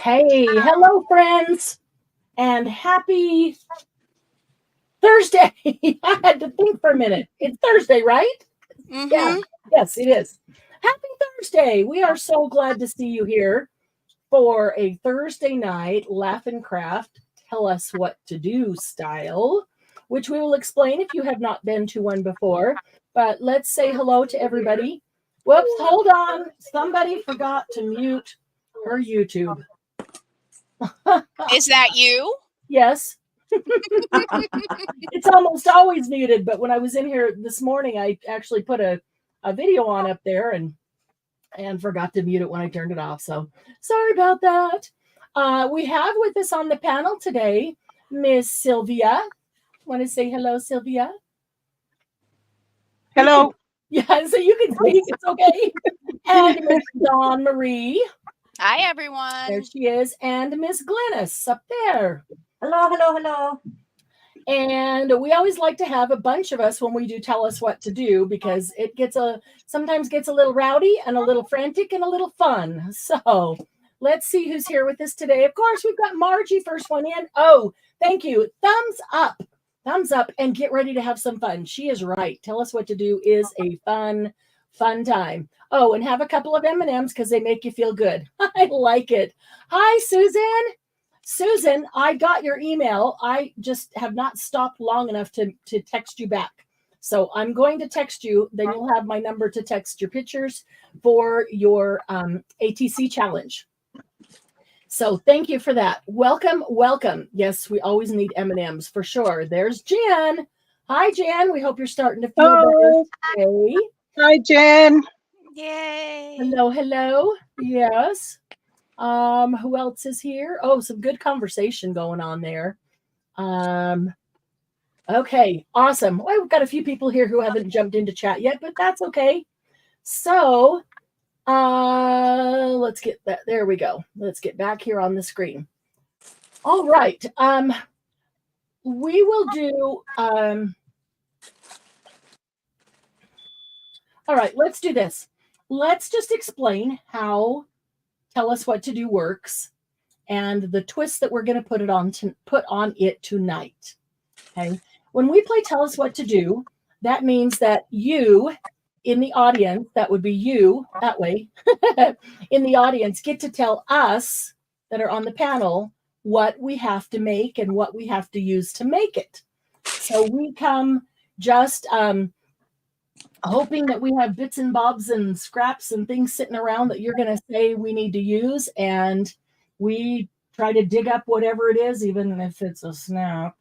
Hey, hello, friends, and happy Thursday. I had to think for a minute. It's Thursday, right? Yeah, Mm-hmm. yes, it is. Happy Thursday. We are so glad to see you here for a Thursday night laugh and craft, tell us what to do style, which we will explain if you have not been to one before. But let's say hello to everybody. Whoops, hold on. Somebody forgot to mute her YouTube. Is that you? Yes. It's almost always muted, but when I was in here this morning, I actually put a video on up there and forgot to mute it when I turned it off. So sorry about that. We have with us on the panel today Miss Sylvia. Want to say hello, Sylvia? Hello. Yeah, so you can speak. It's okay. And Miss Dawn Marie. Hi, everyone. There she is. And Miss Glennis up there. Hello, hello, hello. And we always like to have a bunch of us when we do tell us what to do because it sometimes gets a little rowdy and a little frantic and a little fun. So let's see who's here with us today. Of course, we've got Margie, first one in. Oh, thank you. Thumbs up, and get ready to have some fun. She is right. Tell us what to do is a fun time. Oh, and have a couple of M&Ms because they make you feel good. I like it. Hi, Susan. Susan, I got your email. I just have not stopped long enough to text you back. So I'm going to text you. Then you'll have my number to text your pictures for your ATC challenge. So thank you for that. Welcome. Yes, we always need M&Ms for sure. There's Jan. Hi, Jan. We hope you're starting to feel better today. Hi, Jen. Yay. Hello. Yes. Who else is here? Oh, some good conversation going on there. Okay, awesome. Well, we've got a few people here who haven't jumped into chat yet, but that's okay. So, let's get that. There we go. Let's get back here on the screen. All right. We will do, all right, let's do this. Let's just explain how Tell Us What to Do works and the twist that we're going to put on it tonight. Okay. When we play Tell Us What to Do, that means that you in the audience, that would be you that way, in the audience, get to tell us that are on the panel what we have to make and what we have to use to make it. So we come just hoping that we have bits and bobs and scraps and things sitting around that you're going to say we need to use. And we try to dig up whatever it is, even if it's a snap.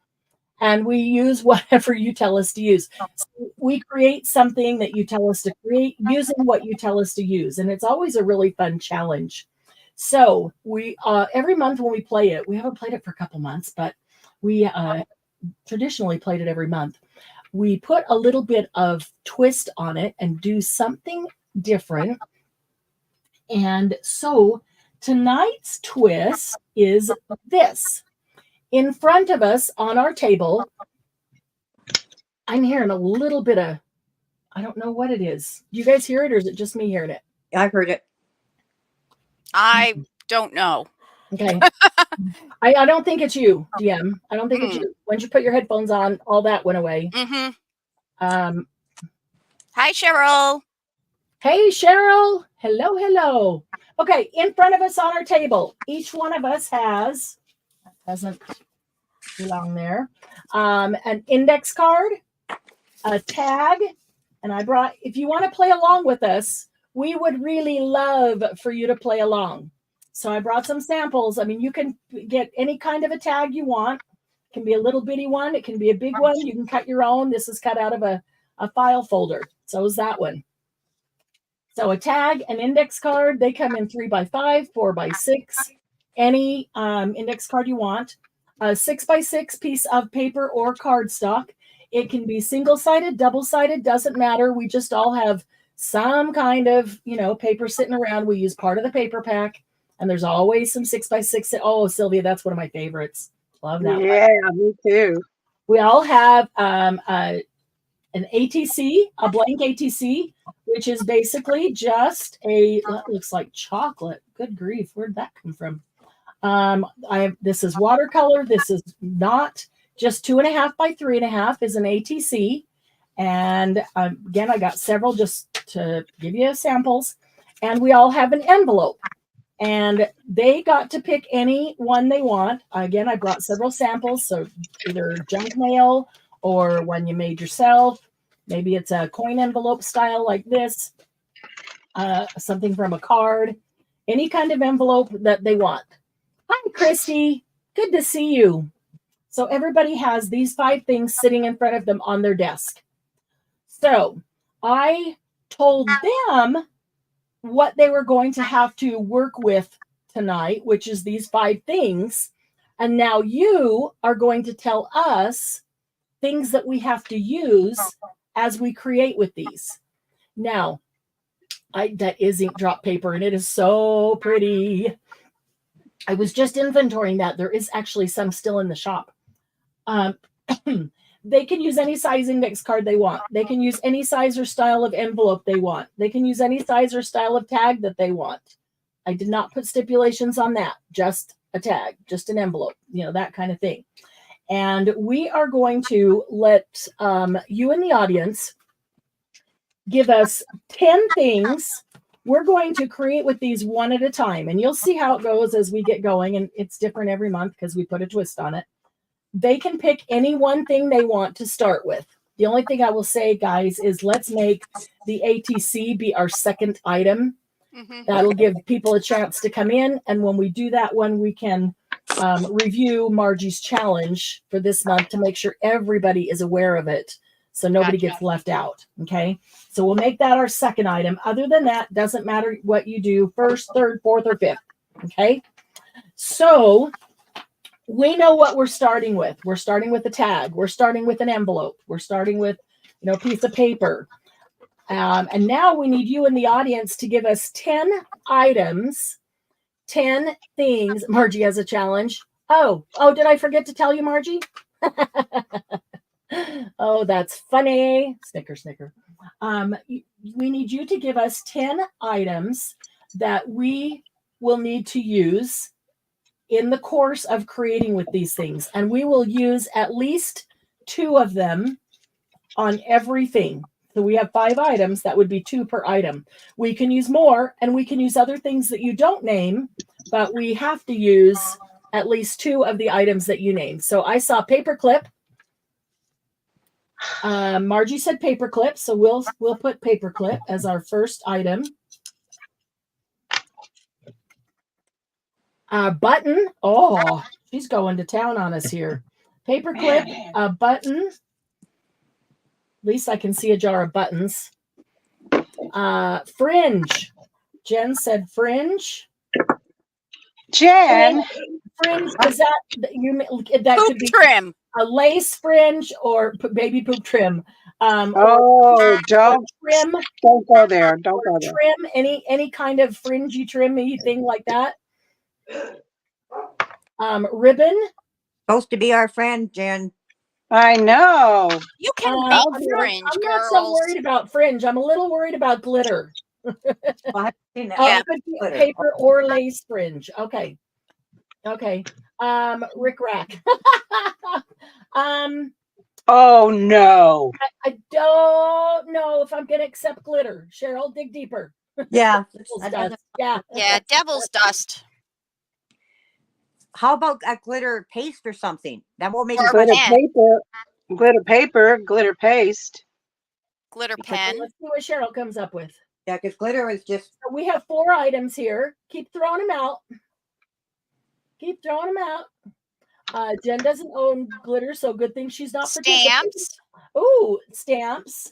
And we use whatever you tell us to use. So we create something that you tell us to create using what you tell us to use. And it's always a really fun challenge. So we every month when we play it, we haven't played it for a couple months, but we traditionally played it every month. We put a little bit of twist on it and do something different. And so tonight's twist is this. In front of us on our table, I'm hearing a little bit of, I don't know what it is. Do you guys hear it or is it just me hearing it? I've heard it. I don't know. Okay. I don't think it's you, DM. I don't think it's you. Once you put your headphones on, all that went away. Mm-hmm. Hi, Cheryl. Hey, Cheryl. Hello. Okay, in front of us on our table, each one of us has, doesn't belong there, an index card, a tag, and I brought, if you want to play along with us, we would really love for you to play along. So I brought some samples. I mean, you can get any kind of a tag you want. It can be a little bitty one. It can be a big one. You can cut your own. This is cut out of a file folder. So is that one. So a tag, an index card, they come in 3x5, 4x6, any index card you want. A 6x6 piece of paper or cardstock. It can be single-sided, double-sided, doesn't matter. We just all have some kind of, paper sitting around. We use part of the paper pack, and there's always some 6x6. Oh, Sylvia, that's one of my favorites. Love that one. Yeah, me too. We all have an ATC, a blank ATC, which is basically just that looks like chocolate. Good grief, where'd that come from? This is watercolor. This is not just 2.5 by 3.5 is an ATC. And again, I got several just to give you samples. And we all have an envelope. And they got to pick any one they want. Again, I brought several samples. So either junk mail or one you made yourself. Maybe it's a coin envelope style like this. Something from a card. Any kind of envelope that they want. Hi, Christy. Good to see you. So everybody has these 5 things sitting in front of them on their desk. So I told them what they were going to have to work with tonight, which is these 5 things. And now you are going to tell us things that we have to use as we create with these. Now, that is ink drop paper, and it is so pretty. I was just inventorying that. There is actually some still in the shop. They can use any size index card they want. They can use any size or style of envelope they want. They can use any size or style of tag that they want. I did not put stipulations on that. Just a tag, just an envelope, that kind of thing. And we are going to let you in the audience give us 10 things we're going to create with these one at a time. And you'll see how it goes as we get going. And it's different every month because we put a twist on it. They can pick any one thing they want to start with. The only thing I will say, guys, is let's make the ATC be our second item. Mm-hmm. That'll give people a chance to come in. And when we do that one, we can review Margie's challenge for this month to make sure everybody is aware of it. So nobody gets left out. Okay. So we'll make that our second item. Other than that, doesn't matter what you do, first, third, fourth, or fifth. Okay. So we know what we're starting with. We're starting with a tag. We're starting with an envelope. We're starting with, a piece of paper. And now we need you in the audience to give us 10 items, 10 things. Margie has a challenge. Oh, did I forget to tell you, Margie? Oh, that's funny. Snicker, snicker. We need you to give us 10 items that we will need to use in the course of creating with these things. And we will use at least 2 of them on everything. So we have 5 items. That would be 2 per item. We can use more, and we can use other things that you don't name, but we have to use at least 2 of the items that you named. So I saw paperclip. Margie said paperclip, so we'll put paperclip as our first item. Button. Oh, she's going to town on us here. Paperclip, a button. At least I can see a jar of buttons. Fringe. Jen said fringe. Jen. Fringe, is that poop could be trim. A lace fringe or baby poop trim. Don't trim. Don't go there. Don't go there. Trim, any kind of fringy trimmy thing like that. Ribbon. Supposed to be our friend, Jen. I know. You can make fringe, I'm girls. not so worried about fringe. I'm a little worried about glitter. Paper or lace fringe. Okay. Rick Rack. Oh no. I don't know if I'm gonna accept glitter. Cheryl, dig deeper. Yeah. Yeah, devil's dust. How about a glitter paste or something? That won't make Or it Glitter pen. paper, glitter paste. Glitter pen. Let's see what Cheryl comes up with. Yeah, because glitter is just. So we have 4 items here. Keep throwing them out. Jen doesn't own glitter, so good thing she's not Stamps. Oh, stamps.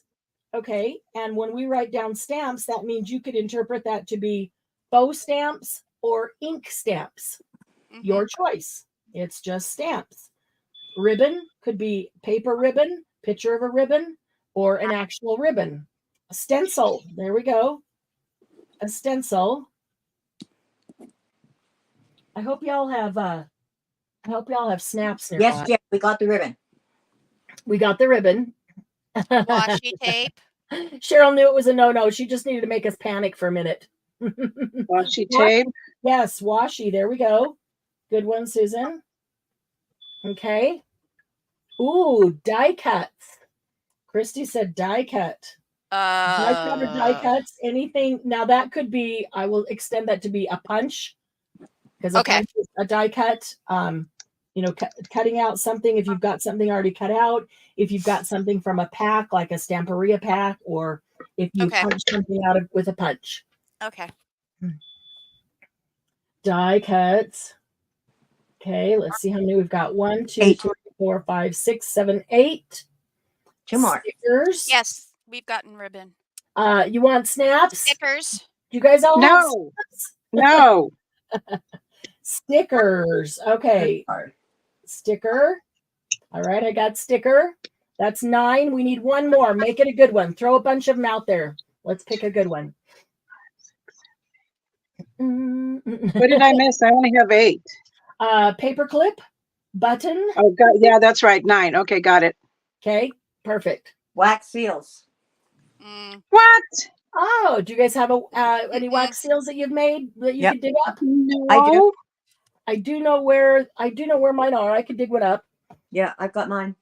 Okay. And when we write down stamps, that means you could interpret that to be faux stamps or ink stamps. Mm-hmm. Your choice. It's just stamps. Ribbon could be paper ribbon, picture of a ribbon, or an actual ribbon. A stencil. There we go. A stencil. I hope y'all have snaps nearby. Yes, Jen, we got the ribbon. We got the ribbon. Washi tape. Cheryl knew it was a no-no. She just needed to make us panic for a minute. Washi tape. Yes, washi. There we go. Good one, Susan. Okay. Ooh, die cuts. Christy said die cut. Die cut or die cuts, anything. Now that could be, I will extend that to be a punch, because a Okay. punch is a die cut. You know, cutting out something if you've got something already cut out, if you've got something from a pack like a Stamperia pack, or if you Okay. punch something out with a punch. Okay. Die cuts. Okay, let's see how many we've got. 1, 2, 8. 3, 4, 5, 6, 7, 8. 2 more. Stickers. Yes, we've gotten ribbon. You want snaps? Stickers. You guys all have No, snaps? no. Stickers. Okay. Sticker. All right, I got sticker. That's 9. We need one more. Make it a good one. Throw a bunch of them out there. Let's pick a good one. What did I miss? I only have 8. Paper clip, button. Oh, God. Yeah, that's right. 9. Okay, got it. Okay, perfect. Wax seals. What? Oh, do you guys have any wax seals that you've made that you Yep. could dig up? No. I do. I do know where mine are. I could dig one up. Yeah, I've got mine.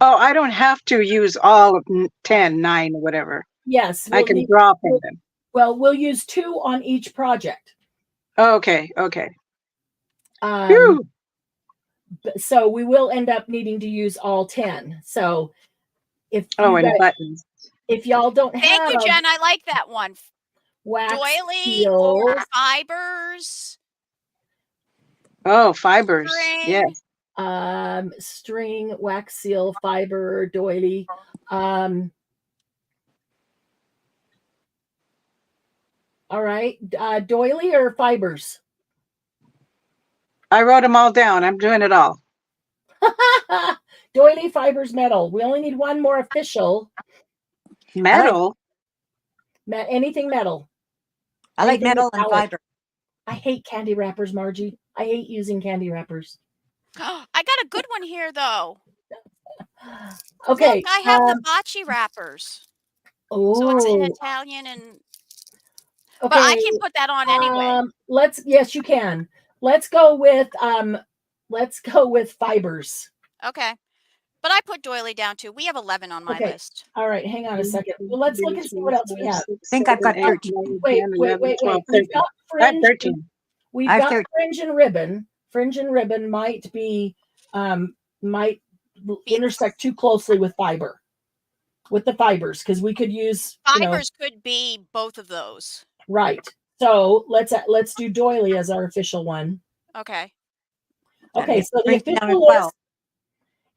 Oh, I don't have to use all of 10, 9, or whatever. Yes, I can draw from them. Well, we'll use 2 on each project. Okay, okay. So we will end up needing to use all 10. So if buttons. if y'all don't have Thank you, Jen. I like that one. wax Doily seals, or fibers. Oh, fibers. String. Yes. string, wax seal, fiber, doily. All right, doily or fibers? I wrote them all down. I'm doing it all. Doily, fibers, metal. We only need one more official. Metal? Anything metal. I like Anything metal and metallic. fiber. I hate candy wrappers, Margie. I hate using candy wrappers. I got a good one here, though. Okay. Look, I have the bocce wrappers. Oh. So it's in Italian and. Okay. But I can put that on anyway. Yes, you can. Let's go with fibers. Okay. But I put doily down too. We have 11 on my list. All right, hang on a second. Well, let's look and see what else we have. I think I've got 13. Wait. We've got I have fringe. 13. We've I have got 13. fringe and ribbon. Fringe and ribbon might intersect too closely with fiber. With the fibers, because we could use Fibers could be both of those. Right. So let's do doily as our official one. Okay. Okay, so the official list,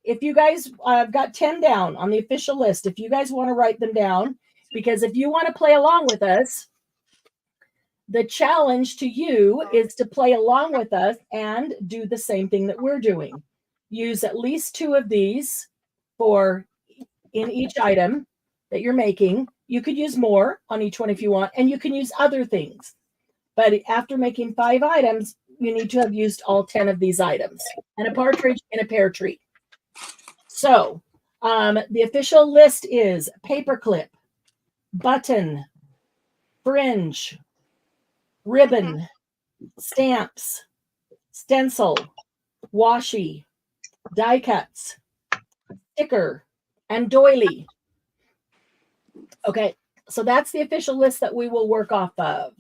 if you guys got 10 down on the official list, if you guys want to write them down, because if you want to play along with us, the challenge to you is to play along with us and do the same thing that we're doing. Use at least 2 of these in each item that you're making. You could use more on each one if you want, and you can use other things. But after making 5 items, you need to have used all 10 of these items, and a partridge and a pear tree. So the official list is paperclip, button, fringe, ribbon, stamps, stencil, washi, die cuts, sticker, and doily. Okay, so that's the official list that we will work off of.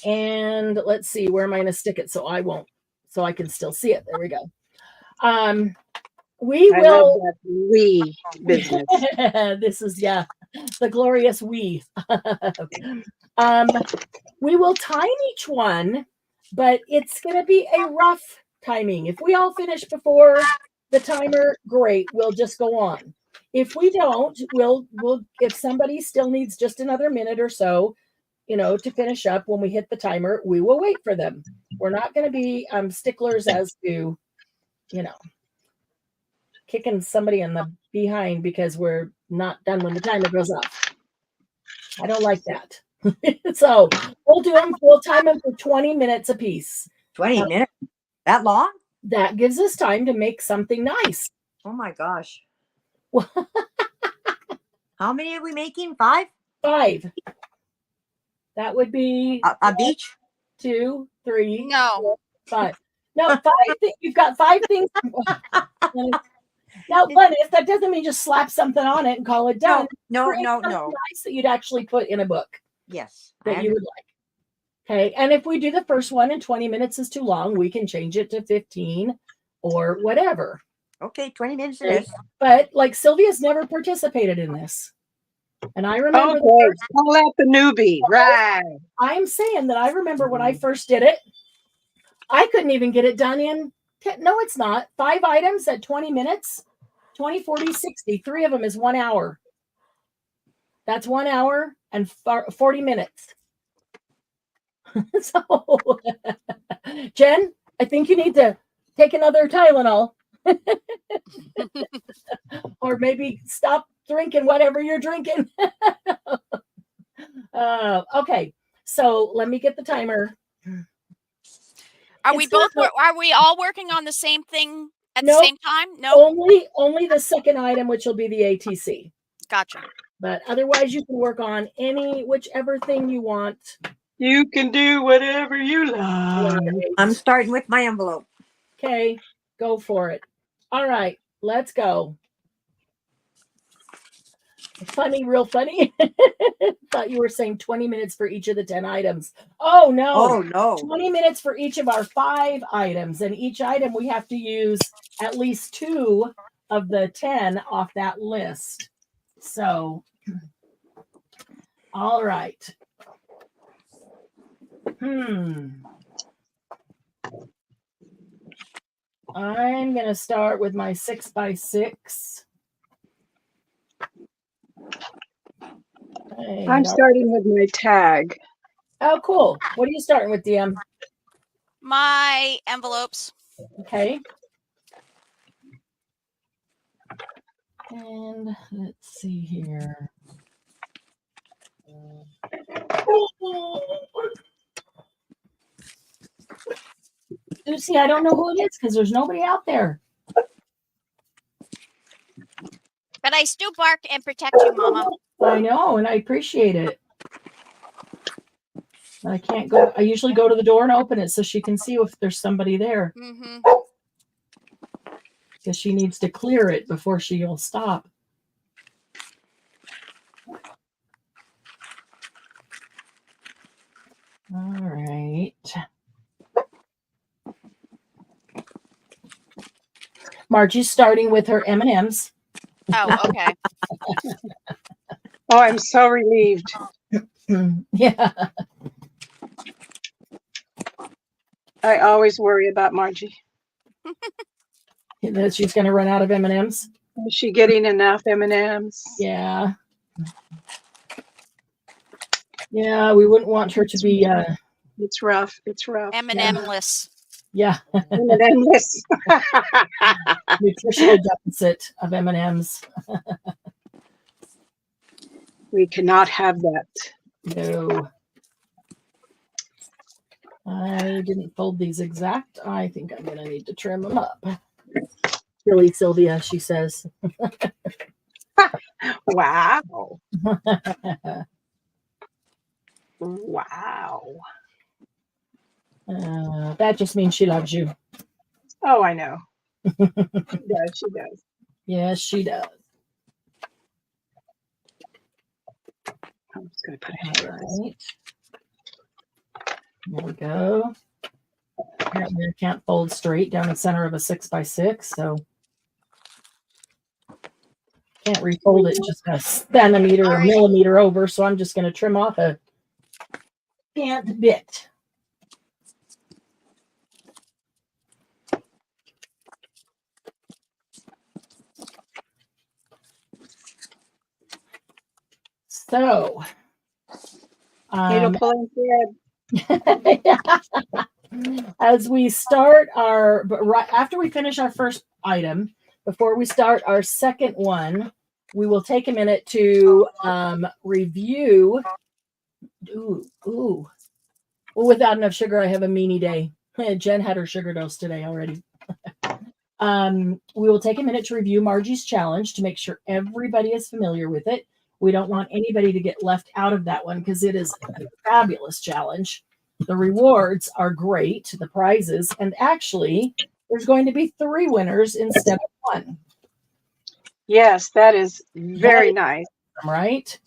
And let's see, where am I going to stick it so I can still see it? There we go. We will. Love that we business. This is the glorious we. We will time each one, but it's going to be a rough timing. If we all finish before the timer, great. We'll just go on. If we don't, we'll if somebody still needs just another minute or so, to finish up when we hit the timer, we will wait for them. We're not going to be sticklers as to, kicking somebody in the behind because we're not done when the timer goes off. I don't like that. So we'll time them for 20 minutes a piece. 20 minutes? That long? That gives us time to make something nice. Oh my gosh. How many are we making? 5? 5. That would be a beach? 2, 3, No. 4, 5. No, 5 things. You've got 5 things. Now, Glennis, that doesn't mean just slap something on it and call it done. No, Create no, something no. nice that you'd actually put in a book Yes. that you would like. Okay. And if we do the first one and 20 minutes is too long, we can change it to 15 or whatever. Okay, 20 minutes it Okay. is. But like Sylvia's never participated in this. And I remember Okay, call out the newbie. Right. I'm saying that I remember when I first did it, I couldn't even get it done in no, it's not. 5 items at 20 minutes, 20, 40, 60. 3 of them is 1 hour. That's 1 hour and 40 minutes. So, Jen, I think you need to take another Tylenol. Or maybe stop drinking whatever you're drinking. Okay, so let me get the timer. Are we all working on the same thing at the Nope. same time? No. Only the second item, which will be the ATC. Gotcha. But otherwise, you can work on whichever thing you want. You can do whatever you like. I'm starting with my envelope. Okay, go for it. All right, let's go. Funny, real funny. Thought you were saying 20 minutes for each of the 10 items. Oh, no. Oh, no. 20 minutes for each of our 5 items. And each item we have to use at least 2 of the 10 off that list. So, all right. I'm going to start with my 6x6. I'm starting with my tag. Oh, cool. What are you starting with, DM? My envelopes. Okay. And let's see here. Lucy, I don't know who it is because there's nobody out there. But I still bark and protect you, Mama. I know, and I appreciate it. I can't go. I usually go to the door and open it so she can see if there's somebody there. Mm-hmm. Because she needs to clear it before she'll stop. All right. Margie's starting with her M&Ms. Oh, okay. Oh, I'm so relieved. Yeah. I always worry about Margie. That she's going to run out of M&Ms. Is she getting enough M&Ms? Yeah. Yeah, we wouldn't want her to be. It's rough. It's rough. M&M-less. Yeah. M&Ms. Nutritional deficit of M&Ms. We cannot have that. No. I didn't fold these exact. I think I'm going to need to trim them up. Silly Sylvia, she says. Wow. Wow. That just means she loves you. Oh, I know. She does. She does. Yes, she does. I'm just going to put it here. Right. There we go. Apparently I can't fold straight down the center of a 6x6, so can't refold it just a centimeter or a millimeter over, so I'm just going to trim off a scant bit. So, Needle pulling thread. as we start our, but right after we finish our first item, before we start our second one, we will take a minute to review. Ooh. Well, without enough sugar, I have a meanie day. Jen had her sugar dose today already. We will take a minute to review Margie's challenge to make sure everybody is familiar with it. We don't want anybody to get left out of that one because it is a fabulous challenge. The rewards are great, the prizes, and actually, there's going to be 3 winners instead of 1. Yes, that is very nice. Right?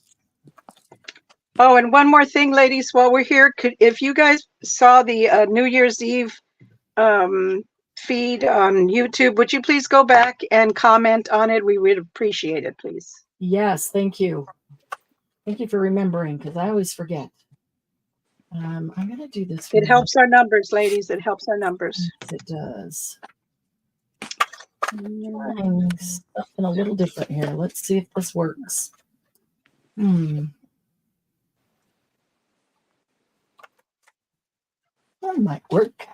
Oh, and one more thing, ladies, while we're here, if you guys saw the New Year's Eve feed on YouTube, would you please go back and comment on it? We would appreciate it, please. Yes, thank you. Thank you for remembering, because I always forget. I'm going to do this. It helps our numbers, ladies. It helps our numbers. Yes, it does. Trying something a little different here. Let's see if this works. That might work.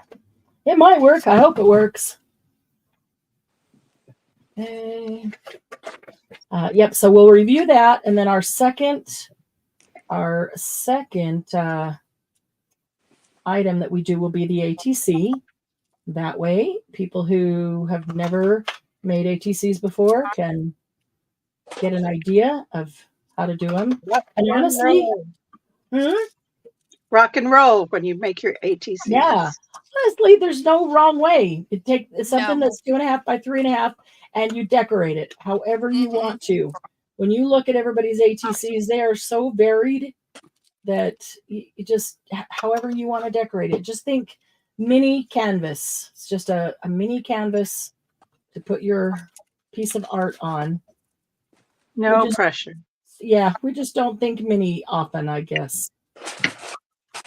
It might work. I hope it works. Okay. Yep. So we'll review that, and then our second item that we do will be the ATC. That way, people who have never made ATCs before can get an idea of how to do them. And honestly, rock and roll when you make your ATCs. Yeah. Honestly, there's no wrong way. It's something that's 2.5 by 3.5, and you decorate it however you want to. When you look at everybody's ATCs, they are so varied that you just, however you want to decorate it. Just think mini canvas. It's just a mini canvas to put your piece of art on. No pressure. Yeah, we just don't think mini often, I guess.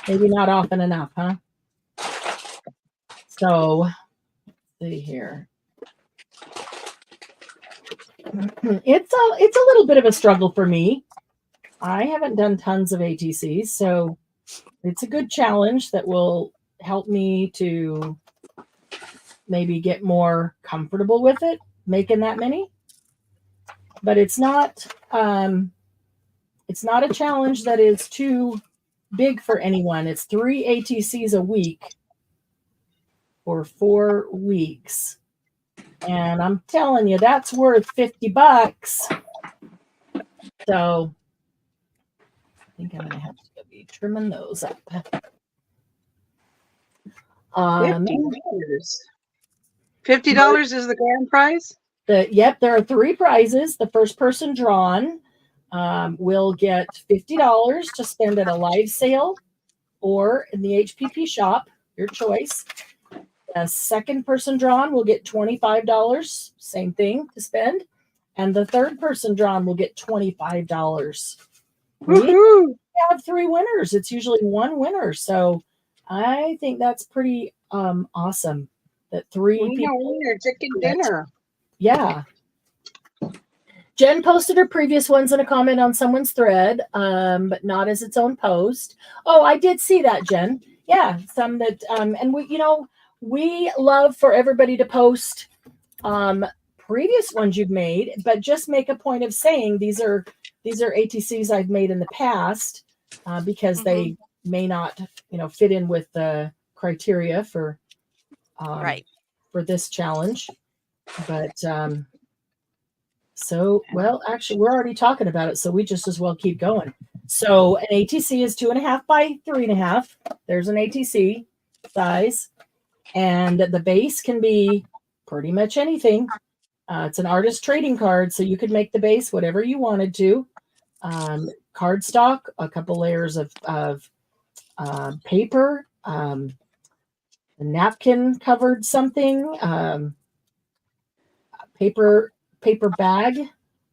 Maybe not often enough, huh? So, let's see here. It's a little bit of a struggle for me. I haven't done tons of ATCs, so it's a good challenge that will help me to maybe get more comfortable with it, making that many. But it's not a challenge that is too big for anyone. It's 3 ATCs a week for 4 weeks. And I'm telling you, that's worth $50. So I think I'm going to have to be trimming those up. $50 is the grand prize? Yep, there are 3 prizes. The first person drawn will get $50 to spend at a live sale or in the HPP shop, your choice. The second person drawn will get $25, same thing to spend. And the third person drawn will get $25. We have 3 winners. It's usually 1 winner. So I think that's pretty awesome that 3 people. Chicken dinner. Yeah. Jen posted her previous ones in a comment on someone's thread, but not as its own post. Oh, I did see that, Jen. Yeah, some that, and we love for everybody to post previous ones you've made, but just make a point of saying these are ATCs I've made in the past because they may not, fit in with the criteria for this challenge. But actually, we're already talking about it, so we just as well keep going. So an ATC is 2.5 by 3.5. There's an ATC size. And the base can be pretty much anything. It's an artist trading card, so you could make the base whatever you wanted to. Cardstock, a couple layers of paper, a napkin covered something, paper bag,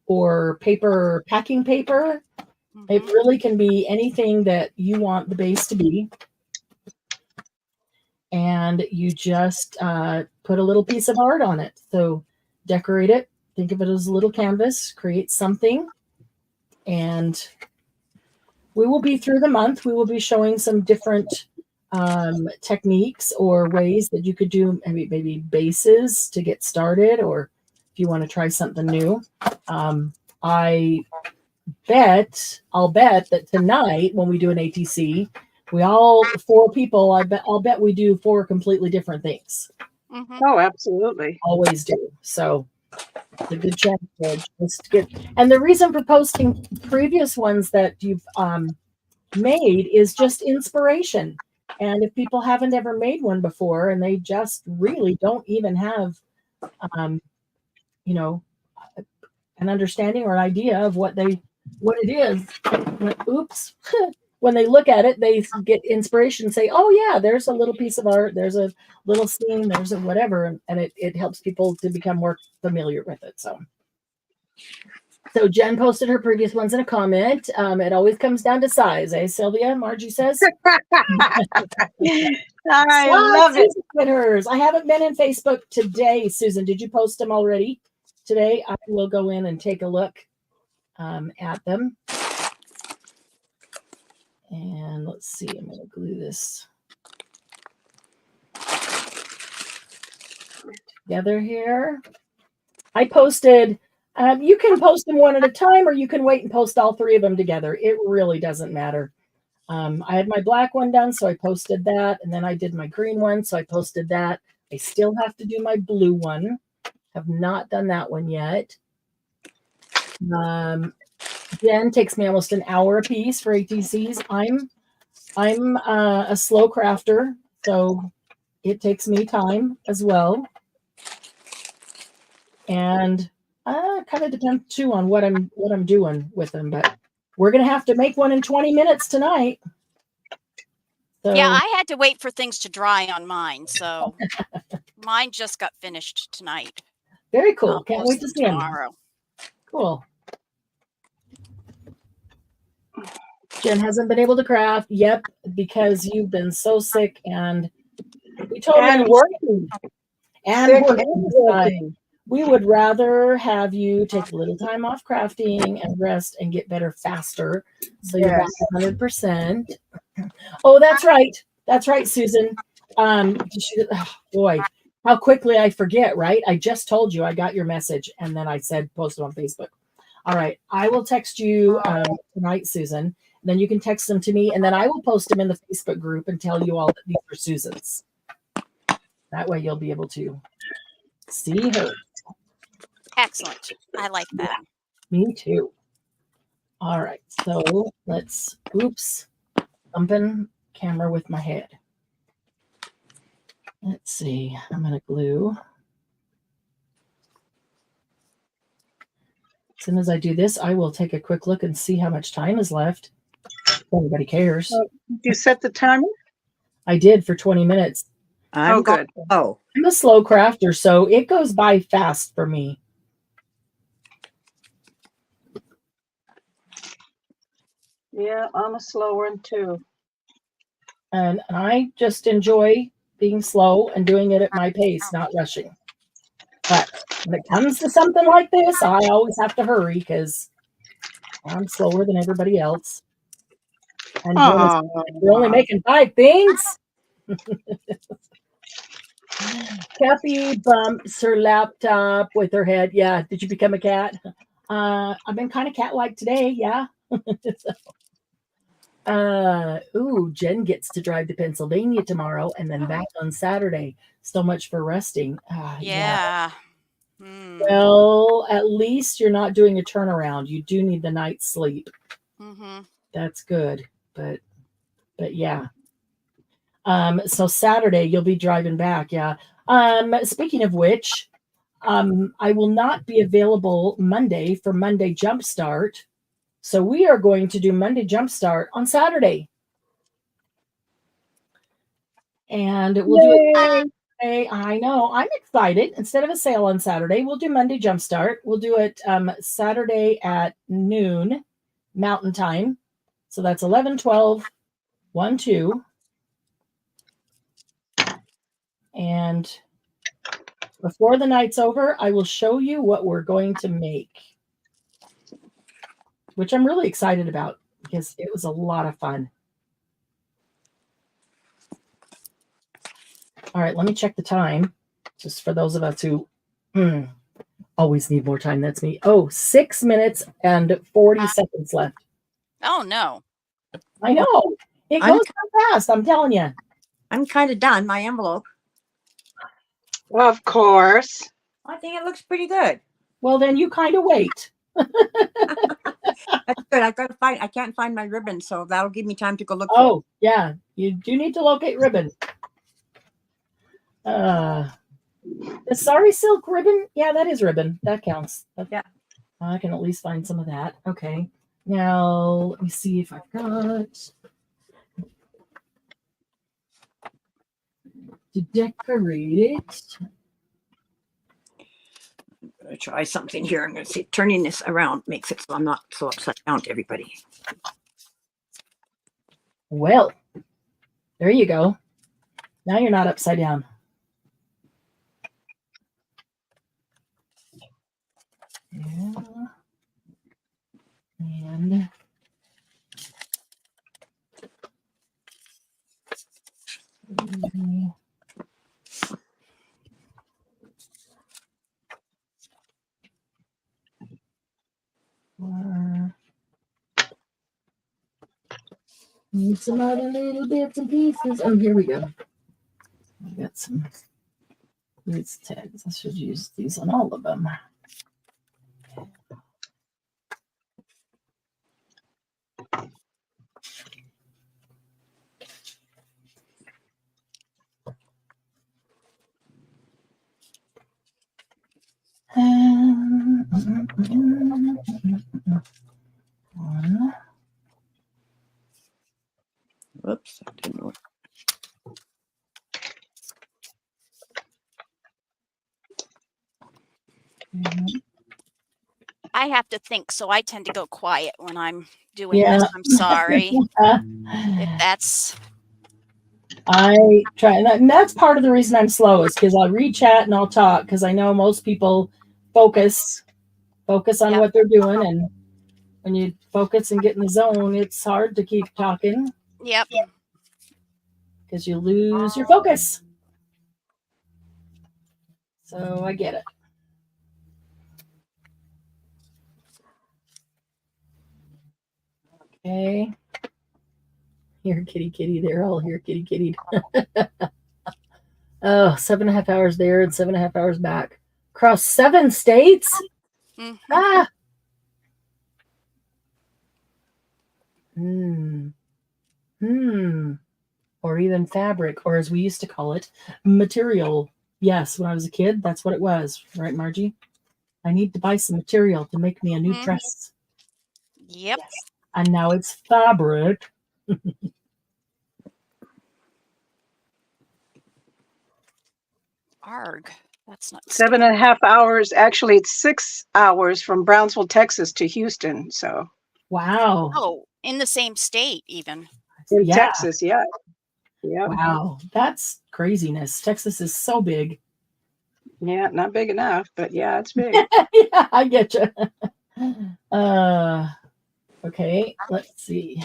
or paper packing paper. It really can be anything that you want the base to be. And you just put a little piece of art on it. So decorate it. Think of it as a little canvas. Create something. And we will be through the month. We will be showing some different techniques or ways that you could do maybe bases to get started, or if you want to try something new. I'll bet that tonight when we do an ATC, we all 4 people, I'll bet we do 4 completely different things. Oh, absolutely. Always do. So it's a good chance to just get. And the reason for posting previous ones that you've made is just inspiration. And if people haven't ever made one before and they just really don't even have, you know, an understanding or an idea of what it is, oops, when they look at it, they get inspiration and say, oh yeah, there's a little piece of art, there's a little scene, there's a whatever, and it helps people to become more familiar with it. So Jen posted her previous ones in a comment. It always comes down to size, eh, Sylvia? Margie says. I love it. Twitters. I haven't been in Facebook today, Susan. Did you post them already? Today, I will go in and take a look at them. And let's see, I'm going to glue this together here. I posted, you can post them one at a time, or you can wait and post all three of them together. It really doesn't matter. I had my black one done, so I posted that. And then I did my green one, so I posted that. I still have to do my blue one. Have not done that one yet. Jen takes me almost an hour a piece for ATCs. I'm a slow crafter, so it takes me time as well. And kind of depends too on what I'm doing with them. But we're gonna have to make one in 20 minutes tonight. So, yeah, I had to wait for things to dry on mine, so mine just got finished tonight. Very cool. Can't wait to see them tomorrow. Cool. Jen hasn't been able to craft. Yep, because you've been so sick, and we told And working. and Sick working. and working. We would rather have you take a little time off crafting and rest and get better faster, so you're back 100%. Oh, that's right. That's right, Susan. Oh, boy, how quickly I forget, right? I just told you I got your message, and then I said post it on Facebook. All right, I will text you tonight, Susan. Then you can text them to me, and then I will post them in the Facebook group and tell you all that these are Susan's. That way you'll be able to see her. Excellent. I like that. Yeah, me too. All right, so let's, oops, thumping camera with my head. Let's see, I'm going to glue. As soon as I do this, I will take a quick look and see how much time is left. If anybody cares. Did you set the timer? I did for 20 minutes. I'm good. Oh, I'm a slow crafter, so it goes by fast for me. Yeah, I'm a slow one too. And I just enjoy being slow and doing it at my pace, not rushing. But when it comes to something like this, I always have to hurry because I'm slower than everybody else. And we're only making 5 things. Kathy bumps her laptop with her head. Yeah, did you become a cat? I've been kind of cat-like today, yeah. Jen gets to drive to Pennsylvania tomorrow and then back on Saturday. So much for resting. Yeah. Well, at least you're not doing a turnaround. You do need the night's sleep. That's good, but yeah. So Saturday you'll be driving back. Yeah. Speaking of which, I will not be available Monday for Monday Jumpstart. So we are going to do Monday Jumpstart on Saturday. And we'll do it. I know. I'm excited. Instead of a sale on Saturday, we'll do Monday Jumpstart. We'll do it Saturday at noon Mountain Time. So that's 11, 12, 1, 2. And before the night's over, I will show you what we're going to make, which I'm really excited about because it was a lot of fun. All right, let me check the time, just for those of us who always need more time. That's me. Oh, 6 minutes and 40 seconds left. Oh, no. I know. It goes so fast, I'm telling you. I'm kind of done. My envelope. Of course. I think it looks pretty good. Well, then you kind of wait. That's good. I can't find my ribbon, so that'll give me time to go look for it. Oh, yeah. You do need to locate ribbon. The sari silk ribbon? Yeah, that is ribbon. That counts. Yeah. I can at least find some of that. Okay. Now, let me see if I've got to decorate it. I'm going to try something here. I'm going to see turning this around makes it so I'm not so upside down to everybody. Well, there you go. Now you're not upside down. Yeah. And need some other little bits and pieces. Oh, here we go. I got some these tags. I should use these on all of them. One. Whoops. I didn't know. I have to think, so I tend to go quiet when I'm doing Yeah. this. I'm sorry if that's. I try, and that's part of the reason I'm slow is because I'll read chat and I'll talk because I know most people focus on Yep. what they're doing, and when you focus and get in the zone, it's hard to keep talking Yep. because you lose your focus. So I get it. Okay. Here, kitty. They're all here, kitty. Oh, 7.5 hours there and 7.5 hours back. Across 7 states? Mhm. Ah. Or even fabric, or as we used to call it, material. Yes, when I was a kid, that's what it was. Right, Margie? I need to buy some material to make me a new Mhm. dress. Yep. And now it's fabric. Arg. That's not 7.5 hours. Actually, it's 6 hours from Brownsville, Texas to Houston. So Wow. Oh, in the same state, even. in Yeah. Texas, yeah. Yeah. Wow. That's craziness. Texas is so big. Yeah, not big enough, but yeah, it's big. Yeah, I get you. Okay, let's see.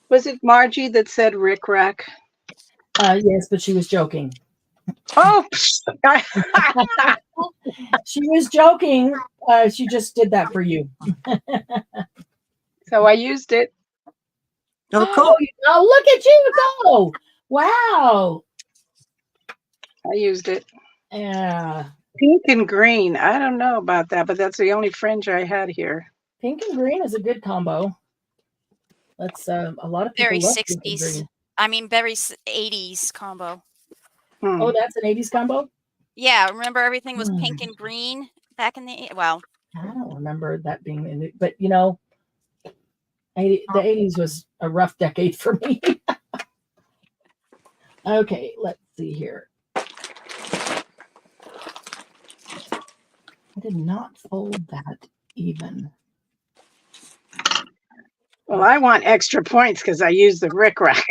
Was it Margie that said Rick Rack? Yes, but she was joking. Oh, She was joking. She just did that for you. so I used it. Oh, cool. Oh, look at you go. Wow. I used it. Yeah. Pink and green. I don't know about that, but that's the only fringe I had here. Pink and green is a good combo. That's a lot of people Very love pink and 60s. green. I mean, very 80s combo. Oh, that's an 80s combo? Yeah, remember everything was pink and green back in the well. I don't remember that being in it, but you know, the 80s was a rough decade for me. Okay, let's see here. I did not fold that even. Well, I want extra points because I used the Rick Rack.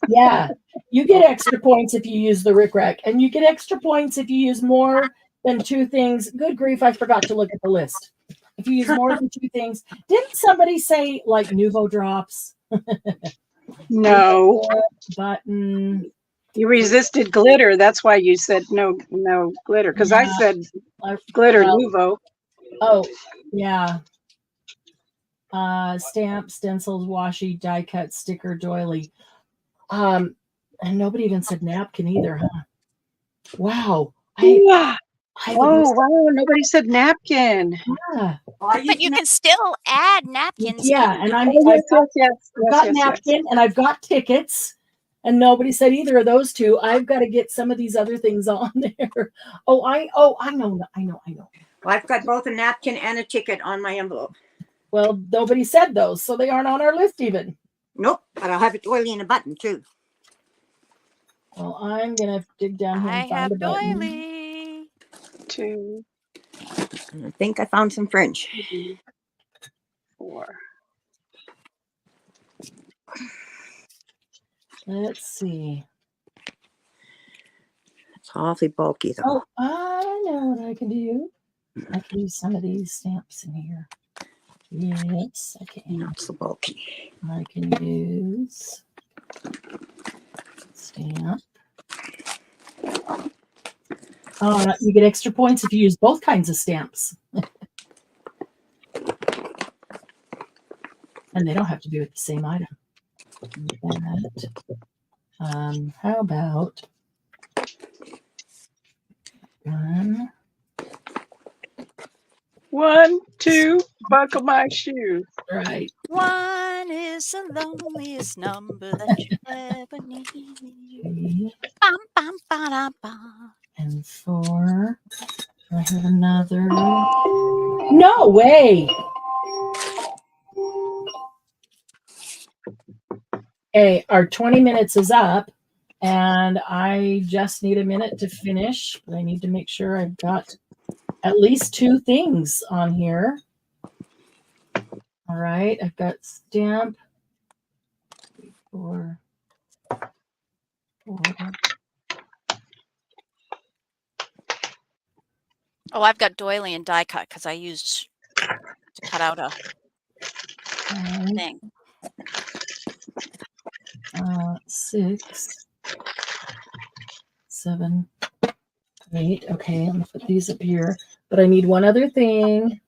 Yeah, you get extra points if you use the Rick Rack, and you get extra points if you use more than 2 things. Good grief, I forgot to look at the list. If you use more than 2 things, didn't somebody say like Nuvo drops? No. Button. You resisted glitter. That's why you said no glitter. Because I said glitter Nuvo. Oh, yeah. Stamp, stencils, washi, die cut, sticker, doily. And nobody even said napkin either, huh? Wow. Yeah. I would Oh, use wow. Nobody said napkin. yeah. But you can still add napkins. Yeah, and Oh, yes, I've got yes. napkin and I've got tickets, and nobody said either of those two. I've got to get some of these other things on there. I know. Well, I've got both a napkin and a ticket on my envelope. Well, nobody said those, so they aren't on our list even. Nope, but I'll have it oily in a button too. Well, I'm gonna dig down here I and find have a button. doily. 2, And I think I found some French. 3, 4. Let's see. It's awfully bulky though. Oh, I know what I can do. I can use some of these stamps in here. Yes, I can. Not so bulky. I can use stamp. Oh, you get extra points if you use both kinds of stamps. And they don't have to be with the same item. How about 1? 1, 2, buckle my shoes. Right. 1 is the loneliest number that you ever need. 3 Bum, bum, ba, ba. and 4. I have another. No way. Okay, our 20 minutes is up, and I just need a minute to finish. But I need to make sure I've got at least 2 things on here. All right, I've got stamp. 3, 4, 4. Oh, I've got doily and die cut because I used to cut out a thing. 6, 7, 8. Okay, I'm gonna put these up here, but I need one other thing.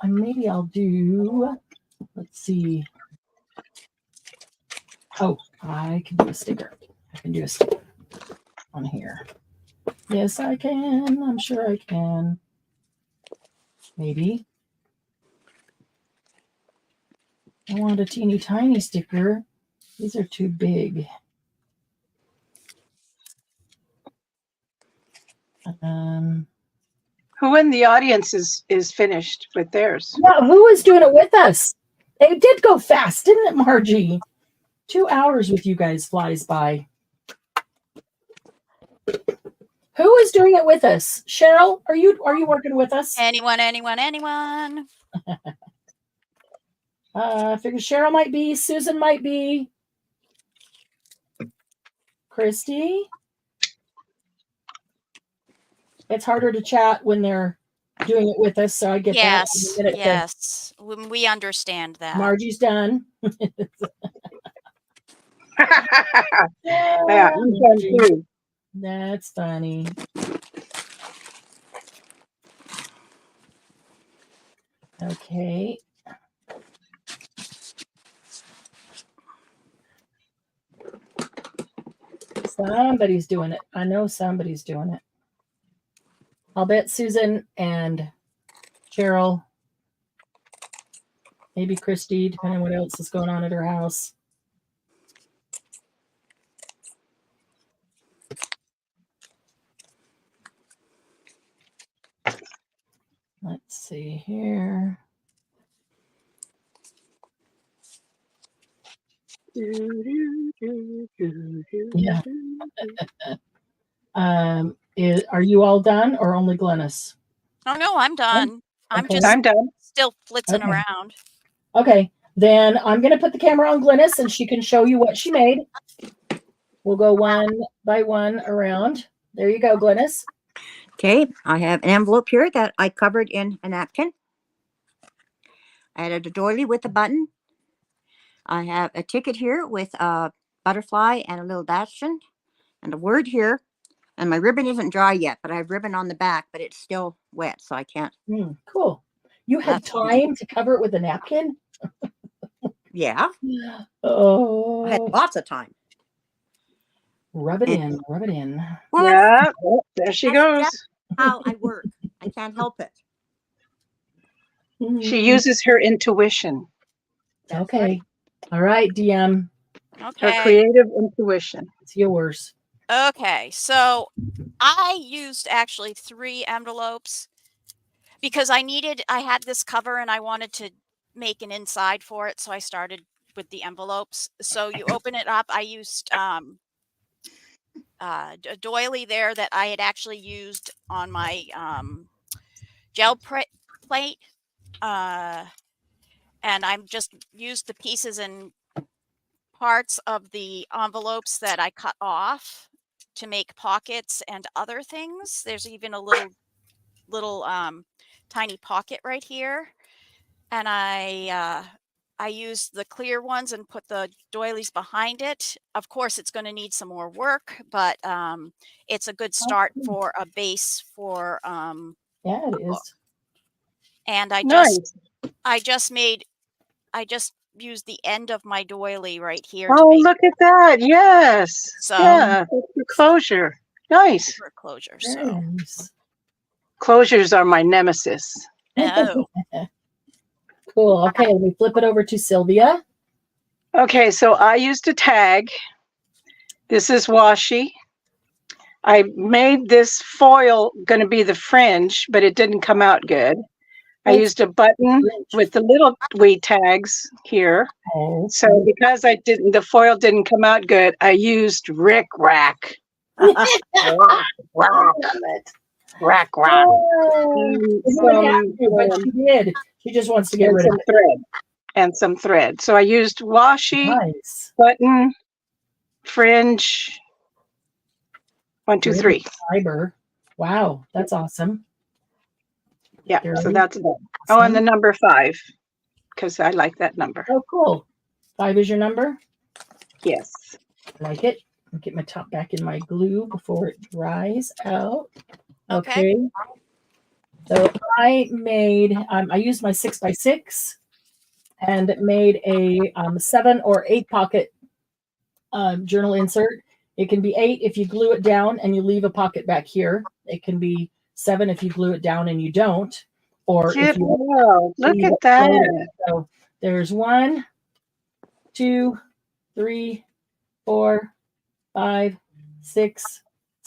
Maybe I'll do. Let's see. Oh, I can do a sticker. I can do a sticker on here. Yes, I can. I'm sure I can. Maybe. I want a teeny tiny sticker. These are too big. Who in the audience is finished with theirs? Yeah, who is doing it with us? It did go fast, didn't it, Margie? 2 hours with you guys flies by. Who is doing it with us? Cheryl, are you working with us? Anyone? I figure Cheryl might be, Susan might be, Christy. It's harder to chat when they're doing it with us, so I get that. Yes. We understand that. Margie's done. Yeah, I'm done too. That's funny. Okay. Somebody's doing it. I know somebody's doing it. I'll bet Susan and Cheryl, maybe Christy, depending on what else is going on at her house. Let's see here. Yeah. Are you all done or only Glennis? Oh no, I'm done. I'm Okay. just I'm done. still flitzing Okay. around. Okay, then I'm going to put the camera on Glennis and she can show you what she made. We'll go one by one around. There you go, Glennis. Okay, I have an envelope here that I covered in a napkin. I added a doily with a button. I have a ticket here with a butterfly and a little bastion and a word here. And my ribbon isn't dry yet, but I have ribbon on the back, but it's still wet, so I can't. Cool. You had time to cover it with a napkin? Yeah. Oh. I had lots of time. Rub it in. Rub it in. Well, Yeah, oh, there she goes. that's how I work. I can't help it. She Mm, uses her intuition, That's okay. right. All right, DM. her Okay. creative intuition. It's yours. Okay. So I used actually 3 envelopes because I had this cover and I wanted to make an inside for it. So I started with the envelopes. So you open it up. I used a doily there that I had actually used on my gel plate. And I'm just used the pieces and parts of the envelopes that I cut off to make pockets and other things. There's even a little tiny pocket right here. And I used the clear ones and put the doilies behind it. Of course, it's going to need some more work, but it's a good start for a base for Yeah, it book. is. And I Nice. just used the end of my doily right here to Oh, make look at that. Yes. So- Yeah, that's your closure. Nice. for closure. Very So nice. Closures are my nemesis. oh, Cool. Okay, we flip it over to Sylvia. Okay, so I used a tag. This is washi. I made this foil going to be the fringe, but it didn't come out good. I That's used a button with the little wee tags here. Oh, So because the foil didn't come out good, I used Rick Rack. Rack. Oh, you would have to, but she did. She just wants to get And rid of some it. thread. And some thread. So I used washi, Nice. button, fringe. 1, 2, 3. Fiber. Wow, that's awesome. Yeah, Very so that's done. Oh, and the awesome. number 5, because I like that number. Oh, cool. 5 is your number. Yes. I like it. I'll get my top back in my glue before it dries out. Okay. Okay. So I made, I used my 6x6 and made a 7 or 8 pocket journal insert. It can be 8 if you glue it down and you leave a pocket back here. It can be 7 if you glue it down and you don't. Or if you Wow, look leave at it that. floating. So there's 1, 2, 3, 4, 5, 6,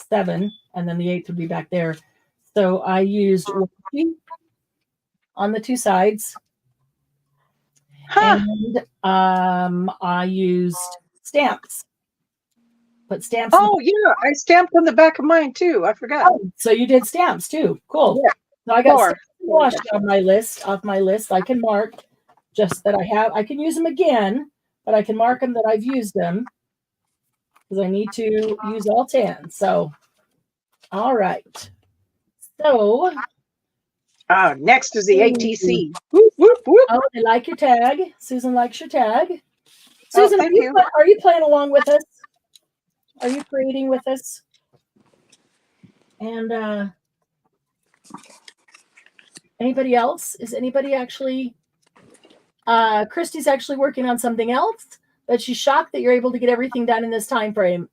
7, and then the 8th would be back there. So I used washi on the 2 sides, Huh. and I used stamps. Put stamps. Oh, yeah, I stamped on the back of mine too. I forgot. Oh, so you did stamps too. Cool. Yeah. So I got 4. stamps and washi on my list. Off my list, I can mark just that I have. I can use them again, but I can mark them that I've used them because I need to use all 10. So, all right. So, Oh, next is the ATC. Whoop, whoop, whoop. oh, I like your tag. Susan likes your tag. Oh, Susan, thank you. are you playing along with us? Are you creating with us? And anybody else? Is anybody actually? Christy's actually working on something else, but she's shocked that you're able to get everything done in this time frame.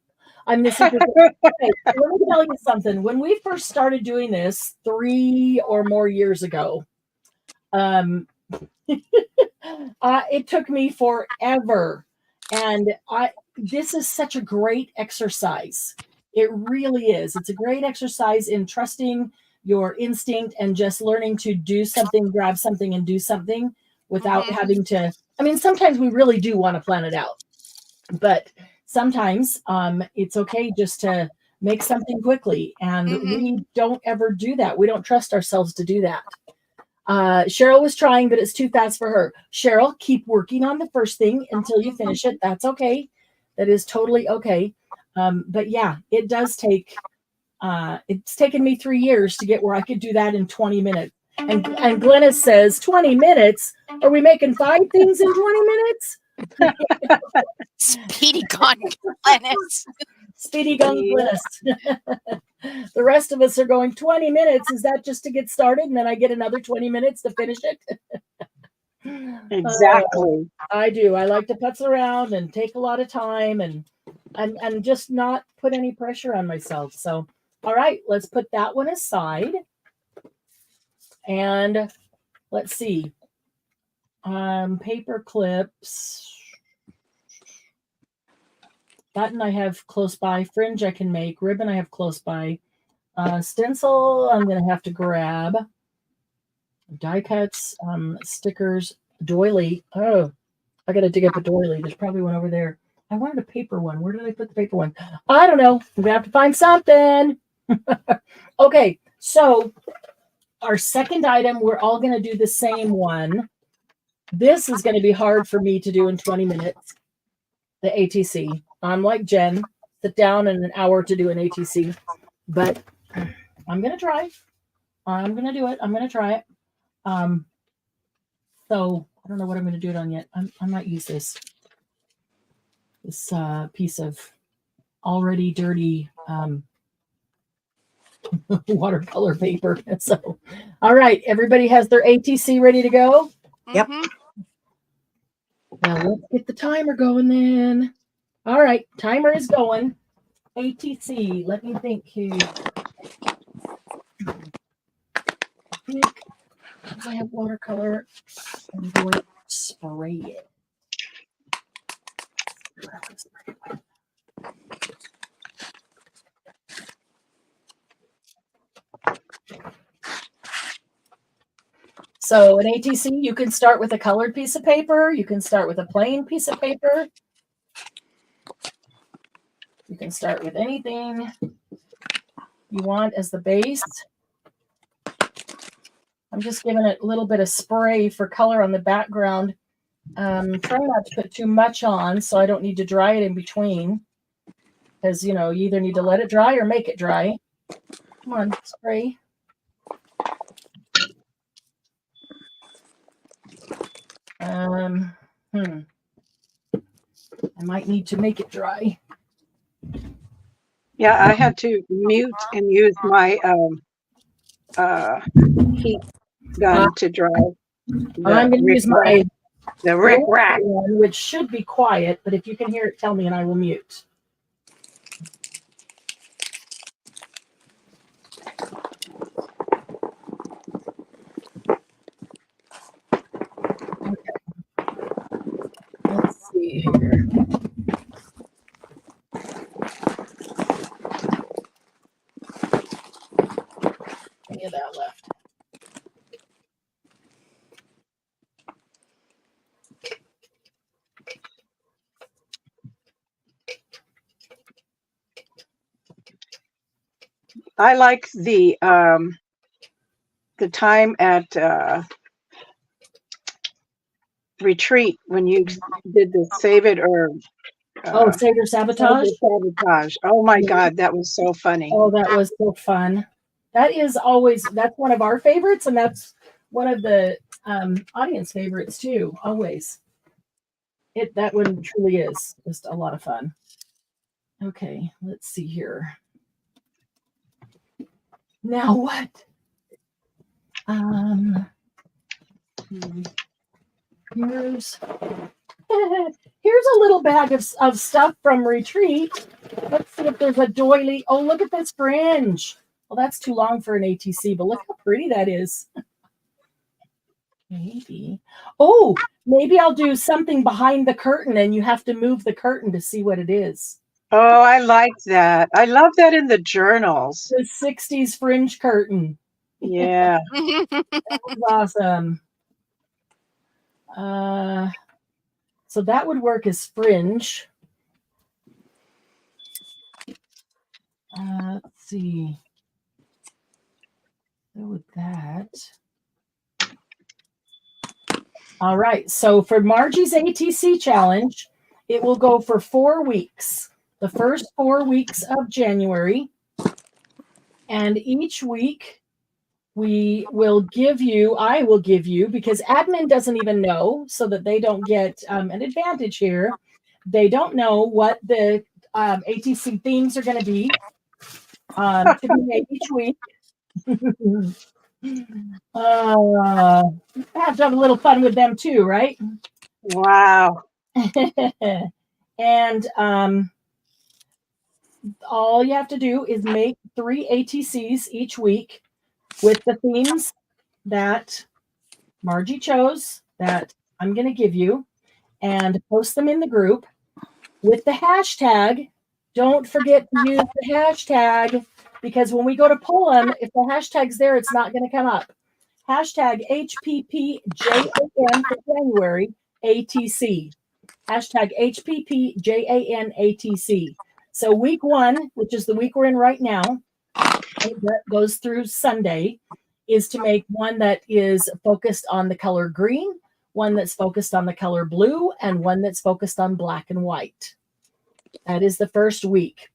I'm this. Okay, let me tell you something. When we first started doing this 3 or more years ago, it took me forever, and this is such a great exercise. It really is. It's a great exercise in trusting your instinct and just learning to do something, grab something, and do something without having to. I mean, sometimes we really do want to plan it out, but sometimes it's okay just to make something quickly, and we don't ever do that. We don't trust ourselves to do that. Cheryl was trying, but it's too fast for her. Cheryl, keep working on the first thing until you finish it. That's okay. That is totally okay. But yeah, it does take, it's taken me 3 years to get where I could do that in 20 minutes. And Glennis says, 20 minutes? Are we making 5 things in 20 minutes? Speedy gone, Glennis. Speedy gun Glennis. The rest of us are going 20 minutes. Is that just to get started? And then I get another 20 minutes to finish it? Exactly. I do. I like to putz around and take a lot of time. And and just not put any pressure on myself. So, all right, let's put that one aside. And let's see. Paper clips. Button I have close by. Fringe I can make. Ribbon I have close by. Stencil I'm going to have to grab. Die cuts, stickers, doily. Oh, I got to dig up a doily. There's probably one over there. I wanted a paper one. Where did I put the paper one? I don't know. We have to find something. Okay, so our second item, we're all going to do the same one. This is going to be hard for me to do in 20 minutes, the ATC. I'm like Jen, sit down in an hour to do an ATC, but I'm going to try. I'm going to do it. I'm going to try it. So I don't know what I'm going to do it on yet. I might use this piece of already dirty watercolor paper. So, all right, everybody has their ATC ready to go? Yep. Now let's get the timer going then. All right, timer is going. ATC, let me think here. I have watercolor. I'm going to spray it. So an ATC, you can start with a colored piece of paper. You can start with a plain piece of paper. You can start with anything you want as the base. I'm just giving it a little bit of spray for color on the background. Try not to put too much on so I don't need to dry it in between. Because, you know, you either need to let it dry or make it dry. Come on, spray. I might need to make it dry. Yeah, I had to mute and use my heat gun to dry. I'm going to use my the Rick Rack one, which should be quiet, but if you can hear it, tell me and I will mute. Okay. Let's see here. Any of that left? I like the time at retreat when you did the save it or Save your sabotage. sabotage. Oh my God, that was so funny. Oh, that was so fun. That's one of our favorites, and that's one of the audience favorites too. Always. That one truly is just a lot of fun. Okay, let's see here. Now what? Here's a little bag of stuff from retreat. Let's see if there's a doily. Oh, look at this fringe. Well, that's too long for an ATC, but look how pretty that is. Maybe. Oh, maybe I'll do something behind the curtain and you have to move the curtain to see what it is. Oh, I like that. I love that in the journals. The 60s fringe curtain. Yeah. That was awesome. So that would work as fringe. Let's see. Go with that. All right. So for Margie's ATC challenge, it will go for 4 weeks. The first 4 weeks of January. And each week I will give you, because admin doesn't even know, so that they don't get an advantage here. They don't know what the ATC themes are going to be made each week. I have to have a little fun with them too, right? Wow. And all you have to do is make 3 ATCs each week with the themes that Margie chose that I'm going to give you, and post them in the group with the hashtag. Don't forget to use the hashtag, because when we go to pull them, if the hashtag's there, it's not going to come up. Hashtag HPPJAN for January ATC. Hashtag HPPJAN ATC. So week 1, which is the week we're in right now, that goes through Sunday, is to make one that is focused on the color green, one that's focused on the color blue, and one that's focused on black and white. That is the first week.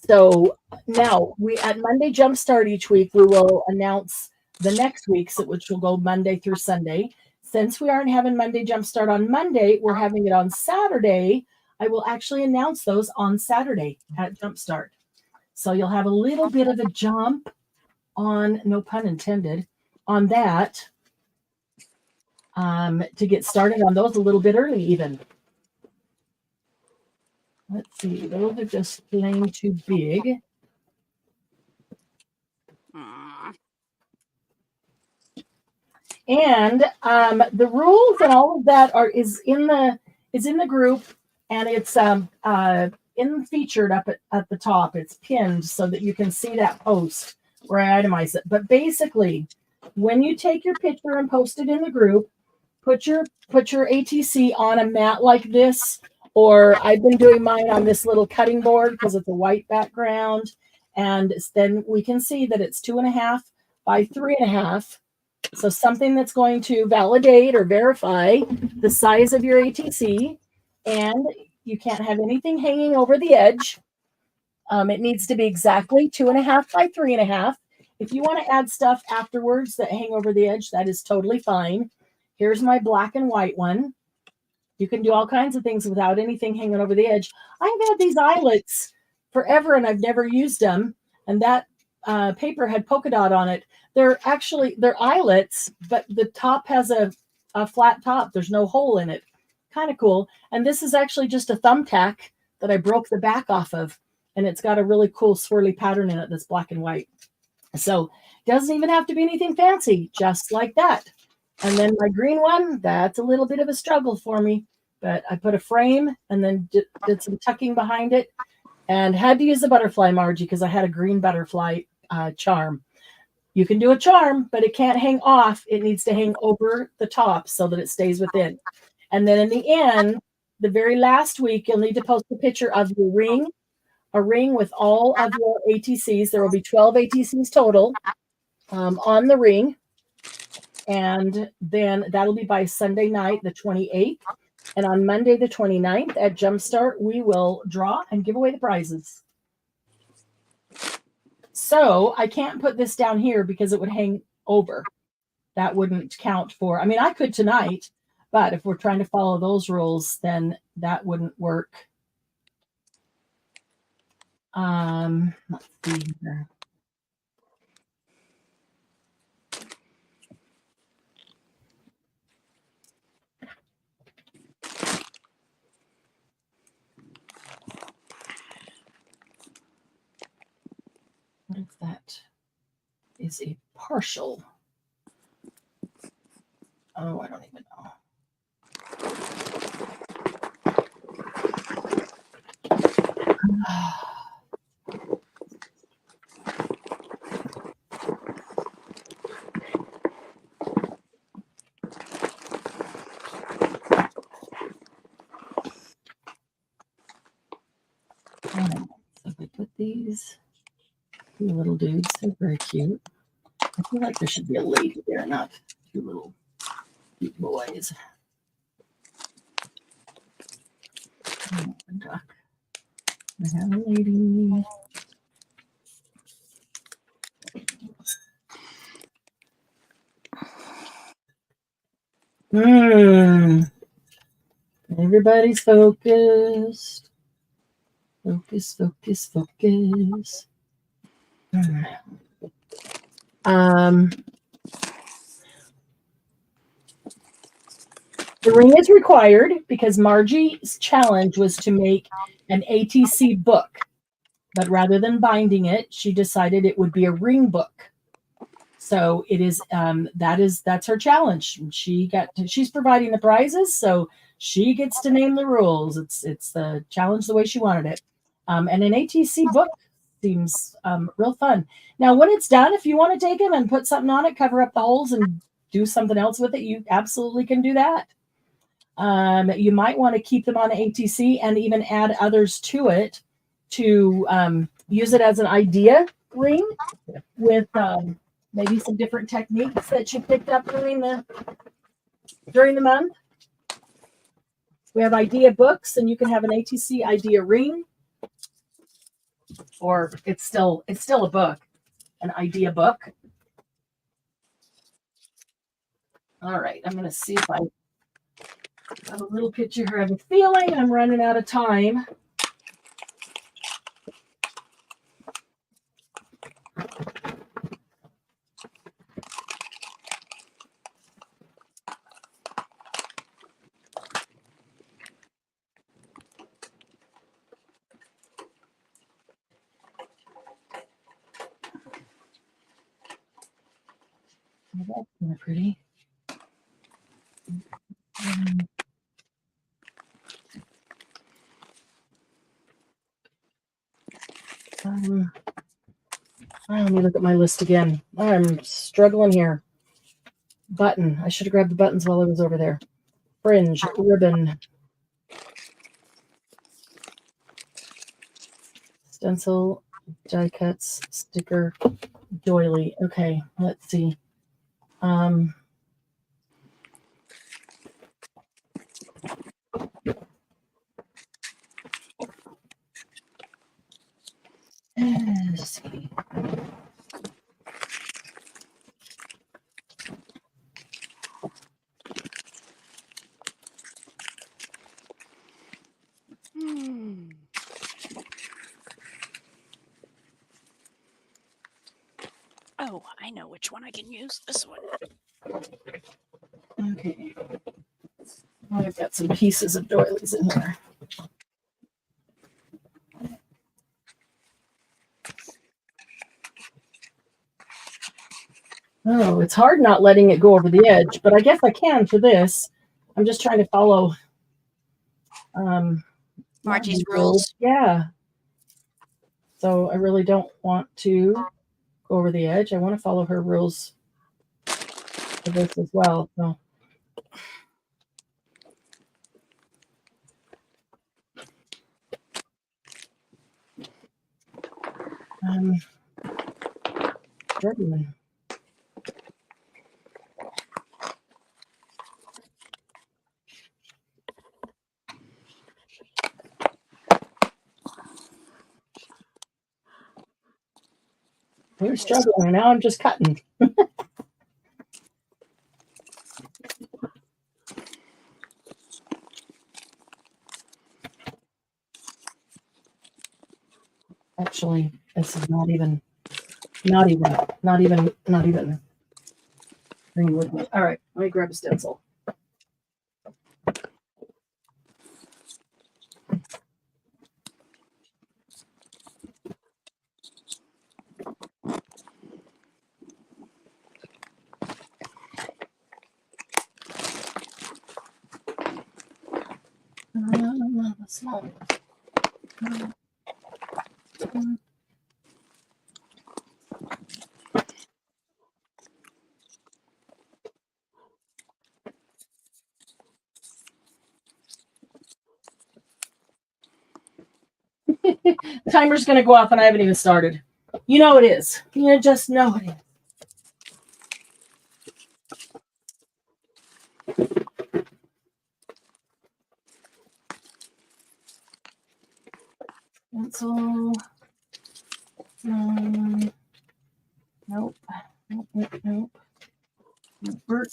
So now we at Monday Jumpstart each week, we will announce the next week's, which will go Monday through Sunday. Since we aren't having Monday Jumpstart on Monday, we're having it on Saturday. I will actually announce those on Saturday at Jumpstart. So you'll have a little bit of a jump on, no pun intended, on that, to get started on those a little bit early even. Let's see, those are just plain too big. And the rules and all of that is in the group, and it's featured up at the top. It's pinned so that you can see that post where I itemize it. But basically, when you take your picture and post it in the group, put your ATC on a mat like this, or I've been doing mine on this little cutting board because it's a white background, and then we can see that it's 2.5 by 3.5. So something that's going to validate or verify the size of your ATC, and you can't have anything hanging over the edge. It needs to be exactly 2.5 by 3.5. If you want to add stuff afterwards that hang over the edge, that is totally fine. Here's my black and white one. You can do all kinds of things without anything hanging over the edge. I've had these eyelets forever and I've never used them. And that paper had polka dot on it. They're eyelets, but the top has a flat top. There's no hole in it. Kind of cool. And this is actually just a thumbtack that I broke the back off of. And it's got a really cool swirly pattern in it that's black and white. So it doesn't even have to be anything fancy, just like that. And then my green one, that's a little bit of a struggle for me. But I put a frame and then did some tucking behind it. And had to use the butterfly, Margie, because I had a green butterfly charm. You can do a charm, but it can't hang off. It needs to hang over the top so that it stays within. And then in the end, the very last week, you'll need to post a picture of your ring, a ring with all of your ATCs. There will be 12 ATCs total on the ring. And then that'll be by Sunday night, the 28th. And on Monday, the 29th at Jumpstart, we will draw and give away the prizes. So I can't put this down here because it would hang over. That wouldn't count for, I mean, I could tonight, but if we're trying to follow those rules, then that wouldn't work. Let's see here. What if that is a partial? Oh, I don't even know. So if I put these two little dudes, they're very cute. I feel like there should be a lady there, not two little cute boys. Oh, a duck. I have a lady. Everybody's focused. Focus, focus, focus. The ring is required because Margie's challenge was to make an ATC book. but rather than binding it, she decided it would be a ring book. So it is that's her challenge. She's providing the prizes, so she gets to name the rules. It's the challenge the way she wanted it. And an ATC book seems real fun. Now, when it's done, if you want to take them and put something on it, cover up the holes and do something else with it, you absolutely can do that. You might want to keep them on the ATC and even add others to it to use it as an idea ring with maybe some different techniques that you picked up during the month. We have idea books, and you can have an ATC idea ring, or it's still a book, an idea book. All right, I'm going to see if I have a little picture here. I have a feeling I'm running out of time. Oh, that's kind of pretty. Let me look at my list again. I'm struggling here. Button. I should have grabbed the buttons while I was over there. Fringe, ribbon, stencil, die cuts, sticker, doily. Okay, let's see. Let's see. Oh, I know which one I can use. This one. Okay. I've got some pieces of doilies in here. Oh, it's hard not letting it go over the edge, but I guess I can for this. I'm just trying to follow Margie's rules. Yeah. So I really don't want to go over the edge. I want to follow her rules for this as well. So struggling. We're struggling, and now I'm just cutting. Actually, this is not even bring with me. All right, let me grab a stencil. Small. The timer's going to go off, and I haven't even started. You know it is. You just know it is. Pencil. Nope. Nope. Work.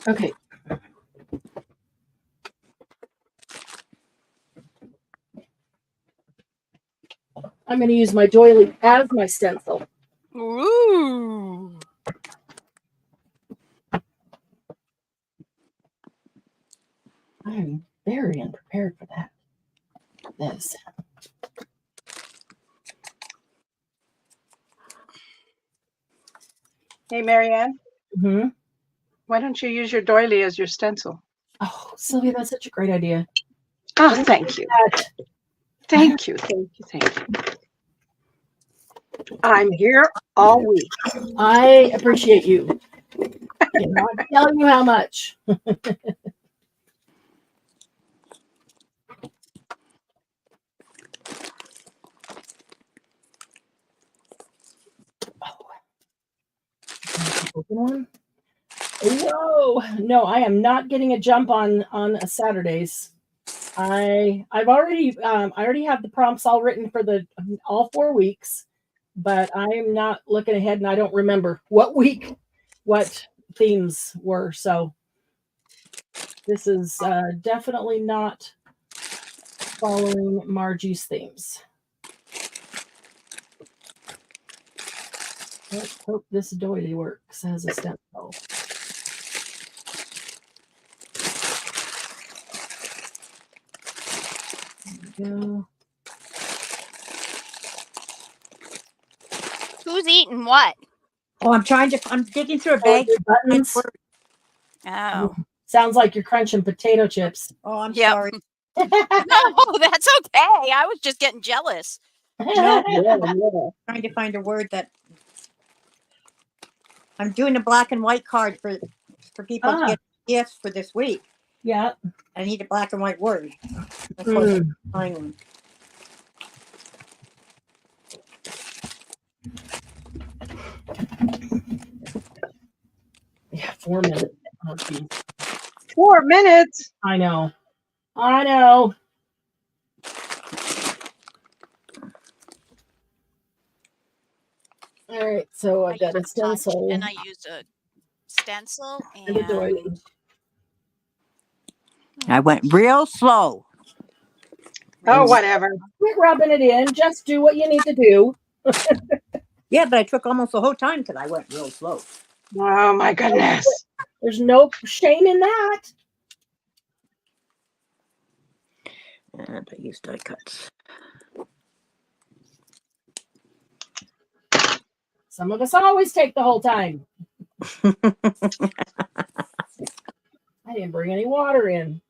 Okay. I'm going to use my doily as my stencil. Ooh. I'm very unprepared for that. This. Hey, Marianne, Hmm. why don't you use your doily as your stencil? Oh, Sylvia, that's such a great idea. Oh, thank you. That- Thank you. Thank you. Thank you. I'm here all week. I appreciate you. I'm not telling you how much. Open one. Whoa! No, I am not getting a jump on Saturdays. I already have the prompts all written for the all 4 weeks, but I am not looking ahead, and I don't remember what week what themes were. So this is definitely not following Margie's themes. Let's hope this doily works as a stencil. There we go. Who's eating what? Oh, I'm digging through a Oh, bag. your buttons. Oh. Sounds like you're crunching potato chips. Oh, I'm Yep. sorry. No, that's okay. I was just getting jealous. No, Yeah. trying to find a word that I'm doing a black and white card for people to get gifts for this week. Yeah. I need a black and white word. That's what I'm finding. Yeah, 4 minutes. Oh, geez. 4 minutes. I know. I know. All right, so I've got a used touch, stencil and I used a stencil and a doily. and I went real slow. Oh, whatever. Quit rubbing it in. Just do what you need to do. Yeah, but I took almost the whole time because I went real slow. Oh, my goodness. There's no shame in that. And I used die cuts. Some of us always take the whole time. I didn't bring any water in.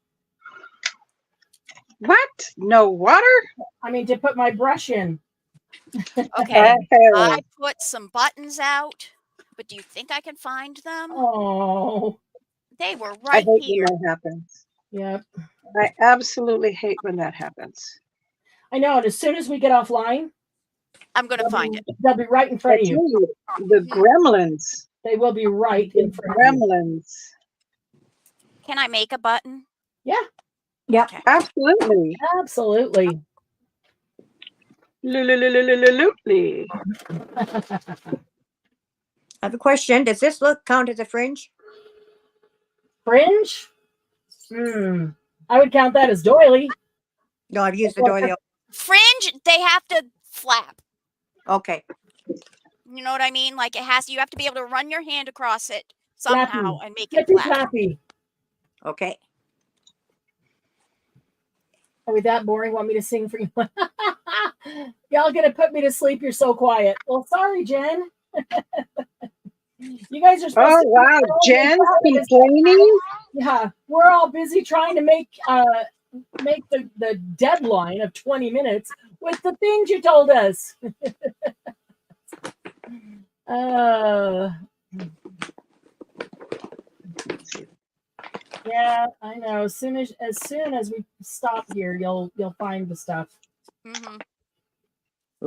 What? No water? I mean, to put my brush in. okay. Oh. I put some buttons out, but do you think I can find them? Oh. They were I right hate here. when that happens. Yep. I absolutely hate when that happens. I know. And as soon as we get offline, I'm going to find it. they'll be right in front of you. The gremlins. They will be right in front of you. Gremlins. Can I make a button? Yeah. Yep. Okay. Absolutely. Absolutely. Absolutely. I have a question. Does this look count as a fringe? Fringe? I would count that as doily. No, I've used the doily. Fringe, they have to flap. Okay. You know what I mean? Like you have to be able to run your hand across it somehow Flappy. and make it Flippy flap. flappy. Okay. Are we that boring? Want me to sing for you? Y'all gonna put me to sleep? You're so quiet. Well, sorry, Jen. You guys are supposed Oh, to. wow. Jen's complaining? Yeah, we're all busy trying to make the deadline of 20 minutes with the things you told us. Yeah, I know. As soon as we stop here, you'll find the stuff. Mm-hmm.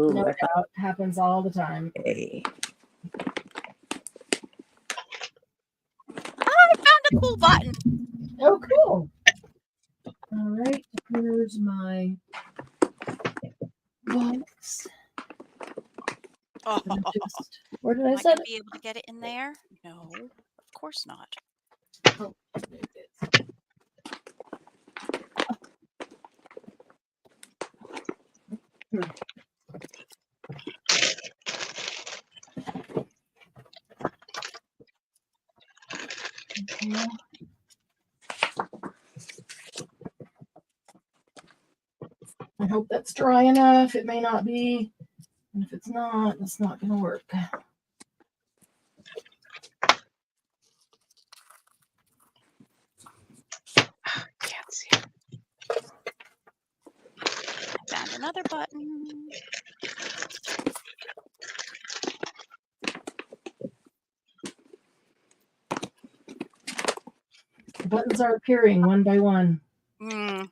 Ooh, No doubt. Happens all the time. okay. I found a cool button. Oh, cool. All right, here's my box. Oh, Where did am I I set going it? to be able to get it in there? No, of course not. Oh, there it is. Yeah. I hope that's dry enough. It may not be. And if it's not, it's not going to work. Can't see. Found another button. The buttons are appearing one by one. Mm.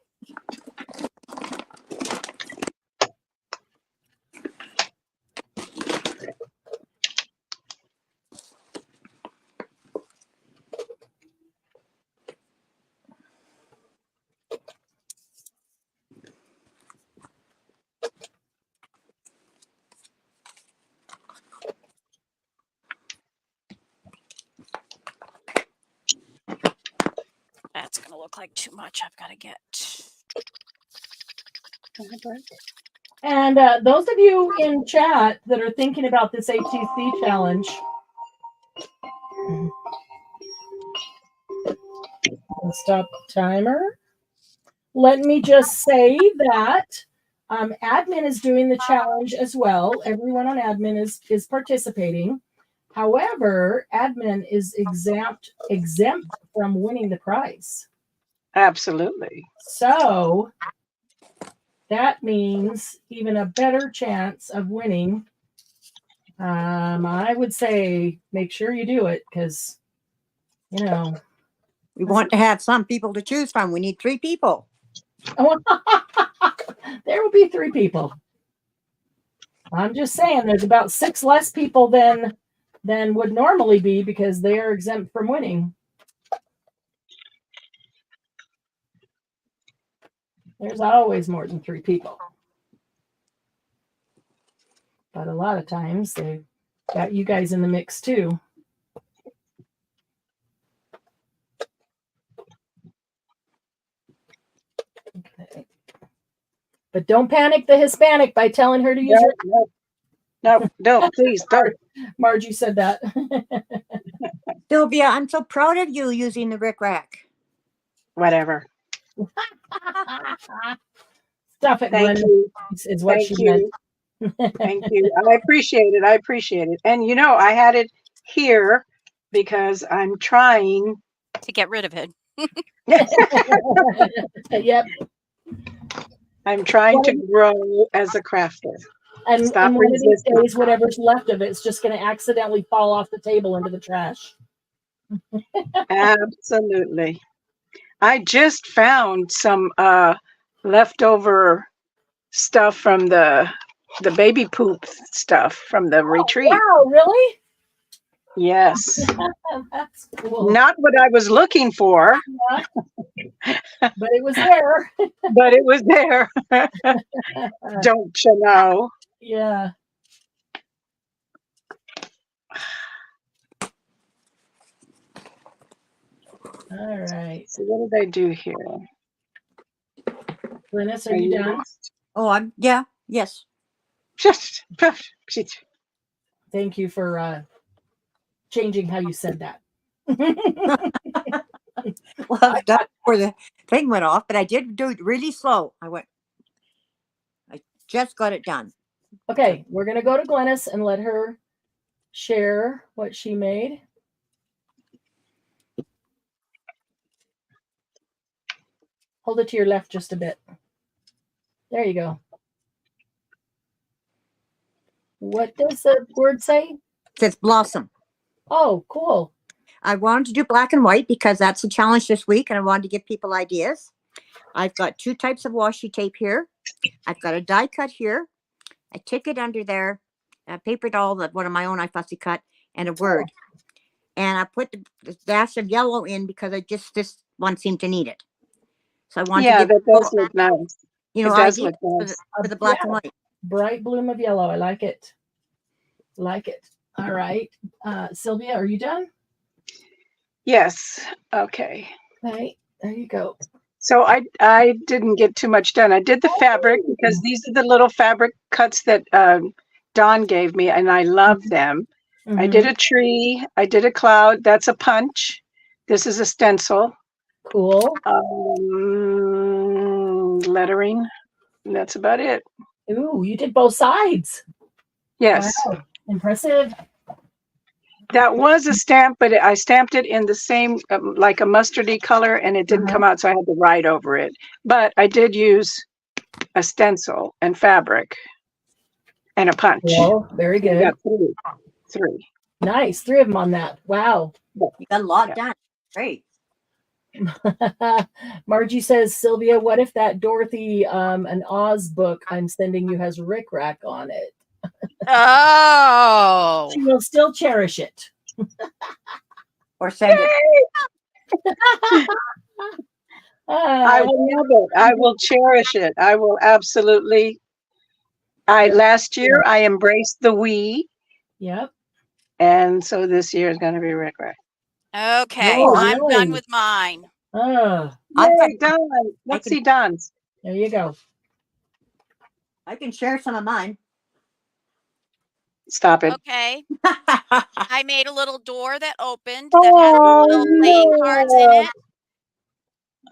That's going to look like too much. I've got to get. And those of you in chat that are thinking about this ATC challenge, I'll stop the timer. Let me just say that admin is doing the challenge as well. Everyone on admin is participating. However, admin is exempt from winning the prize. Absolutely. So that means even a better chance of winning. I would say make sure you do it because, you know. We want to have some people to choose from. We need 3 people. There will be 3 people. I'm just saying there's about 6 less people than would normally be because they are exempt from winning. There's always more than 3 people. But a lot of times they got you guys in the mix too. Okay. But don't panic the Hispanic by telling her to use her. No, please don't. Margie said that. Sylvia, I'm so proud of you using the Rick Rack. Whatever. Stuff it, Thank Glenn, you. is what Thank she you. meant. Thank you. I appreciate it. I appreciate it. And you know, I had it here because I'm trying To get rid of it. Yep. I'm trying to grow as a crafter. And Stop one of these resisting. days, whatever's left of it's just going to accidentally fall off the table into the trash. Absolutely. I just found some leftover stuff from the baby poop stuff from the retreat. Wow, really? Yes. That's cool. Not what I was looking for, But it was there. but it was there. Don't you know? Yeah. All right. So what did I do here? Glynis, are you done? Oh, yes. Thank you for changing how you said that. Well, I was done before the thing went off, but I did do it really slow. I just got it done. Okay, we're going to go to Glynis and let her share what she made. Hold it to your left just a bit. There you go. What does the word say? It says blossom. Oh, cool. I wanted to do black and white because that's the challenge this week, and I wanted to give people ideas. I've got 2 types of washi tape here. I've got a die cut here, a ticket under there, a paper doll, that one of my own I fussy cut, and a word. And I put the dash of yellow in because this one seemed to need it. So I wanted to give that people, does look nice. you know, It does ideas look nice. for the black and white. Bright bloom of yellow. I like it. Like it. All right. Sylvia, are you done? Yes. Okay. Okay. There you go. So I didn't get too much done. I did the fabric because these are the little fabric cuts that Dawn gave me, and I love them. I did a tree. I did a cloud. That's a punch. This is a stencil. Cool. Lettering. And that's about it. Ooh, you did both sides. Yes. Wow. Impressive. That was a stamp, but I stamped it in the same, like a mustardy color, and it didn't come out, so I had to write over it. But I did use a stencil and fabric and a punch. Well, very I good. got three. Nice. 3 of them on that. Wow. You got a lot done. Great. Margie says, Sylvia, what if that Dorothy an Oz book I'm sending you has Rick Rack on it? Oh. She will still cherish it. Or send it. I will love it. I will cherish it. I will absolutely. Last year I embraced the we, Yep. and so this year is going to be Rick Rack. Okay, Oh, I'm really? done with mine. Oh, I've got- Yay, Don. Let's see Don's. there you go. I can share some of mine. Stop it. Okay, I made a little door that opened that had little playing cards in it.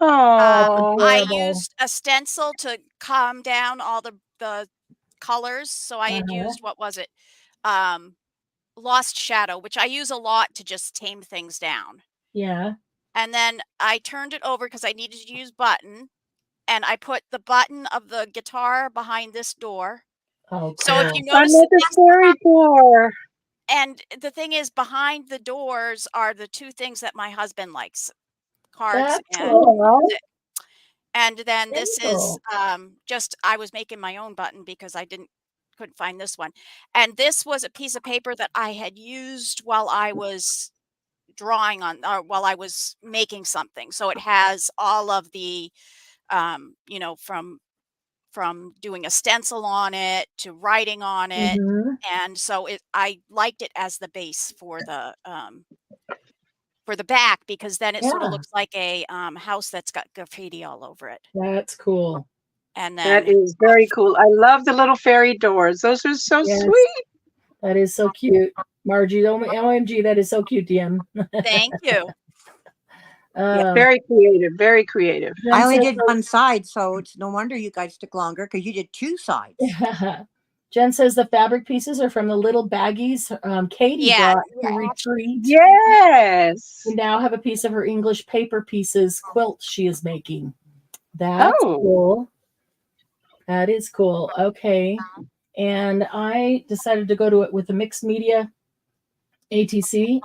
Oh, I Adorable. used a stencil to calm down all the colors. So I had used, what was it? Lost Shadow, which I use a lot to just tame things down. Yeah. And then I turned it over because I needed to use button. And I put the button of the guitar behind this door. Oh, So if cool. you notice, another fairy door. and the thing is, behind the doors are the 2 things that my husband likes: cards That's and cool. music. And then Very this cool. is just, I was making my own button because I couldn't find this one. And this was a piece of paper that I had used while I was drawing on, or while I was making something. So it has all of the, you know, from doing a stencil on it to writing on it. Mhm. And so I liked it as the base for the back, because then it sort of Yeah. looks like a house that's got graffiti all over it. That's cool. And That then is very cool. I love the little fairy doors. Those are so Yes. sweet. That is so cute. Margie, OMG, that is so cute, DM. thank you. Very creative. Very creative. I only did one side, so it's no wonder you guys took longer because you did 2 sides. Jen says the fabric pieces are from the little baggies Katie Yeah. brought to retreat. Yes. We now have a piece of her English paper pieces quilt she is making. That's cool. That is cool. Okay. And I decided to go to it with the mixed media ATC.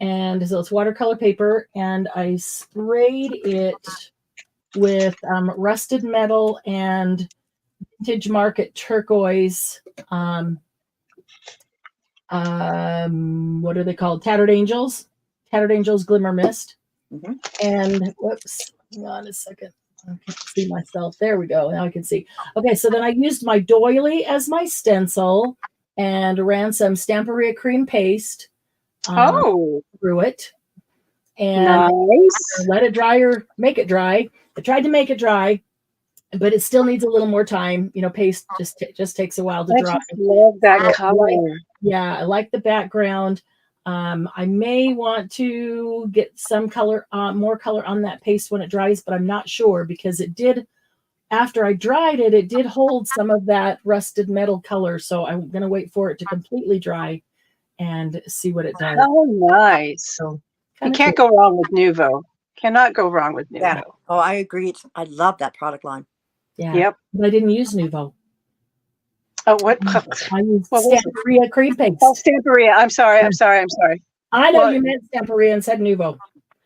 And so it's watercolor paper. And I sprayed it with rusted metal and vintage market turquoise. What are they called? Tattered Angels Glimmer Mist. Mm-hmm. And whoops, hang on a second. I can't see myself. There we go. Now I can see. Okay, so then I used my doily as my stencil and ran some Stamperia cream paste through it. And nice. let it dry or make it dry. I tried to make it dry, but it still needs a little more time. You know, paste just takes a while to dry. I just love that color. Yeah, I like the background. I may want to get some color, more color on that paste when it dries, but I'm not sure because it did, after I dried it, it did hold some of that rusted metal color. So I'm going to wait for it to completely dry and see what it does. Oh, nice. So, you can't go wrong with Nuvo. Cannot go wrong with Nuvo. Yeah. Oh, I agree. I love that product line. Yeah. Yep. But I didn't use Nuvo. Oh, what? I used Stamperia cream paste. Oh, Stamperia. I'm sorry. I know you meant Stamperia and said Nuvo.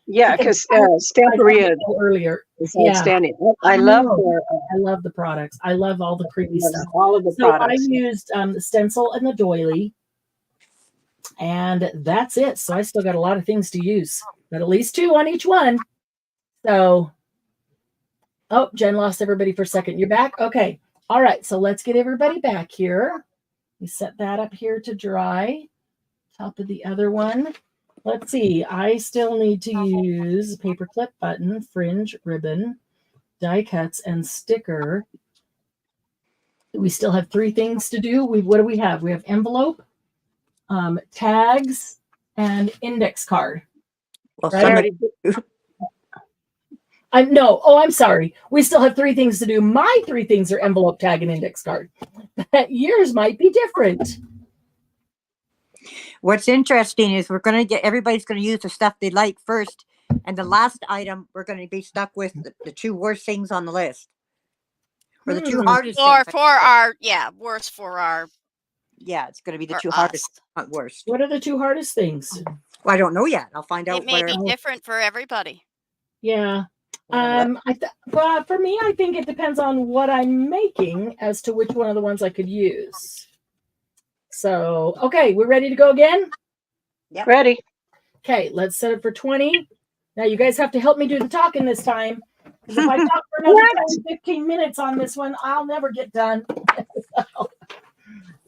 Yeah, because Stamperia earlier is outstanding. I love the products. I love all the creepy stuff. All of the products. I used the stencil and the doily, and that's it. So I still got a lot of things to use, but at least 2 on each one. So, oh, Jen lost everybody for a second. You're back? Okay. All right. So let's get everybody back here. We set that up here to dry. Top of the other one. Let's see. I still need to use paper clip, button, fringe, ribbon, die cuts, and sticker. We still have 3 things to do. What do we have? We have envelope, tags, and index card. Well, Right. some already of did- I'm sorry. We still have 3 things to do. My 3 things are envelope, tag, and index card. Yours might be different. what's interesting is everybody's going to use the stuff they like first. And the last item, we're going to be stuck with the 2 worst things on the list. Or the 2 hardest Or things. for our, worse for our, Yeah, it's going to be the for 2 us. hardest, not worst. What are the 2 hardest things? Well, I don't know yet. I'll find out. It may be whatever. different for everybody. Yeah. Whatever But for me, I think it depends on what I'm making as to which one of the ones I could use. So, okay, we're ready to go again? Ready. Okay, let's set it for 20. Now you guys have to help me do the talking this time. Because if I talk for another 10, 15 minutes on this one, I'll never get done.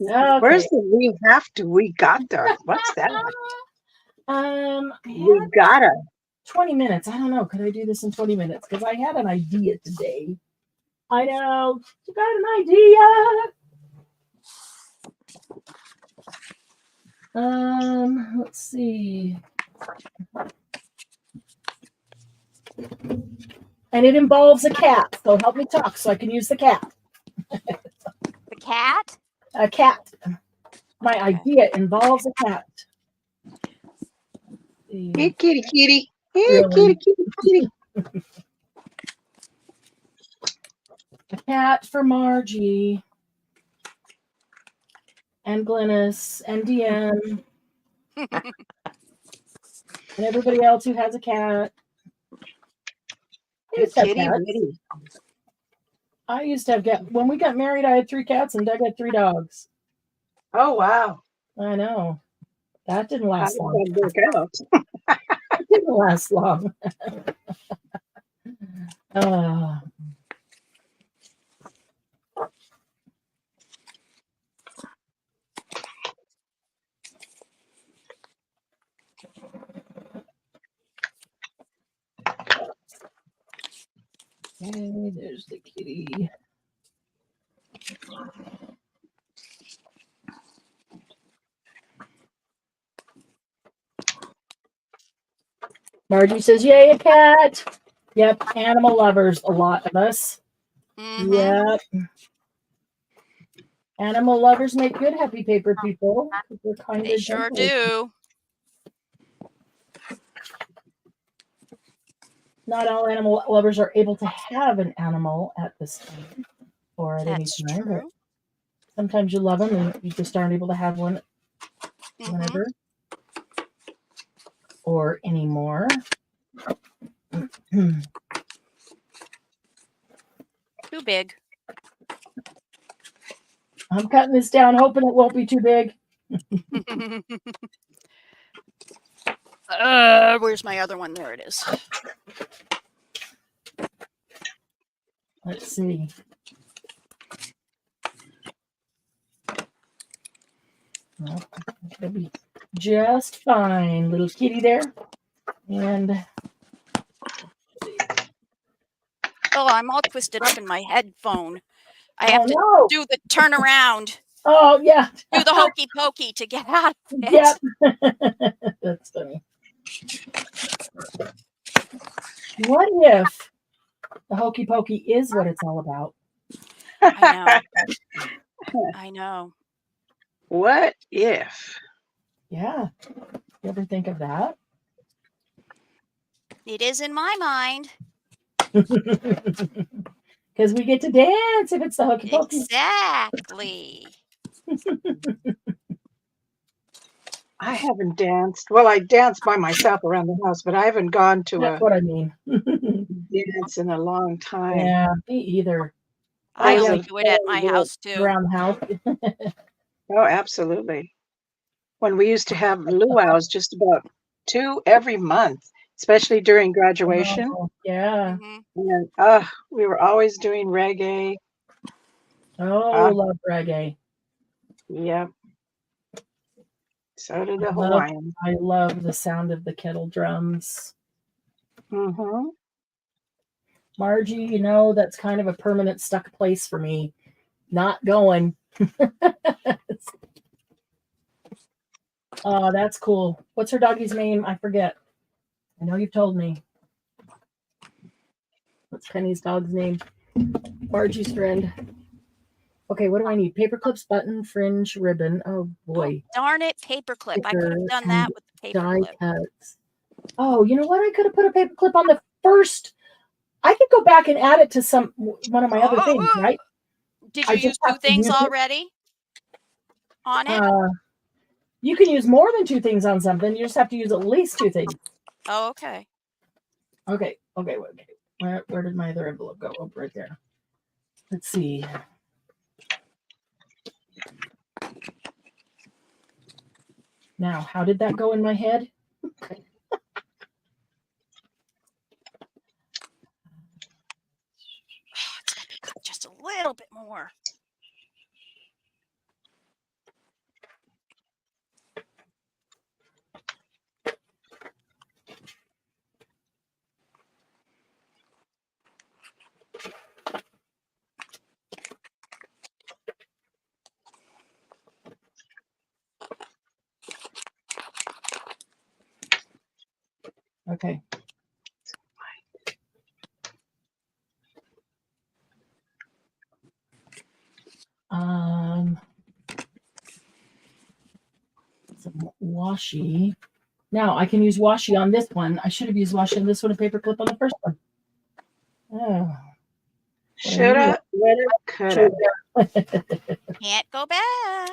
So, okay. Where's the we have to? We got to. What's that? I We had gotta. 20 minutes. I don't know. Could I do this in 20 minutes? Because I had an idea today. I know. You got an idea. Let's see. And it involves a cat. So help me talk so I can use the cat. The cat? A cat. My idea involves a cat. Here, kitty, kitty. Here, Really? kitty, kitty, kitty. A cat for Margie. And Glennis. And Deanne. And everybody else who has a cat. I used to have Kitty, cats. Witty. I used to have cats. When we got married, I had 3 cats and Doug had 3 dogs. Oh, wow. I know. That didn't How last did long. that work out? It didn't last long. uh, okay, there's the kitty. Margie says, yay, a cat. Yep, animal lovers, a lot of us. Mhm. Yep. Animal lovers make good happy paper people. They're kind They of sure gentle. do. Not all animal lovers are able to have an animal at this time or at That's any time. But true. sometimes you love them and you just aren't able to have one Mhm. whenever or anymore. Too big. I'm cutting this down, hoping it won't be too big. Where's my other one? There it is. Let's see. Well, it'll be just fine, little kitty there. And Oh, I'm all twisted up in my headphone. I have to no. do the turnaround, Oh, yeah. do the hokey pokey to get out of it. Yep. That's funny. What if the hokey pokey is what it's all about? I know. I know. What if? Yeah. You ever think of that? It is in my mind. Because we get to dance if it's the hokey pokey. Exactly. I haven't danced. Well, I danced by myself around the house, but I haven't gone to That's a what I mean. dance in a long time. Yeah, me either. I was only a do it at my very house too. Around the house. Oh, absolutely. When we used to have luau's just about 2 every month, especially during graduation. Oh, yeah. Mhm. And we were always doing reggae. Oh, love reggae. Yep. So did the Love- Hawaiians. I love the sound of the kettle drums. Mm-hmm. Margie, you know, that's kind of a permanent stuck place for me. Not going. Oh, that's cool. What's her doggy's name? I forget. I know you've told me. What's Penny's dog's name? Margie's friend. Okay, what do I need? Paper clips, button, fringe, ribbon. Oh boy. Oh, darn it, paperclip. I could have done and that with the Die paperclip. cuts. Oh, you know what? I could have put a paper clip on the first. I could go back and add it to one of my other things, right? Did I you just use have two to things use it. already on it? You can use more than two things on something. You just have to use at least two things. Oh, okay. Okay. Where did my other envelope go? Oh, right there. Let's see. Now, how did that go in my head? It's got to be cut just a little bit more. Okay. Some washi. Now I can use washi on this one. I should have used washi on this one and paperclip on the first one. Oh. Shoulda, woulda, coulda. Can't go back.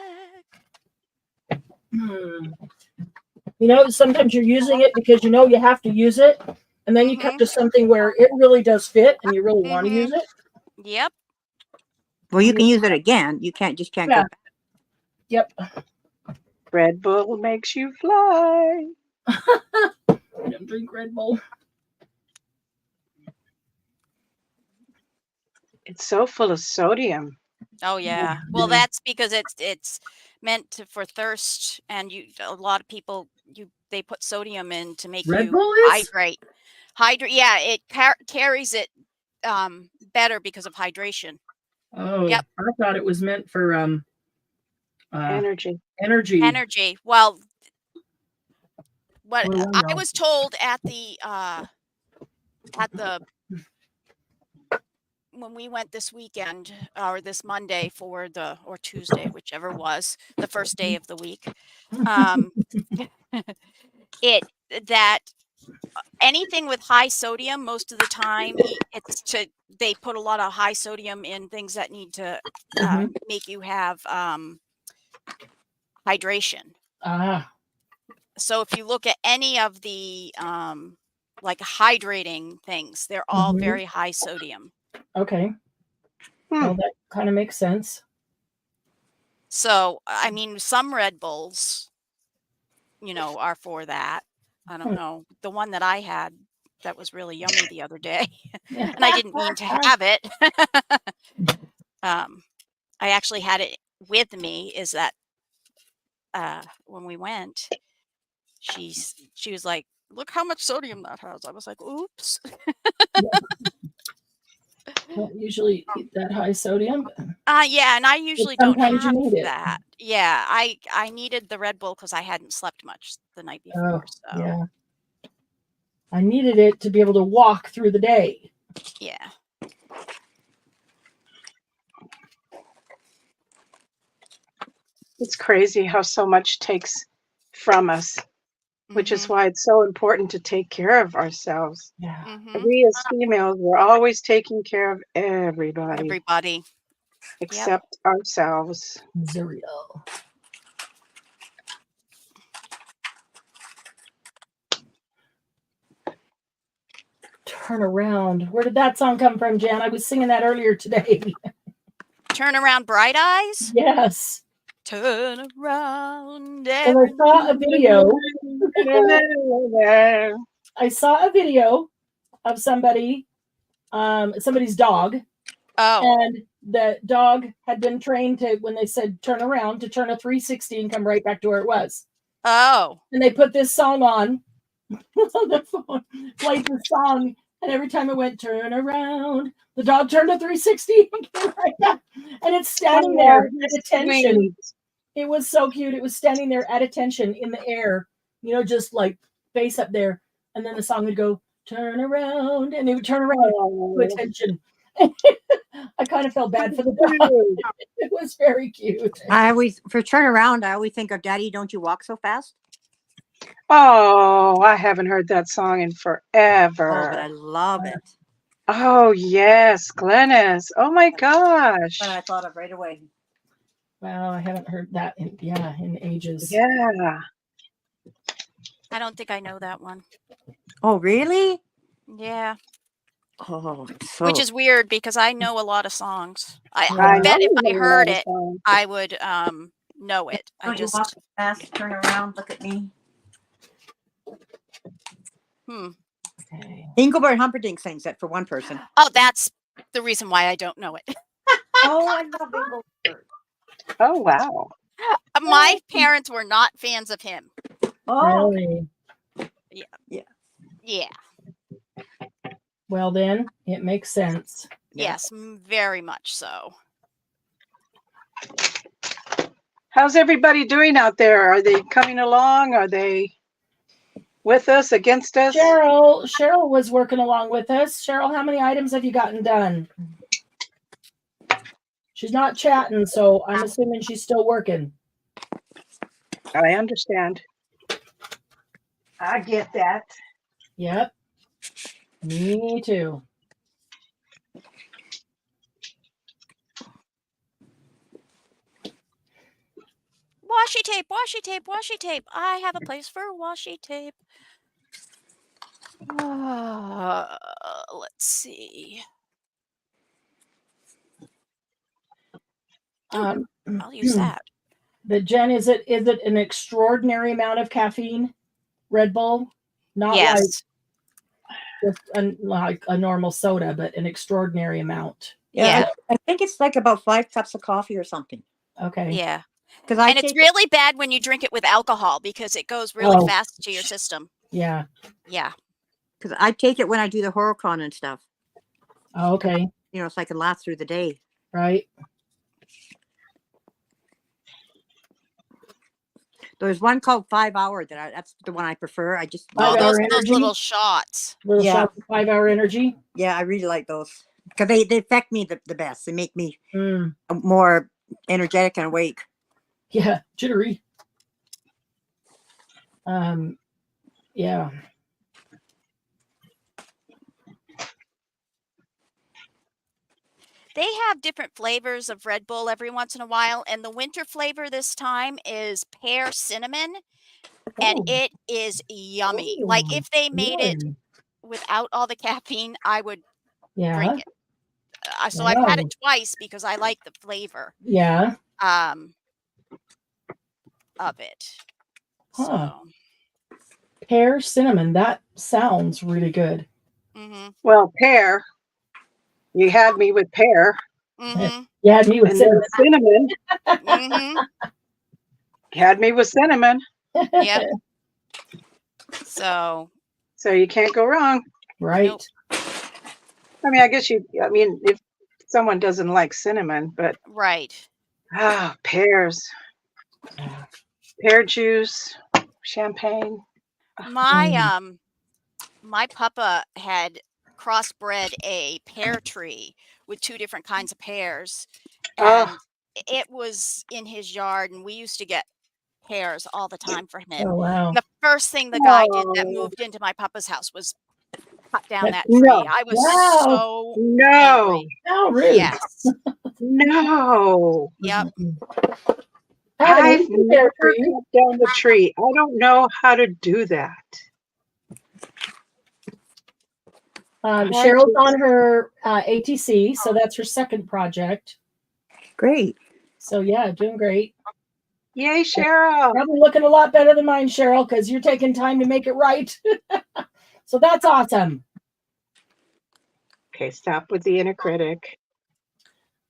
You know, sometimes you're using it because you know you have to use it, and then you come to something where it really does fit and you really want to use it. Yep. Well, you can use it again. You can't go back. Yep. Red Bull makes you fly. I don't drink Red Bull. It's so full of sodium. Oh yeah. Well, that's because it's meant for thirst, and a lot of people they put sodium in to make Red you Bull is? hydrate. Yeah, it carries it better because of hydration. Oh, Yep. I thought it was meant for Energy. Energy. Well, what What do I I know? was told at the when we went this weekend or this Monday or Tuesday, whichever was the first day of the week, that anything with high sodium, most of the time they put a lot of high sodium in things that need to make you have hydration. So if you look at any of the like hydrating things, they're all very high sodium. Okay. Well, that kind of makes sense. So, I mean, some Red Bulls, are for that. I don't know. The one that I had that was really yummy the other day, and I didn't mean to have it. I actually had it with me. Is that when we went, she was like, "Look how much sodium that has." I was like, "Oops." Don't usually eat that high sodium. Yeah, and I usually don't sometimes have you need it. that. Yeah, I needed the Red Bull because I hadn't slept much the night before. So yeah, I needed it to be able to walk through the day. Yeah. It's crazy how so much takes from us, which is why it's so important to take care of ourselves. Yeah. We as females, we're always taking care of everybody. Except ourselves. Zuriel. Turn around. Where did that song come from, Jan? I was singing that earlier today. Turn around, Bright Eyes? Yes. Turn around. And I saw a video. I saw a video of somebody's dog. Oh. And the dog had been trained to, when they said turn around, to turn a 360 and come right back to where it was. Oh. And they put this song on the phone, played the song, and every time it went turn around, the dog turned a 360 and came right back. And it's standing there at attention. Sweet. It was so cute. It was standing there at attention in the air, just like face up there. and then the song would go, turn around, and they would turn around Oh, to attention. I kind of felt bad for the dog. It was very cute. I always, for turnaround, I always think of Daddy, Don't You Walk So Fast. oh, I haven't heard that song in Oh, but I forever. love it. Oh, yes, Glennis. Oh my gosh. But I thought of right away. Wow, I haven't heard that in ages. Yeah. I don't think I know that one. Oh, really? Yeah. Oh, it's so. Which is weird because I know a lot of songs. I I bet know if I you know heard that it, song. I would know it. I Don't you just walk so fast, turn around, look at me. Okay. Engelbert Humperdinck sings that for one person. Oh, that's the reason why I don't know it. Oh, I love Engelbert. Oh, wow. My parents were not fans of him. Oh, Really? Yeah. Well, then it makes sense. Yeah. Yes, very much so. How's everybody doing out there? Are they coming along? Are they with us, against us? Cheryl was working along with us. Cheryl, how many items have you gotten done? She's not chatting, so I'm assuming she's still working. I understand. I get that. Yep. Me too. Washi tape, washi tape, washi tape. I have a place for washi tape. Let's see. I'll use that. The Jen, is it an extraordinary amount of caffeine? Red Bull? Not Yes. like a normal soda, but an extraordinary amount. Yeah. I think it's like about 5 cups of coffee or something. Okay. Yeah. Because And it's really bad when you drink it with alcohol because it goes really fast to your system. Yeah. Yeah. Because I take it when I do the Horicon and stuff. Oh, okay. You know, so I can last through the day. Right. There's one called 5 Hour that's the one I prefer. I just Oh, 5 Hour those Energy? little shots. Little Yeah. shots of 5 Hour Energy. Yeah, I really like those because they affect me the best. They make me Mm. more energetic and awake. Yeah. Jittery. Yeah. They have different flavors of Red Bull every once in a while, and the winter flavor this time is pear cinnamon, and Oh. it is yummy. Oh, Like if they made it really? without all the caffeine, I would Yeah. drink it. So I've had Wow. it twice because I like the flavor Yeah. of it. Huh. So, Pear cinnamon. That sounds really good. Well, pear. You had me with pear. You had me with And then cinnamon. cinnamon. You had me with cinnamon. Yep. So you can't go wrong. Right. Nope. I mean, if someone doesn't like cinnamon, but right. Pears. Pear juice, champagne. My my papa had crossbred a pear tree with 2 different kinds of pears, and it was in his yard, and we used to get pears all the time for him. Oh, wow. The first thing the guy did that moved into my papa's house was cut down that tree. No. I was so No. angry. Oh, really? Yes. No. Yep. I've never cut down the tree. I don't know how to do that. Cheryl's on her ATC, so that's her second project. Great. So yeah, doing great. Yay, Cheryl. Probably looking a lot better than mine, Cheryl, because you're taking time to make it right. So that's awesome. Okay, stop with the inner critic.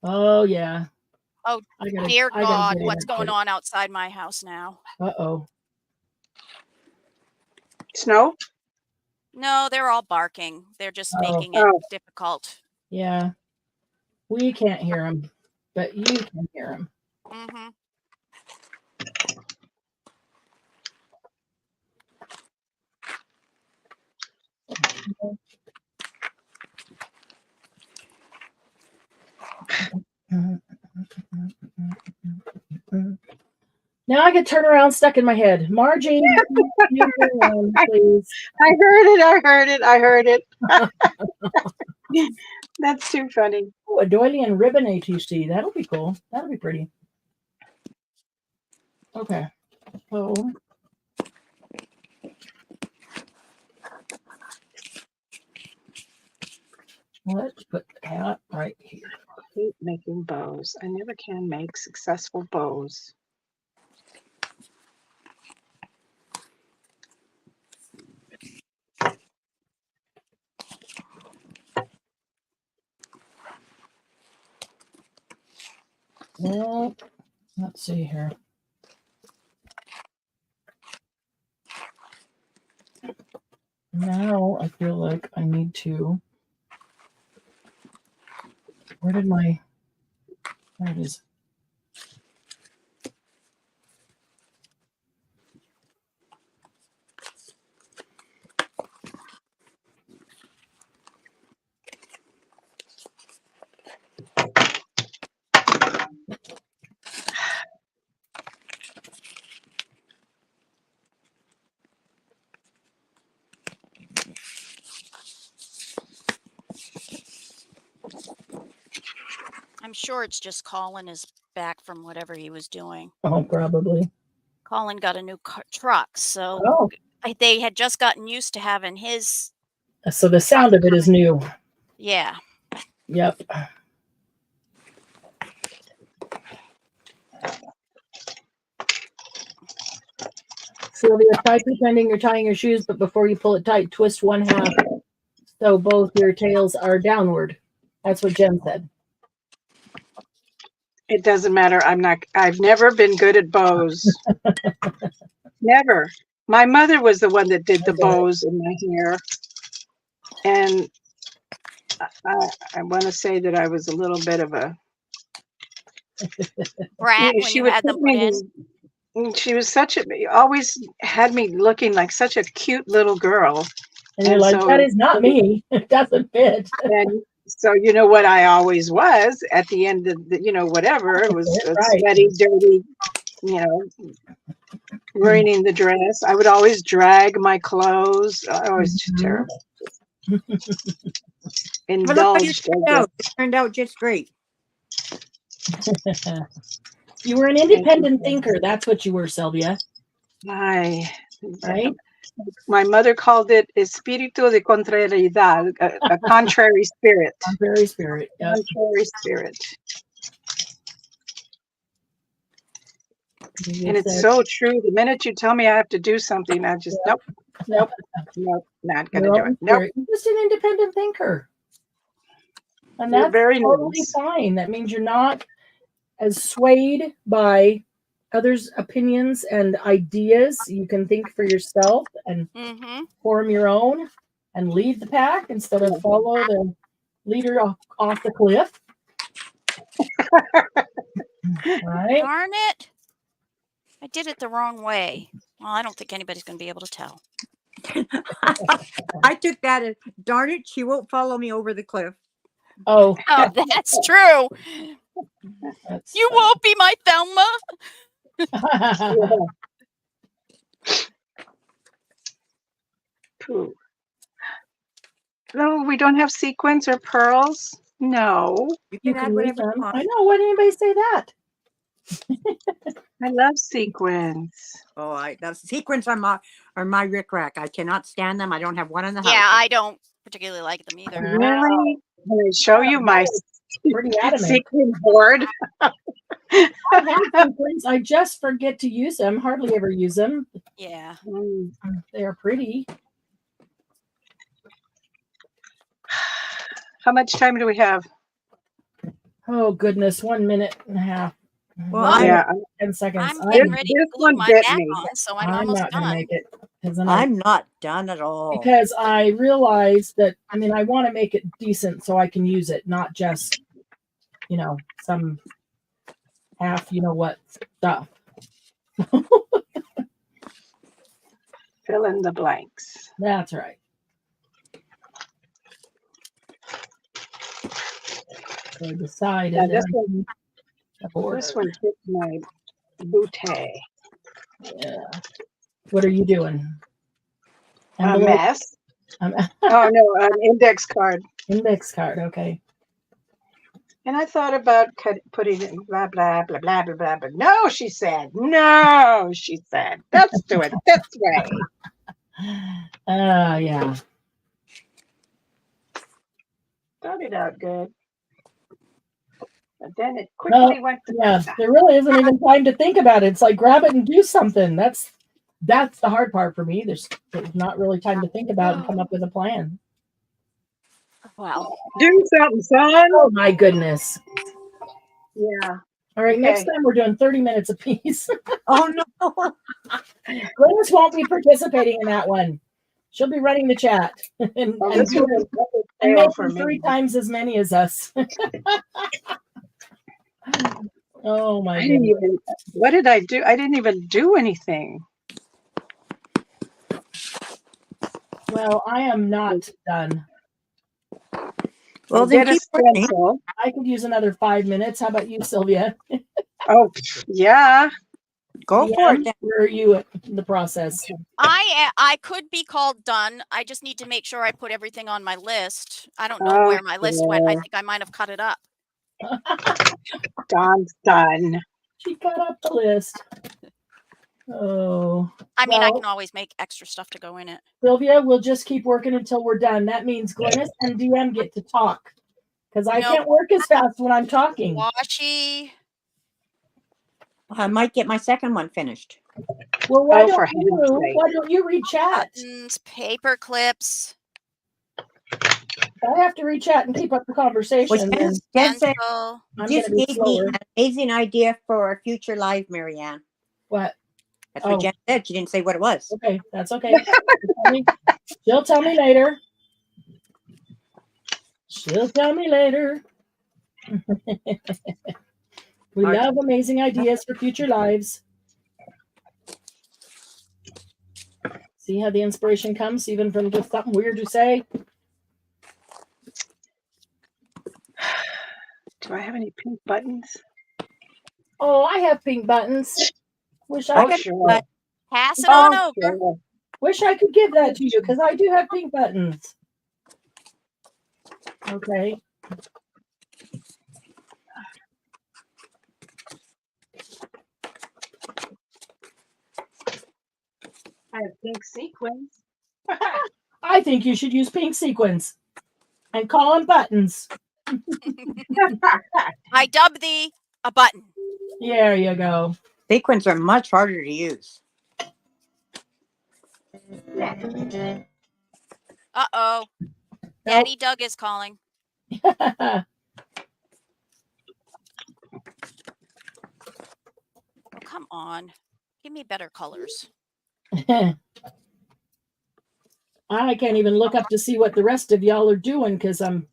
Oh yeah. Oh, dear God, what's going on outside my house now? Uh-oh. Snow? No, they're all barking. They're just making it difficult. Yeah. We can't hear them, but you can hear them. Now I get turnaround stuck in my head. Margie, you turn around, please. I heard it. That's too funny. Oh, a doily and ribbon ATC. That'll be cool. That'll be pretty. Okay. So let's put the cat right here. I hate making bows. I never can make successful bows. Well, let's see here. Now I feel like I need to. Where did my? There it is. I'm sure it's just Colin is back from whatever he was doing. Oh, probably. Colin got a new truck, so Oh, they had just gotten used to having his. so the sound of it is new. Yeah. Yep. Sylvia, try pretending you're tying your shoes, but before you pull it tight, twist one half so both your tails are downward. That's what Jen said. It doesn't matter. I've never been good at bows. Never. My mother was the one that did the bows in my hair. And I want to say that I was a little bit of a Brat when she you would had them put put me in. she was always had me looking like such a cute little girl. And you're And like, so- that is not me. It doesn't fit. And so you know what I always was at the end of the, whatever. It was a Right. sweaty, dirty, ruining the dress. I would always drag my clothes. I was just terrible. But look how you Indulged. turned out. It turned out just great. You were an independent thinker. That's what you were, Sylvia. Right. My mother called it espíritu de contrariedad, a contrary spirit. Contrary spirit. Yep. Contrary spirit. And it's so true. The minute you tell me I have to do something, I just nope, not gonna do it. Nope. You're just an independent thinker. And You're that's very totally nice. fine. That means you're not as swayed by others' opinions and ideas. You can think for yourself and form your own and lead the pack instead of follow the leader off the cliff. Right? Darn it. I did it the wrong way. Well, I don't think anybody's going to be able to tell. I took that as, darn it, she won't follow me over the cliff. Oh, that's true. You won't be my Thelma. Pooh. No, we don't have sequins or pearls. No. You can use them. I know. Why did anybody say that? I love sequins. Oh, the sequins are my rickrack. I cannot stand them. I don't have one in the house. Yeah, I don't particularly like them either. Really? Can I show you my sequin board? I have sequins. I just forget to use them. Hardly ever use them. Yeah. They are pretty. How much time do we have? Oh goodness, 1 minute and a half. Well, yeah, 10 seconds. I'm getting ready to glue my back on, so I'm almost not gonna done. make it. I'm not done at all. Because I realized that, I mean, I want to make it decent so I can use it, not just, some half, what stuff. Fill in the blanks. That's right. So I decided Yeah, that I border. this one fits my bootay. Yeah. What are you doing? A Envelope? mess. Um, Oh no, an index card. index card. Okay. And I thought about putting it in blah, blah, blah, blah, blah, blah, but no, she said. No, she said. Let's do it this way. Yeah. Started out good. But then it quickly went to Yeah, there really isn't even time to think about it. It's like grab it and do something. That's the hard part for me. There's not really time to think about and come up with a plan. Well, do something, son. Oh my goodness. Yeah. All right, next Okay. time we're doing 30 minutes apiece. Oh no. Glennis won't be participating in that one. She'll be running the chat and, Well, and this one is and fail for making 3 me. times as many as us. Oh my I didn't goodness. even. What did I do? I didn't even do anything. Well, I am not done. Well, I'll then get a keep working. stencil. I could use another 5 minutes. How about you, Sylvia? Oh, yeah. Go for it. Leanne, Then. where are you in the process? I could be called done. I just need to make sure I put everything on my list. I don't know where my list went. I think I might have cut it up. Don's done. She cut up the list. Oh. I mean, I Well, can always make extra stuff to go in it. Sylvia, we'll just keep working until we're done. That means Glennis and DM get to talk. Because I can't work as fast when I'm talking. Washi. I might get my second one finished. Well, why Oh, for don't heaven's sake. why don't you read chat? Buttons, paper clips, I have to read chat and keep up the conversation. Well, And Jen said pencil. I'm just going to be gave me slower. an amazing idea for a future live, Marianne. What? That's what Jen said. She didn't say what it was. Okay, that's okay. She'll tell me later. She'll tell me later. We love amazing ideas for future lives. See how the inspiration comes, even from just something weird to say? Do I have any pink buttons? Oh, I have pink buttons. Wish I Oh, could. sure. Pass it on over. Sure. Wish I could give that to you because I do have pink buttons. Okay. I have pink sequins. I think you should use pink sequins and call them buttons. I dub thee a button. There you go. Sequins are much harder to use. Uh-oh. andDoug is calling. Oh, come on. Give me better colors. I can't even look up to see what the rest of y'all are doing because I'm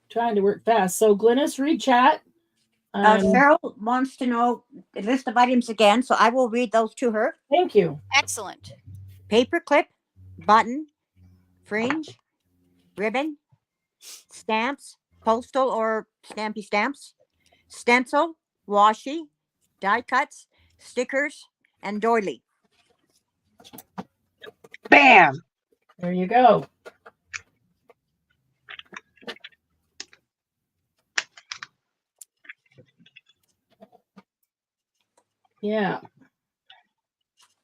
trying to work fast. So Glennis, read chat. Cheryl wants to know the list of items again, so I will read those to her. Thank you. Excellent. Paperclip, button, fringe, ribbon, stamps, postal or stampy stamps, stencil, washi, die cuts, stickers, and doily. Bam. There you go. Yeah.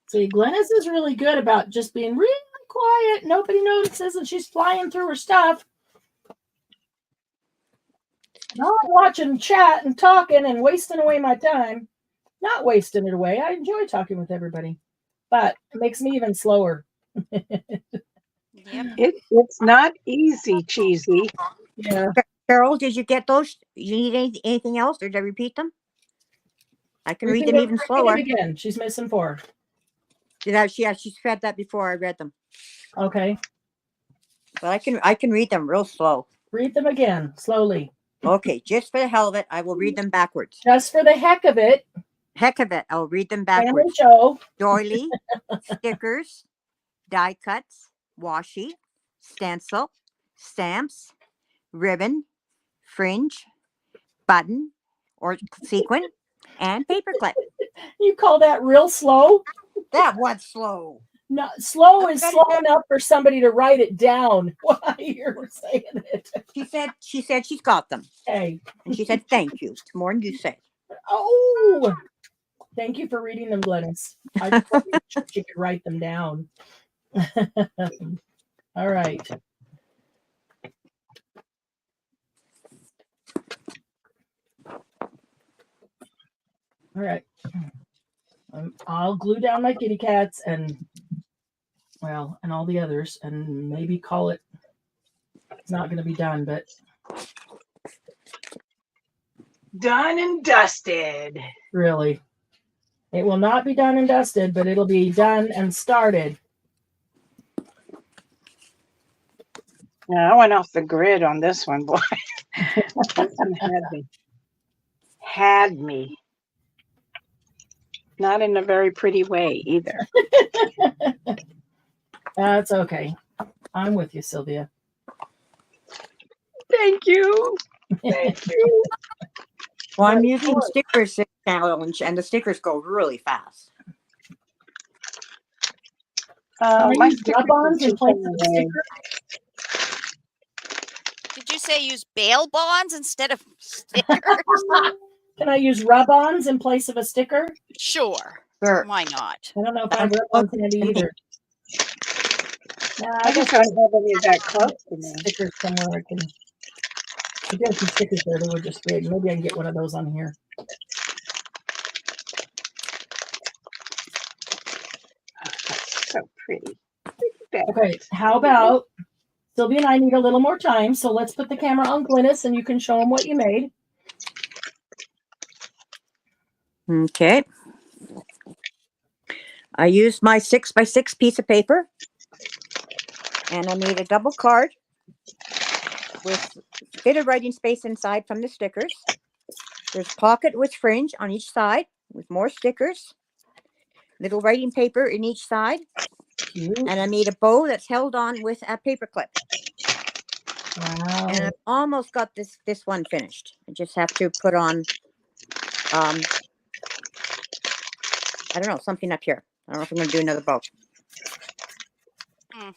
See, Glennis is really good about just being really quiet. Nobody notices and she's flying through her stuff. Not watching chat and talking and wasting away my time. Not wasting it away. I enjoy talking with everybody. But it makes me even slower. Yep. It's not easy, cheesy. Yeah. Cheryl, did you get those? You need anything else, or did I repeat them? I can read them even slower. Again. She's missing 4. Yeah, she said that before I read them. Okay. But I can read them real slow. Read them again, slowly. Okay, just for the hell of it, I will read them backwards. Just for the heck of it. Heck of it, I'll read them Family backwards. show. Doily, stickers, die cuts, washi, stencil, stamps, ribbon, fringe, button, or sequin, and paper clip. You call that real slow? That was slow. No, slow is Okay. slow enough for somebody to write it down while you're saying it. She said she's got them. Okay. And she said, thank you. It's more than you say. Oh, thank you for reading them, Glennis. I just wanted to make sure she could write them down. All right. All right. I'll glue down my kitty cats and, well, and all the others, and maybe call it. It's not going to be done, but Done and dusted. really, it will not be done and dusted, but it'll be done and started. Yeah, I went off the grid on this one, boy. This one had me. Had me. Not in a very pretty way either. That's okay. I'm with you, Sylvia. Thank you. Thank you. Well, I'm using stickers this challenge, and the stickers go really fast. My use stickers rub-ons are in too place far of the away. sticker? Did you say use bail bonds instead of stickers? Can I use rub-ons in place of a sticker? Sure. Sure. Why not? I don't know if I have rub-ons handy either. Nah, I just don't have any of that close to me. stickers somewhere I can. I got some stickers there that were just big. Maybe I can get one of those on here. That's so pretty. Okay, how about Sylvia and I need a little more time, so let's put the camera on Glynis and you can show them what you made. Okay. I used my 6x6 piece of paper, and I made a double card with a bit of writing space inside from the stickers. There's a pocket with fringe on each side with more stickers, little writing paper in each side, Cute. and I made a bow that's held on with a paper clip. Wow. And I've almost got this one finished. I just have to put on, I don't know, something up here. I don't know if I'm going to do another bow.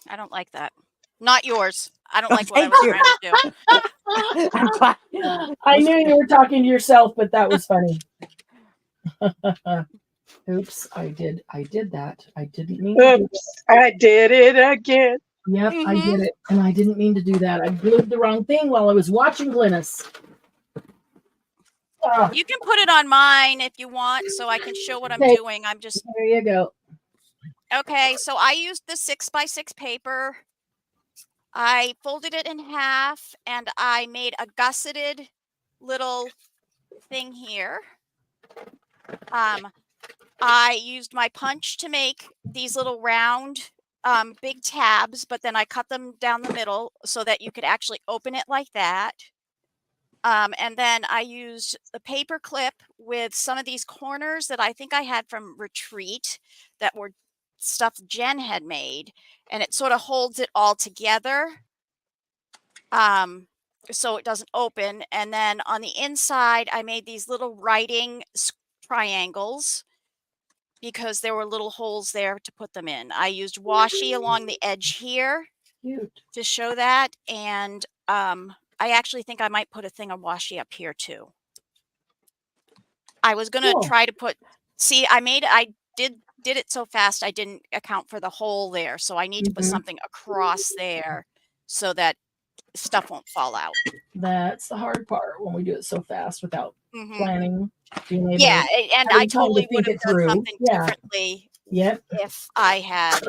I don't like that. Not yours. I don't Oh, like what I thank was you. trying to do. I'm glad. I knew you were talking to yourself, but that was funny. Oops, I did that. I didn't mean to do Oops, I did it again. Yep, I did it. And I didn't mean to do that. I glued the wrong thing while I was watching Glynis. Oh, You can put it on mine if you want, so I can show what I'm Okay. doing. I'm just there you go. okay. So I used the 6x6 paper. I folded it in half, and I made a gusseted little thing here. I used my punch to make these little round big tabs, but then I cut them down the middle so that you could actually open it like that. And then I used the paper clip with some of these corners that I think I had from Retreat that were stuff Jen had made, and it sort of holds it all together. So it doesn't open. And then on the inside, I made these little writing triangles because there were little holes there to put them in. I used washi along the edge here Cute. to show that. And I actually think I might put a thing of washi up here too. I was going to Cool. try to put, see, I did it so fast I didn't account for the hole there. So I need to put something across there so that stuff won't fall out. That's the hard part when we do it so fast without planning. Being able Yeah, to, and having I time to totally think would have it done through. something Yeah. differently Yep. if I had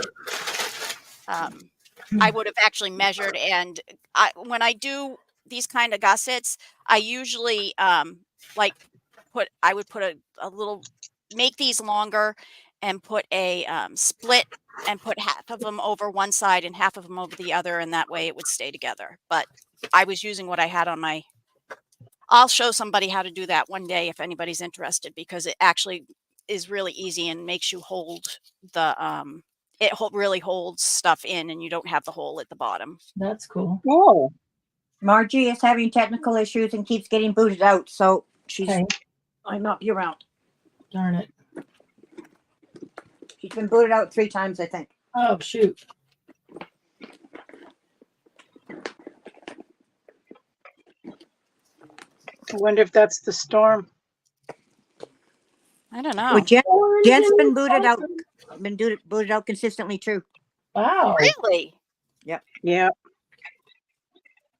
I would have actually measured. And when I do these kind of gussets, I usually like I would put a little, make these longer and put a split and put half of them over one side and half of them over the other, and that way it would stay together. But I was using what I had on my, I'll show somebody how to do that one day if anybody's interested, because it actually is really easy and makes you hold the really holds stuff in, and you don't have the hole at the bottom. That's cool. Oh, Margie is having technical issues and keeps getting booted out, so Okay. I might not be around. Darn it. She's been booted out 3 times, I think. Oh, shoot. I wonder if that's the storm. I don't Well, know. Jen's been booted out. Booted out consistently too. Wow. Really? Yeah.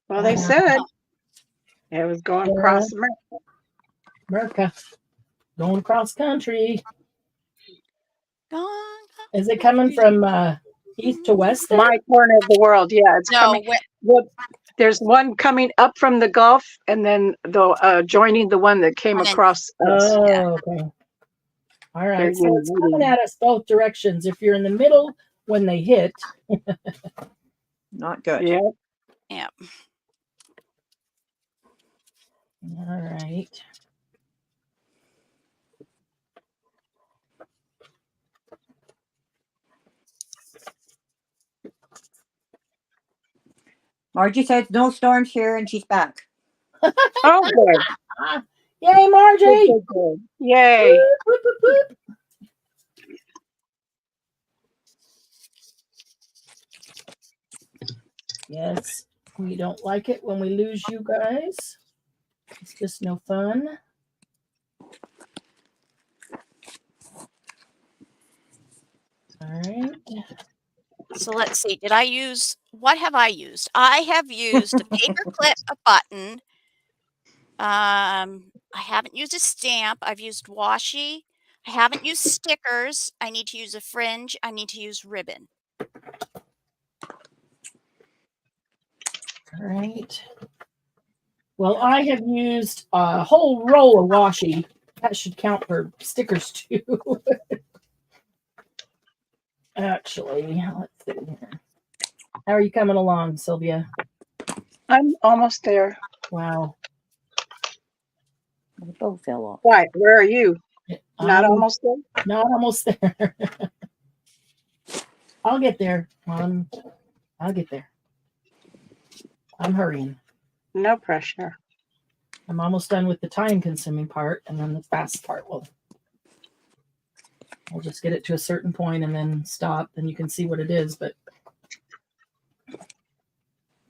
Well, they said it was going Yeah. across America. America. Going cross country. Gone. Is it coming from east to west there? My corner of the world. Yeah, it's No, coming. Well, there's one coming up from the Gulf, and then joining the one that came And then- across us. Oh, Yeah. okay. All right. They're So it's coming uniting. at us both directions. If you're in the middle when they hit, Not good. Yeah. Yeah. all right. Margie says no storms here, and she's back. Oh, good. Yay, Margie! Good, good, good. Yay. Whoop, whoop, whoop. Yes, we don't like it when we lose you guys. It's just no fun. All right. So let's see. What have I used? I have used a paper clip, a button. I haven't used a stamp. I've used washi. I haven't used stickers. I need to use a fringe. I need to use ribbon. All right. Well, I have used a whole roll of washi. That should count for stickers too. Actually, let's see here. How are you coming along, Sylvia? I'm almost there. Wow. The bow fell off. Why? Where are you? Not I'm almost there? not almost there. I'll get there. I'll get there. I'm hurrying. No pressure. I'm almost done with the time-consuming part, and then the fast part will. I'll just get it to a certain point and then stop. Then you can see what it is. But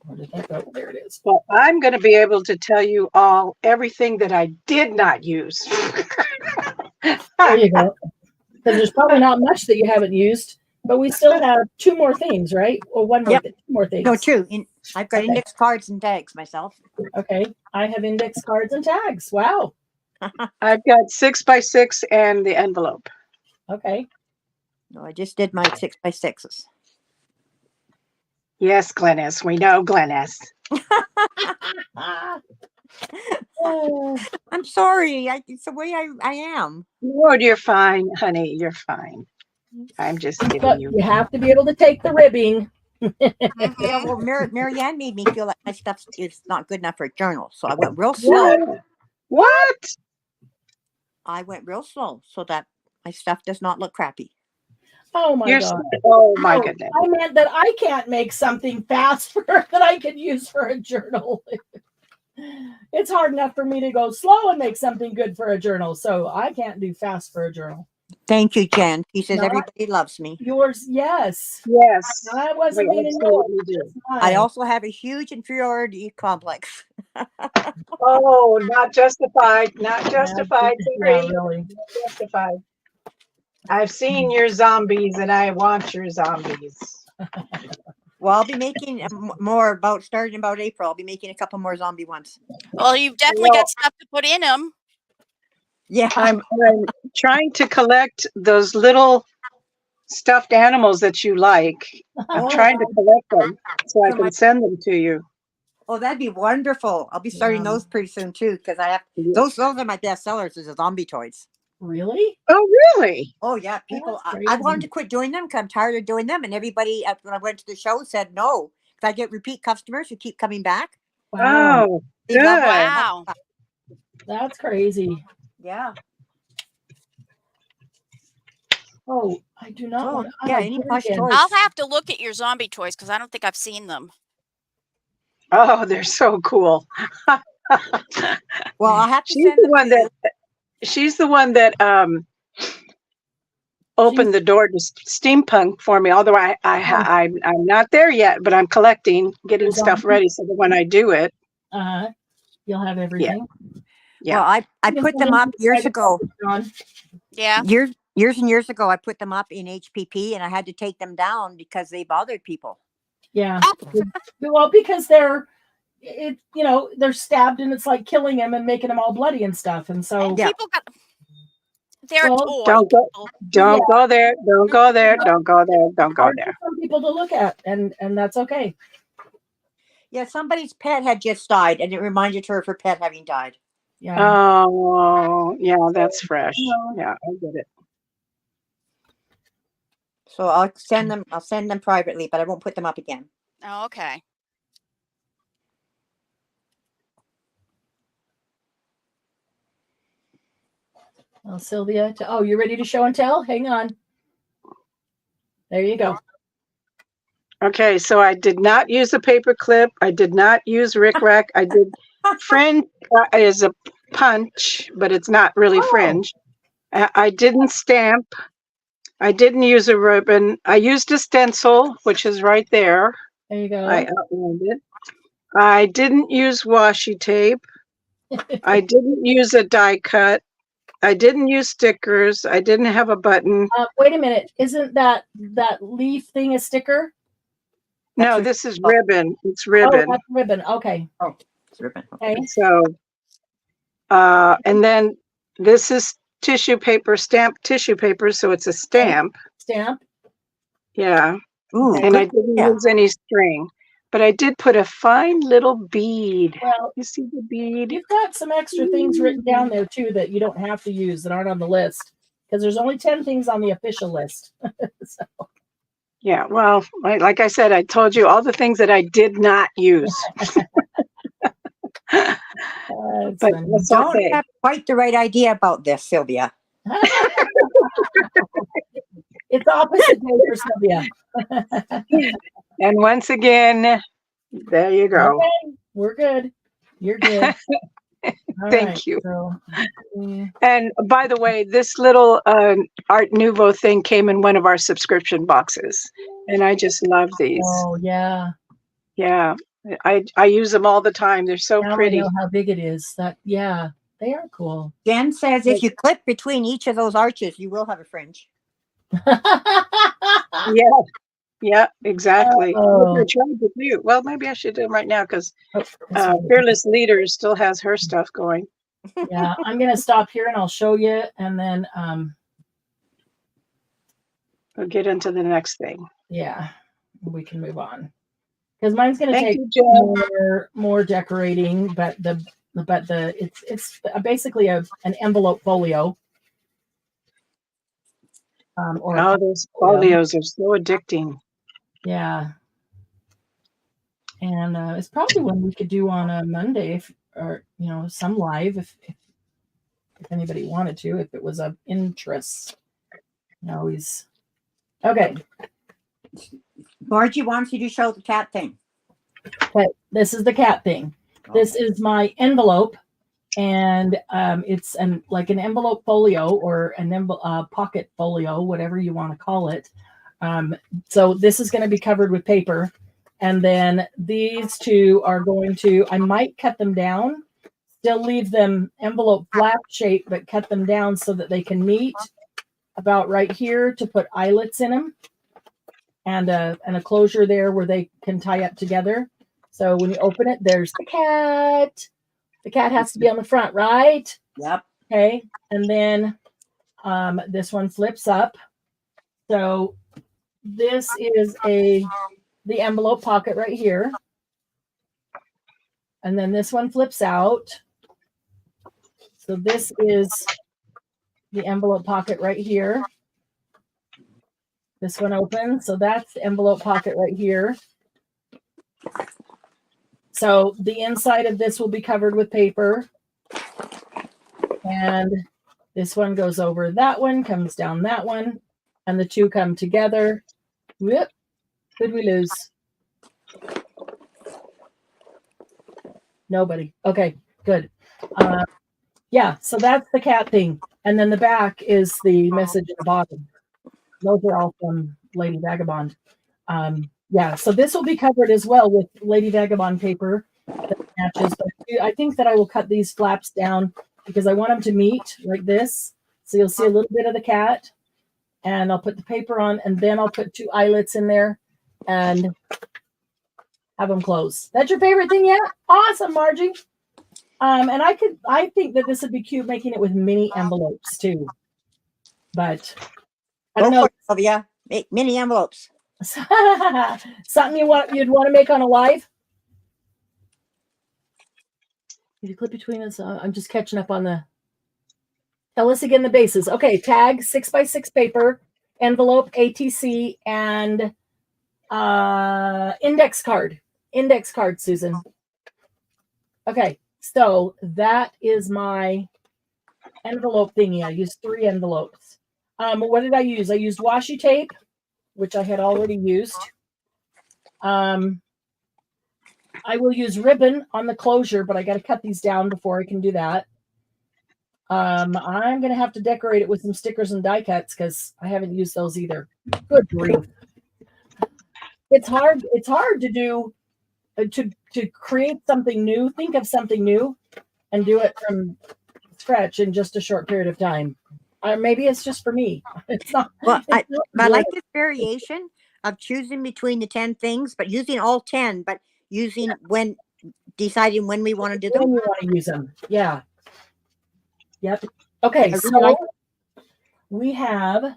where did that go? There it is. Well, I'm going to be able to tell you all everything that I did not use. There you go. Because there's probably not much that you haven't used, but we still have 2 more things, right? Or one more, Yep. 2 more things. No, 2. I've got Okay. index cards and tags myself. Okay. I have index cards and tags. Wow. I've got 6x6 and the envelope. Okay. No, I just did my 6x6s. Yes, Glennis. We know Glennis. I'm sorry. It's the way I am. Lord, you're fine, honey. You're fine. I'm just But kidding you. you have to be able to take the ribbing. Yeah, well, Marianne made me feel like my stuff is not good enough for a journal, so I went real slow. What? I went real slow so that my stuff does not look crappy. Oh my You're God. oh my No, goodness. I meant that I can't make something fast that I could use for a journal. It's hard enough for me to go slow and make something good for a journal. So I can't do fast for a journal. Thank you, Jen. He says Not- everybody loves me. Yours, yes. Yes. I wasn't We meaning absolutely yours. do. Just mine. I also have a huge inferiority complex. Oh, not justified. Not justified. Yeah, Sorry. really. Not justified. I've seen your zombies and I want your zombies. Well, I'll be making more starting about April. I'll be making a couple more zombie ones. Well, you've definitely Well- got stuff to put in them. Yeah. I'm trying to collect those little stuffed animals that you like. I'm trying to collect them so I For my- can send them to you. Oh, that'd be wonderful. I'll be starting Yeah. those pretty soon too, because I have those are my best sellers is the zombie toys. Really? Oh, really? Oh yeah, people. That's I wanted crazy. to quit doing them because I'm tired of doing them, and everybody when I went to the show said no. Because I get repeat customers who keep coming back. Wow. Oh, They love good. Wow. That's crazy. Yeah. Oh, I do not Oh, want to. yeah, any plush again. toys. I'll have to look at your zombie toys because I don't think I've seen them. Oh, they're so cool. Well, I'll have to She's send the them one to you. she's the one that opened the door to steampunk for me. Although I'm not there yet, but I'm collecting, getting stuff ready so that when I do it, You'll have everything. Yeah. Well, I put them up years ago. Yeah. Years and years ago, I put them up in HPP, and I had to take them down because they bothered people. Yeah. Well, because they're stabbed and it's like killing them and making them all bloody and stuff. And so And people got they're a toy. Don't go there. Don't go there. Don't go there. Don't go hard there. for some people to look at, and that's okay. Yeah, somebody's pet had just died, and it reminded her of her pet having died. Yeah. Oh, yeah, that's fresh. Yeah, I get it. So I'll send them privately, but I won't put them up again. Oh, okay. Well, Sylvia, you ready to show and tell? Hang on. There you go. Okay, so I did not use a paper clip. I did not use rickrack. I did fringe is a punch, but it's not really fringe. I didn't stamp. I didn't use a ribbon. I used a stencil, which is right there. There you go. I outlined it. I didn't use washi tape. I didn't use a die cut. I didn't use stickers. I didn't have a button. Wait a minute. Isn't that leaf thing a sticker? No, this is ribbon. It's ribbon. Oh, that's ribbon. Okay. Oh, it's ribbon. Okay. So, and then this is tissue paper, stamped tissue paper. So it's a stamp. Stamp. Yeah. Ooh, and I didn't use any string, but I did put a fine little bead. Well, you see the bead? You've got some extra things written down there too that you don't have to use that aren't on the list because there's only 10 things on the official list. So. Yeah, well, like I said, I told you all the things that I did not use. But don't have quite the right idea about this, Sylvia. It's opposite day for Sylvia. And once again, there you go. Okay, we're good. You're good. Thank you. And by the way, this little Art Nouveau thing came in one of our subscription boxes, and I just love these. Oh yeah, yeah. I use them all the time. They're so pretty. I know how big it is. They are cool. Jen says if you clip between each of those arches, you will have a fringe. Yeah, exactly. Oh. I tried to do. Well, maybe I should do them right now because Fearless Leader still has her stuff going. Yeah, I'm gonna stop here and I'll show you, and then we'll get into the next thing. Yeah, we can move on because mine's gonna Thank take you, more decorating, but it's basically an envelope folio. Those folios are so addicting. Yeah. And it's probably one we could do on a Monday or some live if anybody wanted to, if it was of interest. Always. Okay. Margie wants you to show the cat thing. Okay, this is the cat thing. This is my envelope, and it's like an envelope folio or an pocket folio, whatever you want to call it. So this is going to be covered with paper, and then these two are going to, I might cut them down, still leave them envelope flap shape, but cut them down so that they can meet about right here to put eyelets in them, and a closure there where they can tie up together. So when you open it, there's the cat. The cat has to be on the front, right? Yep. Okay. And then this one flips up. So this is the envelope pocket right here. And then this one flips out. So this is the envelope pocket right here. This one opens. So that's the envelope pocket right here. So the inside of this will be covered with paper. And this one goes over that one, comes down that one, and the two come together. Whoop. Who'd we lose? Nobody. Okay, good. Yeah, so that's the cat thing. And then the back is the message at the bottom. Those are all from Lady Vagabond. Yeah, so this will be covered as well with Lady Vagabond paper that matches. But I think that I will cut these flaps down because I want them to meet like this. So you'll see a little bit of the cat, and I'll put the paper on, and then I'll put 2 eyelets in there and have them close. That's your favorite thing yet? Awesome, Margie. And I think that this would be cute making it with mini envelopes too. But I don't Go know. for it, Sylvia. Make mini envelopes. Something you'd want to make on a live? Did you clip between us? I'm just catching up on the. Tell us again the bases. Okay, tag 6x6 paper, envelope, ATC, and index card. Index card, Susan. Okay, so that is my envelope thingy. I used 3 envelopes. What did I use? I used washi tape, which I had already used. I will use ribbon on the closure, but I got to cut these down before I can do that. I'm going to have to decorate it with some stickers and die cuts because I haven't used those either. Good grief. It's hard. It's hard to do, to create something new, think of something new, and do it from scratch in just a short period of time. Maybe it's just for me. It's not. Well, it's I like this variation of choosing between the 10 things, but using all 10, but using deciding when we want to do them. When you want to use them. Yeah. Yep. Okay, I really so like we have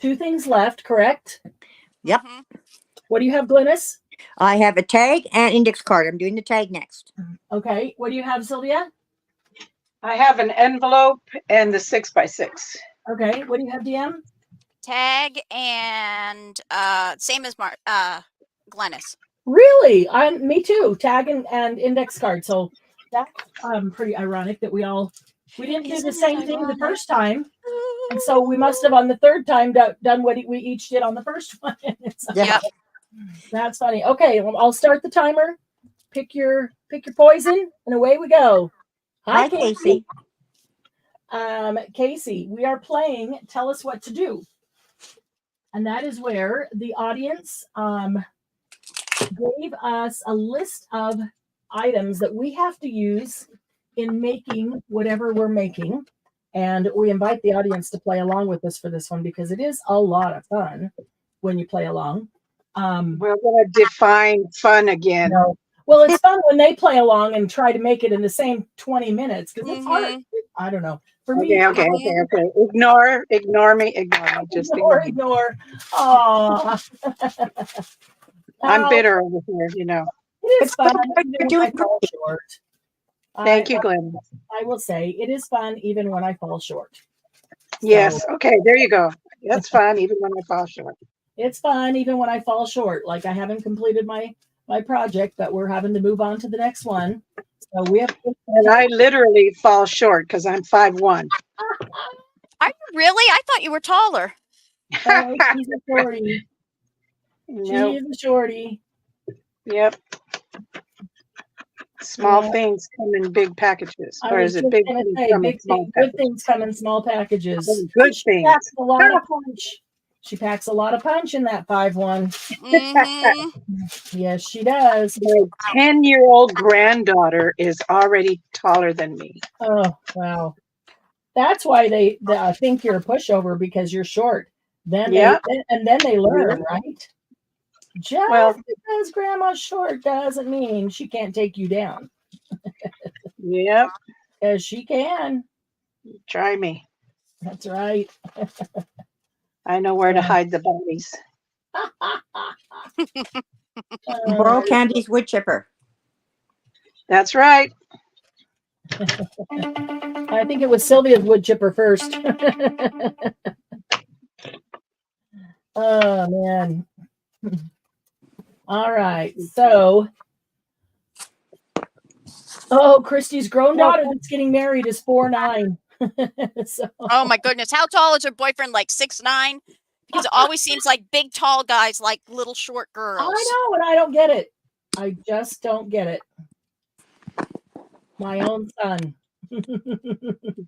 2 things left, correct? Yep. Mhm. What do you have, Glynis? I have a tag and index card. I'm doing the tag next. Okay. What do you have, Sylvia? I have an envelope and the 6x6. Okay. What do you have, DM? Tag and same as Glennis. Really? Me too. Tag and index card. So that's pretty ironic that we didn't do the Isn't same it thing the ironic? first time. And so we must have on the third time done what we each did on the first one. So Yep. that's funny. Okay, well, I'll start the timer. Pick your poison, and away we go. Hi, Casey. Casey, we are playing Tell Us What to Do. And that is where the audience gave us a list of items that we have to use in making whatever we're making. And we invite the audience to play along with us for this one because it is a lot of fun when you play along. We're going to define fun again. No. Well, it's fun when they play along and try to make it in the same 20 minutes because it's hard. I don't know. For me, Okay. Ignore me. Just ignore. Oh, I'm bitter over here, you know. It is fun. You're doing I fall short. Thank you, Glenn. I will say it is fun even when I fall short. Yes. So, Okay. There you go. That's fun, even when I fall short. it's fun even when I fall short. Like I haven't completed my project, but we're having to move on to the next one. So we have. And I literally fall short because I'm 5'1". Are you really? I thought you were taller. Oh, she's a shorty. Nope. She's a shorty. Yep. Small Yeah. things come in big packages. I Or was is it just big gonna things say, come in small good packages? things come in small packages. Good She things. packs a lot of punch. She packs a lot of punch in that 5'1". Mhm. Yes, she does. My 10-year-old granddaughter is already taller than me. Oh, wow. That's why they think you're a pushover because you're short. Then Yeah. they learn, right? Just Well- because grandma's short doesn't mean she can't take you down. Yep. Because she can. Try me. That's right. I know where to hide the bodies. Moral Candy's wood chipper. That's right. I think it was Sylvia's wood chipper first. Oh, man. All right. So, Christy's grown daughter that's getting married is 4'9". So, Oh my goodness. How tall is her boyfriend? Like 6'9"? Because it always seems like big tall guys like little short girls. I know, and I don't get it. I just don't get it. My own son.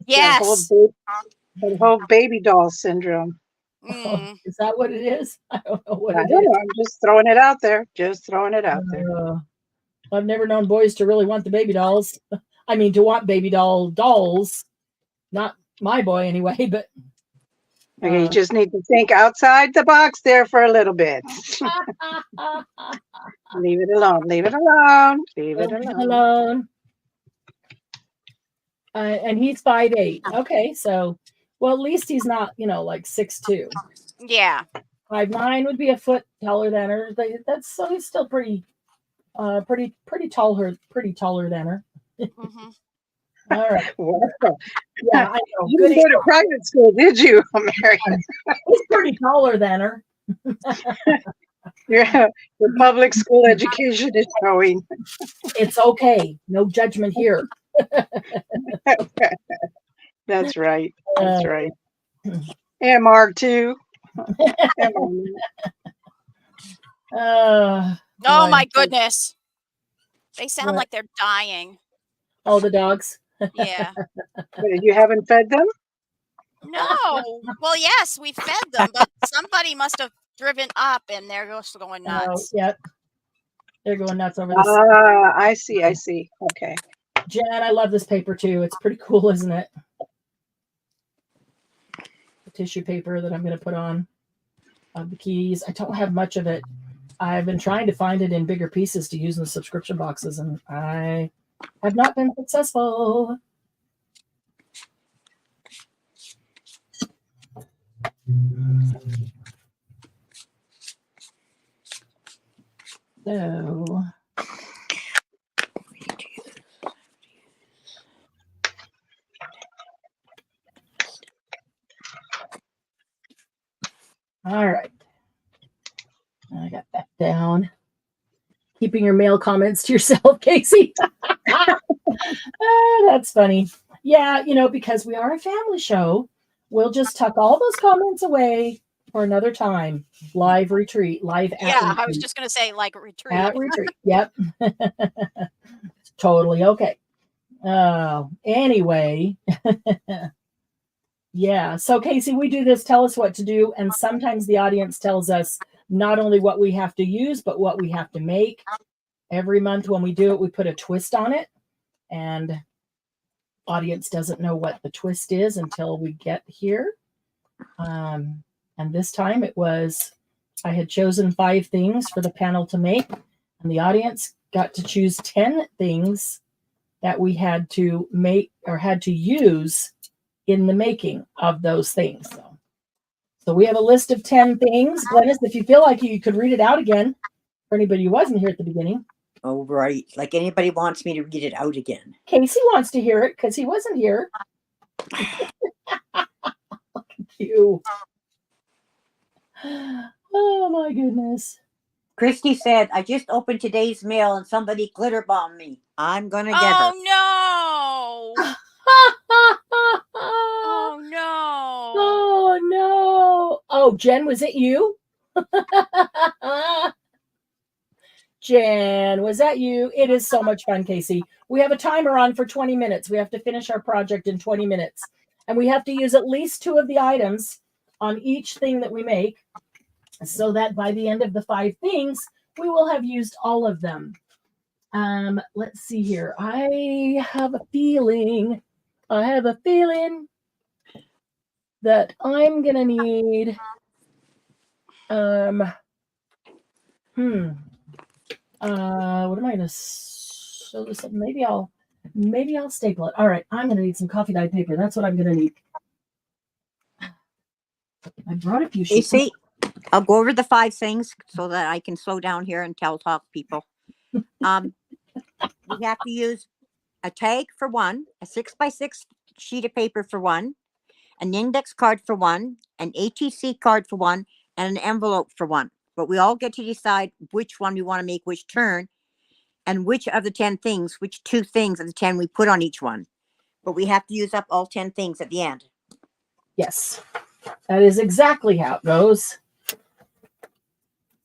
Yes. That whole baby doll syndrome. Mm. Is that what it is? I don't know what I it don't is. know. I'm just throwing it out there. Just throwing it out there. I've never known boys to really want the baby dolls. I mean, to want baby dolls. Not my boy anyway, but Okay, you just need to think outside the box there for a little bit. Leave it alone. Leave it alone. Leave it alone. And he's 5'8". Okay, so well, at least he's not, like 6'2". Yeah. 5'9" would be a foot taller than her. That's so he's still pretty taller than her. Mm-hmm. All right. Wow. Yeah, I know. You didn't go to private school, did you, Marianne? He's pretty taller than her. Your public school education is showing. It's okay. No judgment here. That's right. That's right. MR too. Oh my goodness. They sound What? like they're dying. Oh, the dogs? Yeah. You haven't fed them? No. Well, yes, we fed them, but somebody must have driven up and they're just going nuts. Yep. They're going nuts over this. I see. I see. Okay. Jen, I love this paper too. It's pretty cool, isn't it? The tissue paper that I'm going to put on the keys. I don't have much of it. I've been trying to find it in bigger pieces to use in the subscription boxes, and I have not been successful. So, all right. I got that down. Keeping your mail comments to yourself, Casey. That's funny. Yeah, because we are a family show, we'll just tuck all those comments away for another time. Live retreat. Yeah, I was just going to say like retreat. At retreat. Yep. Totally okay. Anyway. Yeah. So Casey, we do this, tell us what to do. And sometimes the audience tells us not only what we have to use, but what we have to make. Every month when we do it, we put a twist on it. And audience doesn't know what the twist is until we get here. And this time I had chosen 5 things for the panel to make. And the audience got to choose 10 things that we had to make or had to use in the making of those things. So we have a list of 10 things. Glennis, if you feel like you could read it out again for anybody who wasn't here at the beginning. Oh, right. Like anybody wants me to read it out again. Casey wants to hear it because he wasn't here. Look at you. Oh, my goodness. Christy said, I just opened today's mail and somebody glitter bombed me. I'm going to get her. Oh, no. Oh, no. Oh, no. Oh, Jen, was it you? Jen, was that you? It is so much fun, Casey. We have a timer on for 20 minutes. We have to finish our project in 20 minutes. And we have to use at least 2 of the items on each thing that we make, so that by the end of the 5 things, we will have used all of them. Let's see here. I have a feeling that I'm going to need, what am I going to show this up? Maybe I'll staple it. All right. I'm going to need some coffee dyed paper. That's what I'm going to need. I brought a few sheets. See, I'll go over the 5 things so that I can slow down here and talk people. We have to use a tag for 1, a 6x6 sheet of paper for 1, an index card for 1, an ATC card for 1, and an envelope for 1. But we all get to decide which one we want to make which turn and which of the 10 things, which 2 things of the 10 we put on each one. But we have to use up all 10 things at the end. Yes, that is exactly how it goes.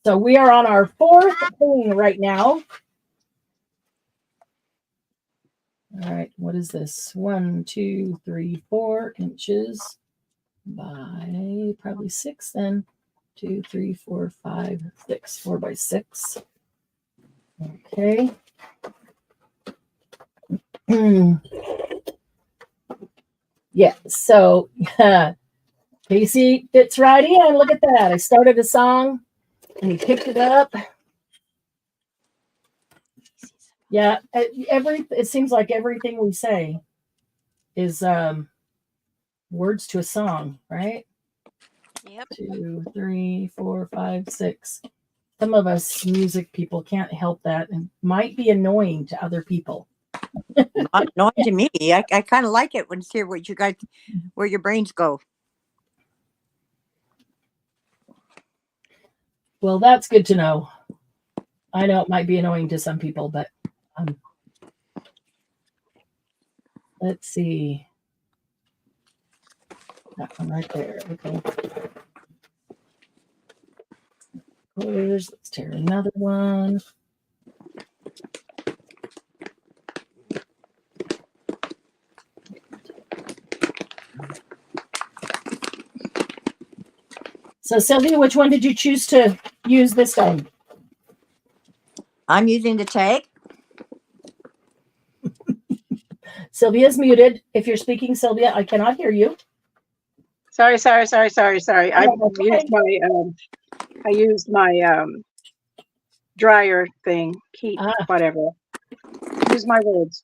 So we are on our 4th thing right now. All right, what is this? 1, 2, 3, 4 inches by probably 6 then. 2, 3, 4, 5, 6. 4 by 6. Okay. Yeah, so Casey fits right in. Look at that. I started a song and he picked it up. Yeah, it seems like everything we say is words to a song, right? Yep. 2, 3, 4, 5, 6. Some of us music people can't help that and might be annoying to other people. Not annoying to me. I kind of like it when it's here what you guys, where your brains go. Well, that's good to know. I know it might be annoying to some people, but let's see. That one right there. Okay. Let's tear another one. So, Sylvia, which one did you choose to use this time? I'm using the tag. Sylvia's muted. If you're speaking, Sylvia, I cannot hear you. Sorry. I Oh, okay. used my dryer thing, heat, whatever. Use my words.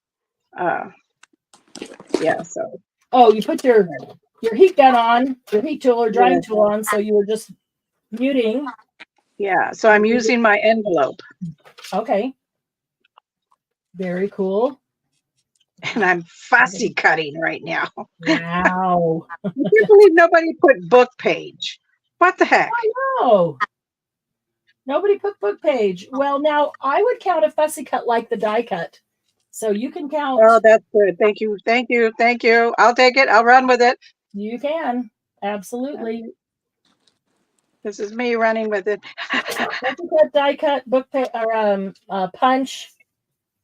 Yeah, so. Oh, you put your heat gun on, your heat tool or drying tool on, so you were just muting. Yeah, so I'm using my envelope. Okay. Very cool. And I'm fussy cutting right now. Wow. I can't believe nobody put book page. What the heck? I know. Nobody put book page. Well, now I would count a fussy cut like the die cut. So you can count. Oh, that's good. Thank you. I'll take it. I'll run with it. You can. Absolutely. This is me running with it. Fussy cut, die cut, book or punch.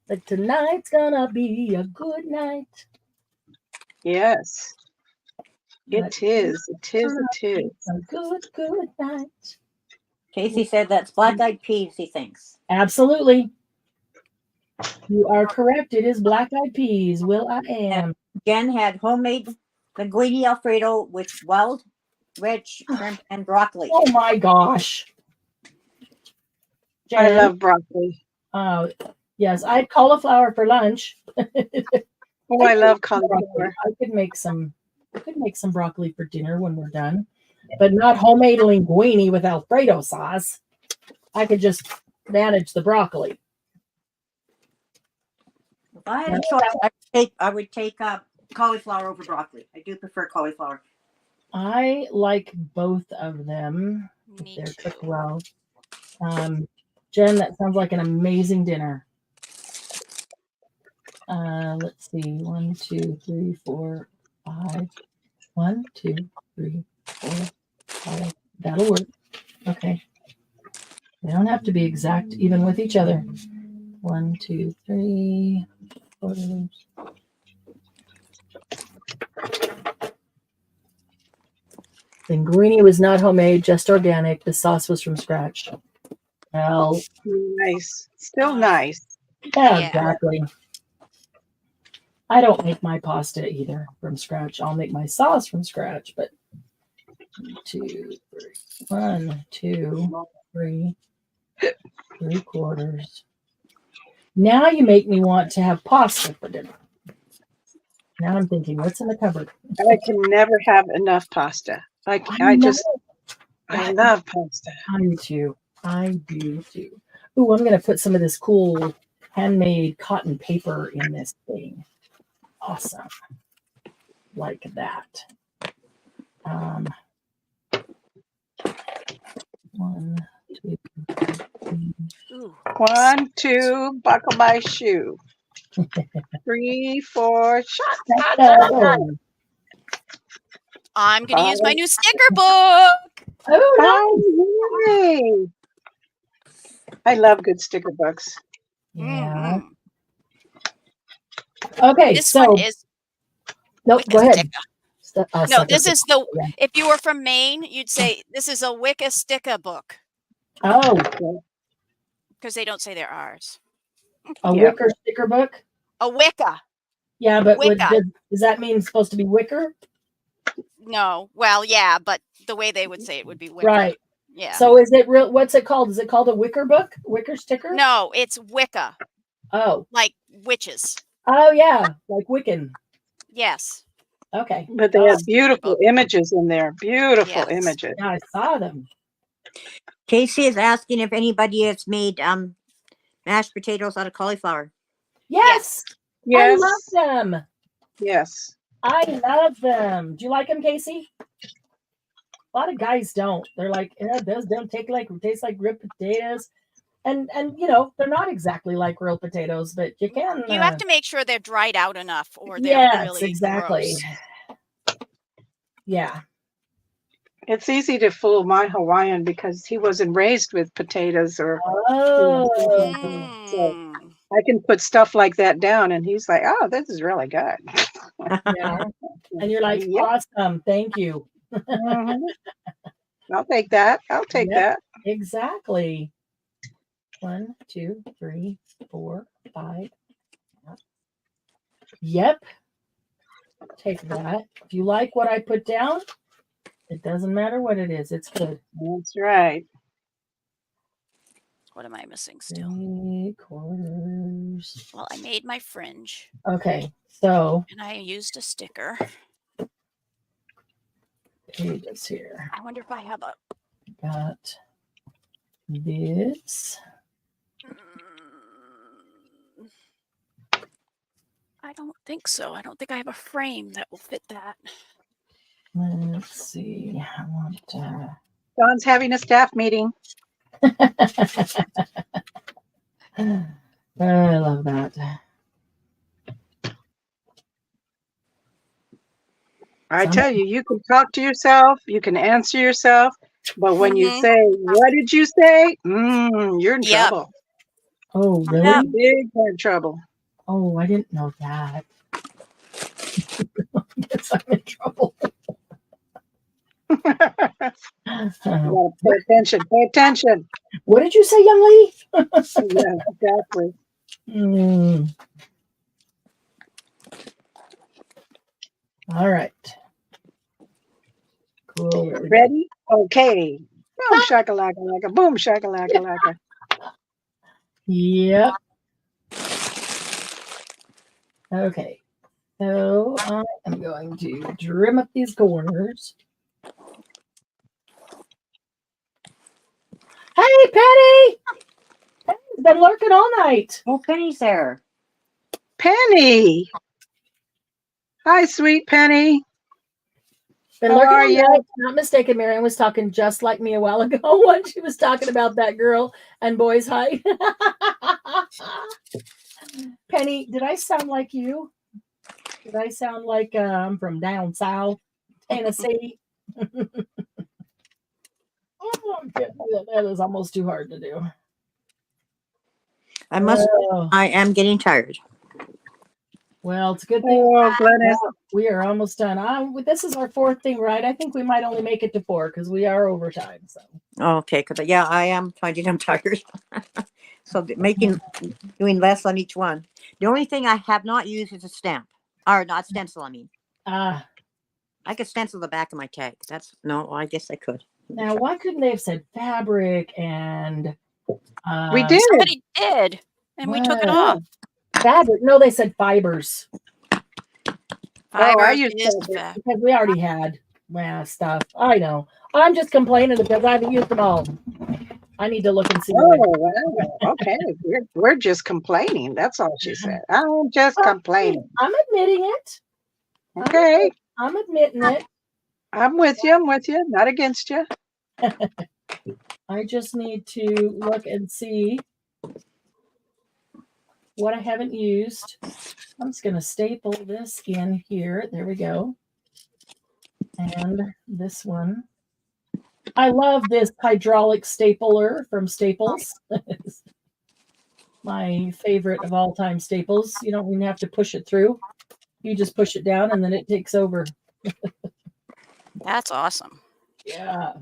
Like tonight's gonna be a good night. Yes. It is. A good night. Casey said that's black-eyed peas, he thinks. Absolutely. You are correct. It is black-eyed peas. Will I am. Jen had homemade linguine Alfredo with wild red shrimp and broccoli. Oh my gosh. I Jen, love broccoli. yes, I had cauliflower for lunch. Oh, I love cauliflower. I could make some broccoli for dinner when we're done, but not homemade linguine with Alfredo sauce. I could just manage the broccoli. If I had a choice, I would take cauliflower over broccoli. I do prefer cauliflower. I like both of them. Me They're too. cooked well. Jen, that sounds like an amazing dinner. Let's see. 1, 2, 3, 4, 5. 1, 2, 3, 4, 5. That'll work. Okay. They don't have to be exact, even with each other. 1, 2, 3 quarters. Linguine was not homemade, just organic. The sauce was from scratch. Well, Nice. Still nice. yeah, Yeah. exactly. I don't make my pasta either from scratch. I'll make my sauce from scratch, but 1, 2, 3, 3 quarters. Now you make me want to have pasta for dinner. Now I'm thinking, what's in the cupboard? I can never have enough pasta. I love pasta. I do too. Ooh, I'm going to put some of this cool handmade cotton paper in this thing. Awesome. Like that. 1, 2, 3. Ooh. 1, 2, buckle my shoe. 3, 4, shot. I'm going to use my new sticker book. Oh, nice. Yay. I love good sticker books. Yeah. Okay, This so one is no, go ahead. Wicca. No, this is the. Yeah. If you were from Maine, you'd say this is a Wicca Sticka book Oh, because they don't say they're ours. a Yeah. wicker sticker book. A Wicca. Yeah, but Wicca. does that mean it's supposed to be wicker? No, well, yeah, but the way they would say it would be Wicca. Right. Yeah. So is it real? What's it called? Is it called a wicker book? Wicker sticker? No, it's Wicca, Oh. like witches. Oh yeah, like Wiccan. Yes. Okay. But they have beautiful images in there. Beautiful Yes. images. Yeah, I saw them. Casey is asking if anybody has made mashed potatoes out of cauliflower. Yes. Yes. I love them. Yes. I love them. Do you like them, Casey? A lot of guys don't. They're like, those don't taste like real potatoes. And you know, they're not exactly like real potatoes, but you can. You have to make sure they're dried out enough, or they're yes, really exactly. gross. Yeah. It's easy to fool my Hawaiian because he wasn't raised with potatoes or Oh. so I can put stuff like that down and he's like, oh, this is really good. Yeah. And you're like, Yep. awesome, thank you. Mhm. I'll take that. I'll take Yep. that. Exactly. 1, 2, 3, 4, 5. Yep. Take that. If you like what I put down, it doesn't matter what it is. It's good. That's right. What am I missing still? 3/4. Well, I made my fringe. Okay, so and I used a sticker. Pages here. I wonder if I have a. Got this. I don't think so. I don't think I have a frame that will fit that. Let's see. I want Don's having a staff meeting. I love that. I tell you, you can talk to yourself, you can answer yourself, but when you say, what did you say? You're in trouble. Oh, really? Yep. Big time trouble. Oh, I didn't know that. I guess I'm in trouble. You gotta pay attention. Pay attention. What did you say, young lady? Yeah, exactly. All right. Cool. Ready? Okay. Boom shakalaka laka. Boom shakalaka laka. Yep. Okay. So I am going to trim up these corners. Hey, Penny! Penny's been lurking all night. Oh, Penny's there. Penny. Hi, sweet Penny. Been How lurking are all you? night. Not mistaken, Marianne was talking just like me a while ago when she was talking about that girl and boys' high. Penny, did I sound like you? Did I sound like I'm from down south, Tennessee? Oh, that is almost too hard to do. I am getting tired. Well, it's a good thing. Oh, Glennis. We are almost done. This is our fourth thing, right? I think we might only make it to 4 because we are overtime. So Okay, because I am finding I'm tired. So doing less on each one. The only thing I have not used is a stamp, or not stencil. I mean, I could stencil the back of my tag. I guess I could. Now, why couldn't they have said fabric and we did. Somebody did, and we took it off. Fabric? No, they said fibers. Fibers I used is the fabric. fact. Because we already had stuff. I know. I'm just complaining because I haven't used them all. I need to look and see. Oh, wow. Okay. We're just complaining. That's all she said. I'm just complaining. I'm admitting it. Okay. I'm admitting it. I'm with you. I'm with you. Not against you. I just need to look and see what I haven't used. I'm just going to staple this in here. There we go. And this one. I love this hydraulic stapler from Staples. my favorite of all time staples. You don't even have to push it through. You just push it down and then it takes over. That's awesome. Yeah.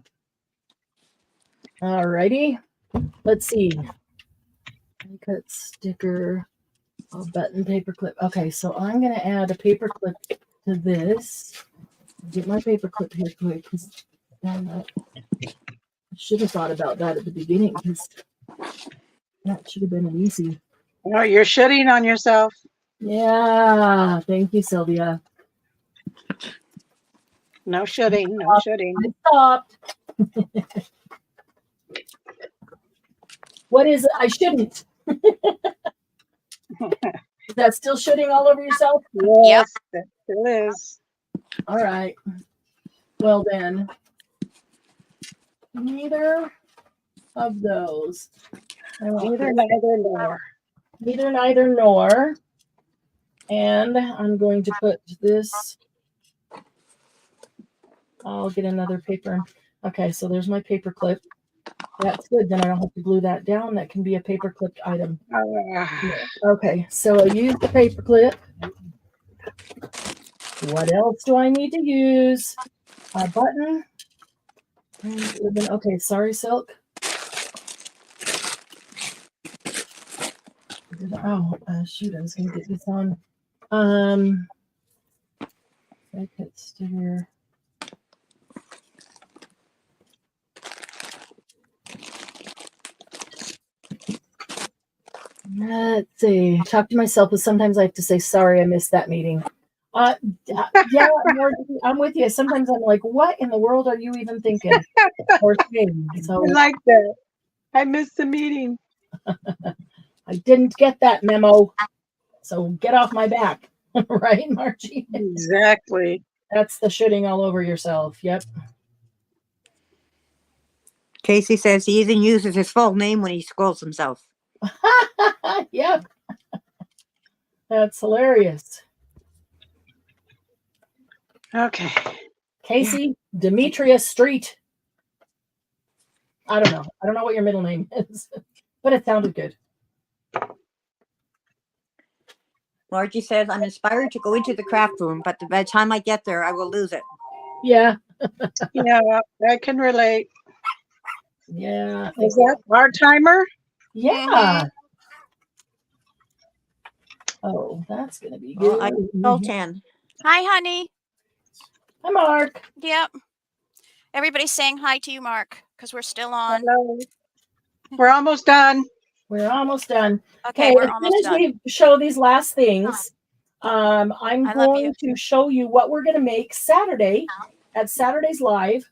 All righty. Let's see. Cut sticker, button paper clip. Okay, so I'm going to add a paper clip to this. Get my paper clip here quick. I should have thought about that at the beginning because that should have been easy. No, you're shitting on yourself. Yeah. Thank you, Sylvia. No shitting. No shitting. I stopped. What is it? I shouldn't. Is that still shooting all over yourself? Yes, that still is. All right. Well then, neither of those. Neither, neither, nor. Neither, neither, nor. And I'm going to put this. I'll get another paper. Okay, so there's my paper clip. That's good. Then I don't have to glue that down. That can be a paper clipped item. Okay, so I use the paper clip. What else do I need to use? A button. Okay, sorry, Silk. Oh, shoot, I was going to get this on. I could sticker. Let's see. Talk to myself, but sometimes I have to say, sorry, I missed that meeting. Yeah, I'm with you. Sometimes I'm like, what in the world are you even thinking? Or saying? So I like that. I missed the meeting. I didn't get that memo. So get off my back. Right, Margie? Exactly. That's the shitting all over yourself. Yep. Casey says he even uses his full name when he scrolls himself. Yep. That's hilarious. Okay. Casey Demetrius Street. I don't know. I don't know what your middle name is, but it sounded good. Margie says, I'm inspired to go into the craft room, but by the time I get there, I will lose it. Yeah. Yeah, I can relate. Yeah. Is that our timer? Yeah. Oh, that's going to be good. Well, I told 10. Hi, honey. Hi, Mark. Yep. Everybody's saying hi to you, Mark, because we're still on. Hello. We're almost done. We're almost done. Okay, As we're soon almost as done. we show these last things, I'm I love going you. to show you what we're going to make Saturday at Saturday's Live,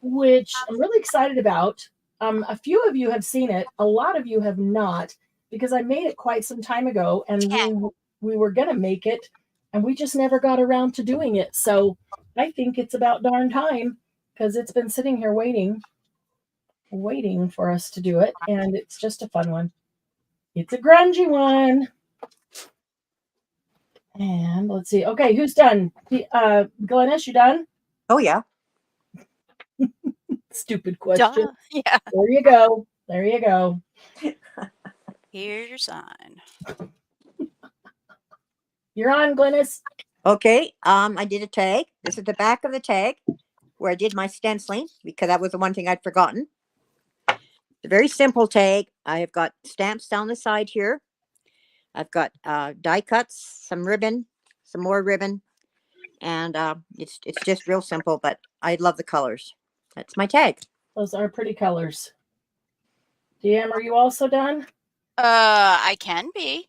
which I'm really excited about. A few of you have seen it. A lot of you have not, because I made it quite some time ago, and we were going to make it, and we just never got around to doing it. So I think it's about darn time, because it's been sitting here waiting for us to do it, and it's just a fun one. It's a grungy one. And let's see. Okay, who's done? Glennis, you done? Oh, yeah. Stupid question. Duh. Yeah. There you go. There you go. Here's your sign. You're on, Glennis. Okay. I did a tag. This is the back of the tag where I did my stenciling because that was the one thing I'd forgotten. It's a very simple tag. I have got stamps down the side here. I've got die cuts, some ribbon, some more ribbon, and it's just real simple, but I love the colors. That's my tag. Those are pretty colors. DM, are you also done? I can be.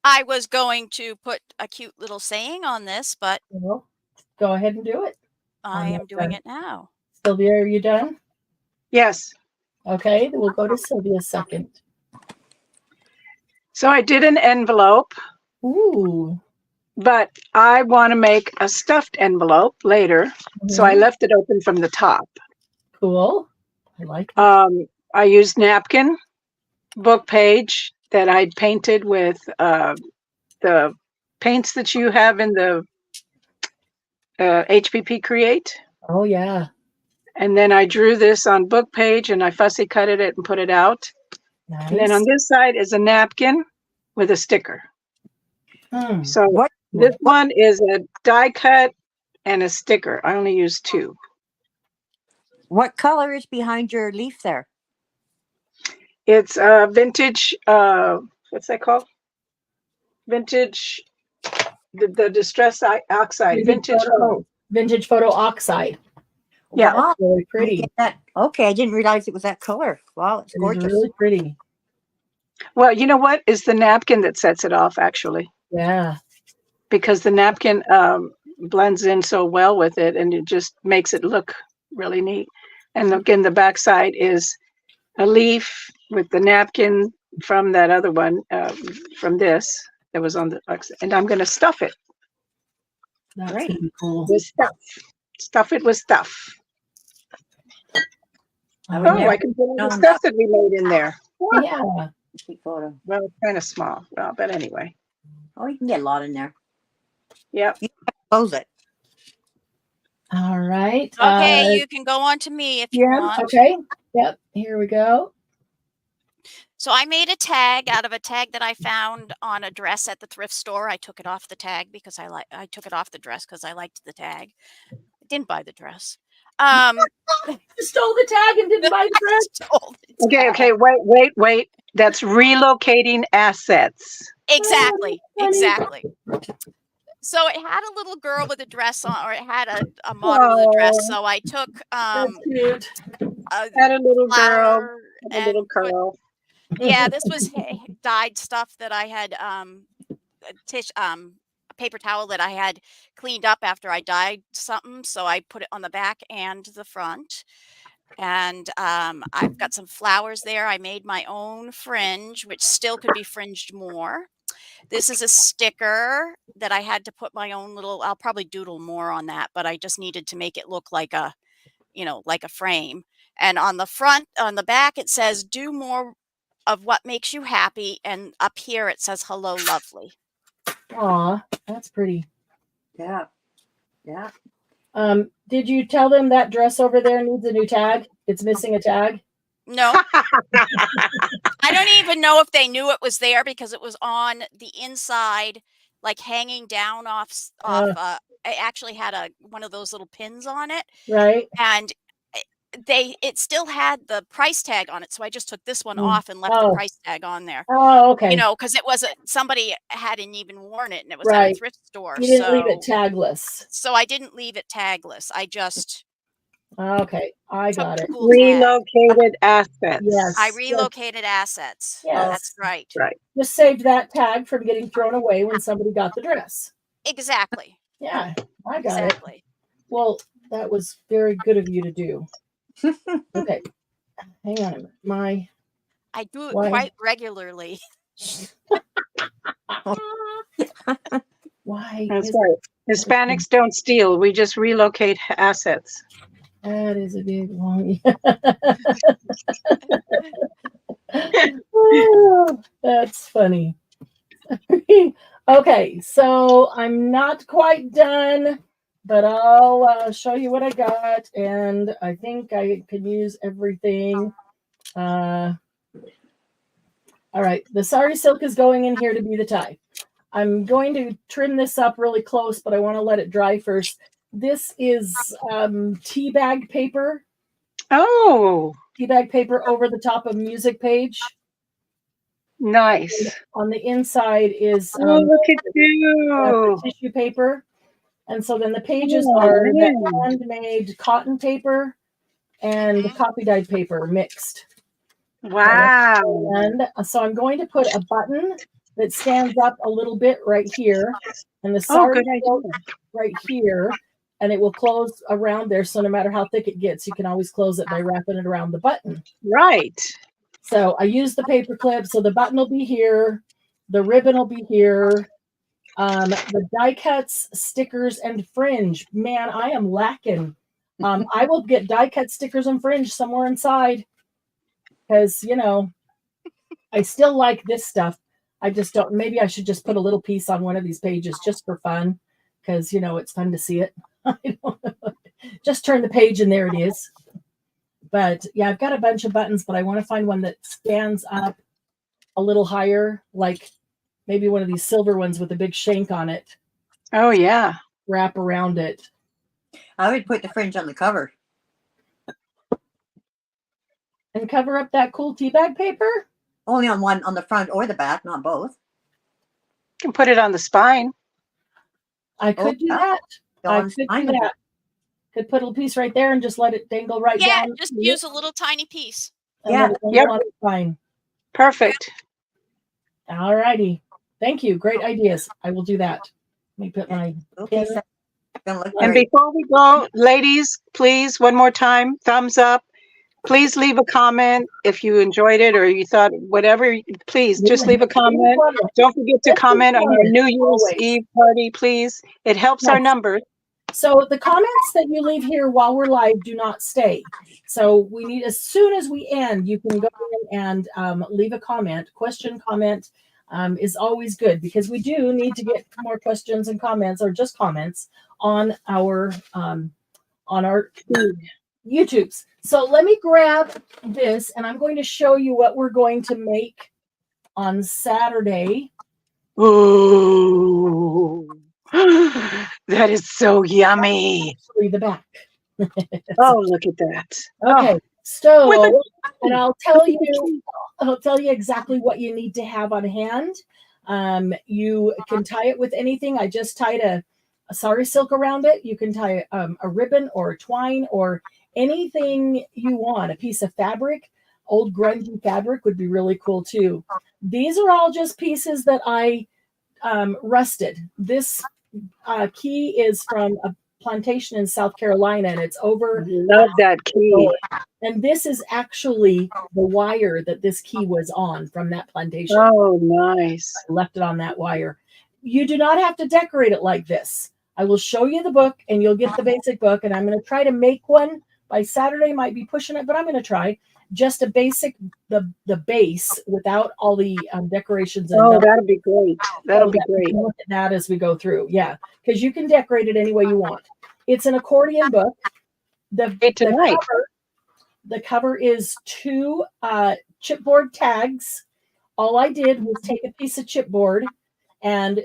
I was going to put a cute little saying on this, but Well, go ahead and do it. I am doing it now. Sylvia, are you done? Yes. Okay, then we'll go to Sylvia second. So I did an envelope, Ooh. but I want to make a stuffed envelope later. So I left it open from the top. Cool. I like it. I used napkin, book page that I'd painted with the paints that you have in the HPP Create. Oh, yeah. And then I drew this on book page and I fussy cutted it and put it out. Nice. And then on this side is a napkin with a sticker. Hmm. So this one is a die cut and a sticker. I only used 2. What color is behind your leaf there? It's vintage, what's that called? Vintage, the distress oxide. Vintage photo oxide. Yeah. Wow. Really pretty. Okay, I didn't realize it was that color. Wow, it's gorgeous. It's really pretty. Well, you know what? It's the napkin that sets it off, actually. Yeah. Because the napkin blends in so well with it, and it just makes it look really neat. And again, the backside is a leaf with the napkin from that other one, from this that was on the, and I'm going to stuff it. That's gonna be cool. With stuff. Stuff it with stuff. I can put all the stuff that we made in there. Yeah. Photo. Well, it's kind of small. Well, but anyway. Oh, you can get a lot in there. Yep. Close it. All right. Okay, you can go on to me if you want. Okay. Yep. Here we go. So I made a tag out of a tag that I found on a dress at the thrift store. I took it off the tag because I took it off the dress because I liked the tag. I didn't buy the dress. You stole the tag and didn't buy the dress. Okay. Wait. That's relocating assets. Exactly. So it had a little girl with a dress on, or it had a model with a dress. So I took That's cute. Had a little girl, a and little curl. yeah, this was dyed stuff that I had a paper towel that I had cleaned up after I dyed something, so I put it on the back and the front. And I've got some flowers there. I made my own fringe, which still could be fringed more. This is a sticker that I had to put my own little, I'll probably doodle more on that, but I just needed to make it look like a, like a frame. And on the front, on the back, it says, do more of what makes you happy. And up here, it says, hello, lovely. Aw, that's pretty. Yeah. Did you tell them that dress over there needs a new tag? It's missing a tag? No. I don't even know if they knew it was there because it was on the inside, like hanging down off. It actually had one of those little pins on it. Right. And it still had the price tag on it. So I just took this one off and left the price tag on there. Oh, okay. Because it wasn't, somebody hadn't even worn it and it was at Right. a thrift store. You didn't leave it tagless. So I didn't leave it tagless. I just okay. I got it. Relocated assets. Yes. I relocated assets. Yes. That's right. Right. Just saved that tag from getting thrown away when somebody got the dress. Exactly. Yeah, I got it. Well, that was very good of you to do. Okay. Hang on a minute. I do it quite regularly. Why? That's right. Hispanics don't steal. We just relocate assets. That is a big long. Oh, that's funny. Okay, so I'm not quite done, but I'll show you what I got, and I think I can use everything. All right, the sari silk is going in here to be the tie. I'm going to trim this up really close, but I want to let it dry first. This is tea bag paper. Oh. Tea bag paper over the top of music page. Nice. And on the inside is look at you. Tissue paper. And so then the pages are the handmade cotton paper and the copy dyed paper mixed. Wow. And so I'm going to put a button that stands up a little bit right here, and the sari right here, and it will close around there. So no matter how thick it gets, you can always close it by wrapping it around the button. Right. So I use the paper clip. So the button will be here. The ribbon will be here. The die cuts, stickers, and fringe. Man, I am lacking. I will get die cut stickers and fringe somewhere inside because, I still like this stuff. I just don't. Maybe I should just put a little piece on one of these pages just for fun because, it's fun to see it. I don't know. Just turn the page and there it is. But yeah, I've got a bunch of buttons, but I want to find one that stands up a little higher, like maybe one of these silver ones with a big shank on it. Oh, yeah. Wrap around it. I would put the fringe on the cover. And cover up that cool tea bag paper? Only on one, on the front or the back, not both. You can put it on the spine. I could do yeah. that. Go I on could spine do with that. Could put a little piece right there and just let it dangle right Yeah, down. just use a little tiny piece. And Yeah. let it dangle Yep. on the spine. Perfect. All righty. Thank you. Great ideas. I will do that. Let me put my little pin. piece. Gonna look And great. before we go, ladies, please, one more time, thumbs up. Please leave a comment if you enjoyed it or you thought whatever. Please just leave a comment. Don't forget to comment on our New Year's Always. Eve party, please. It helps our Yes. numbers. So the comments that you leave here while we're live do not stay. So we need, as soon as we end, you can go in and leave a comment. Question, comment is always good because we do need to get more questions and comments or just comments on our YouTubes. So let me grab this and I'm going to show you what we're going to make on Saturday. Ooh, that is so yummy. Actually, the back. Oh, look at that. Okay, Oh, so, and I'll tell you exactly what you need to have on hand. You can tie it with anything. I just tied a sari silk around it. You can tie a ribbon or a twine or anything you want. A piece of fabric, old grungy fabric would be really cool too. These are all just pieces that I rusted. This key is from a plantation in South Carolina, and it's over. Love that key. And this is actually the wire that this key was on from that plantation. Oh, nice. I left it on that wire. You do not have to decorate it like this. I will show you the book, and you'll get the basic book, and I'm going to try to make one by Saturday. Might be pushing it, but I'm going to try just a basic, the base without all the decorations. And Oh, that'll be great. That'll be we great. can look at that as we go through. Yeah, because you can decorate it any way you want. It's an accordion book. The cover is 2 chipboard tags. All I did was take a piece of chipboard and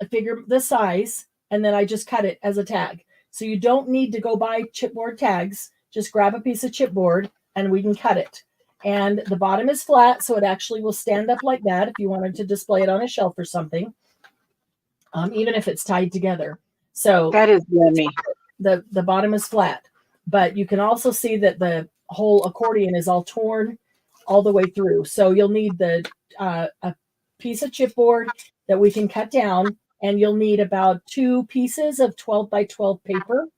figure the size, and then I just cut it as a tag. So you don't need to go buy chipboard tags. Just grab a piece of chipboard and we can cut it. And the bottom is flat, so it actually will stand up like that if you wanted to display it on a shelf or something, even if it's tied together. So that is yummy. The bottom is flat, but you can also see that the whole accordion is all torn all the way through. So you'll need a piece of chipboard that we can cut down, and you'll need about 2 pieces of 12 by 12 paper.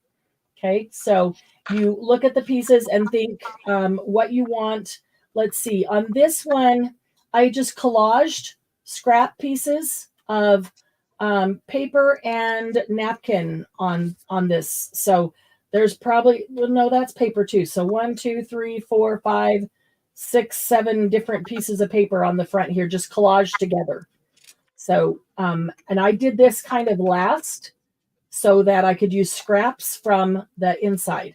Okay, so you look at the pieces and think what you want. Let's see, on this one, I just collaged scrap pieces of paper and napkin on this. So there's probably, well, no, that's paper too. So 1, 2, 3, 4, 5, 6, 7 different pieces of paper on the front here, just collaged together. So, and I did this kind of last so that I could use scraps from the inside.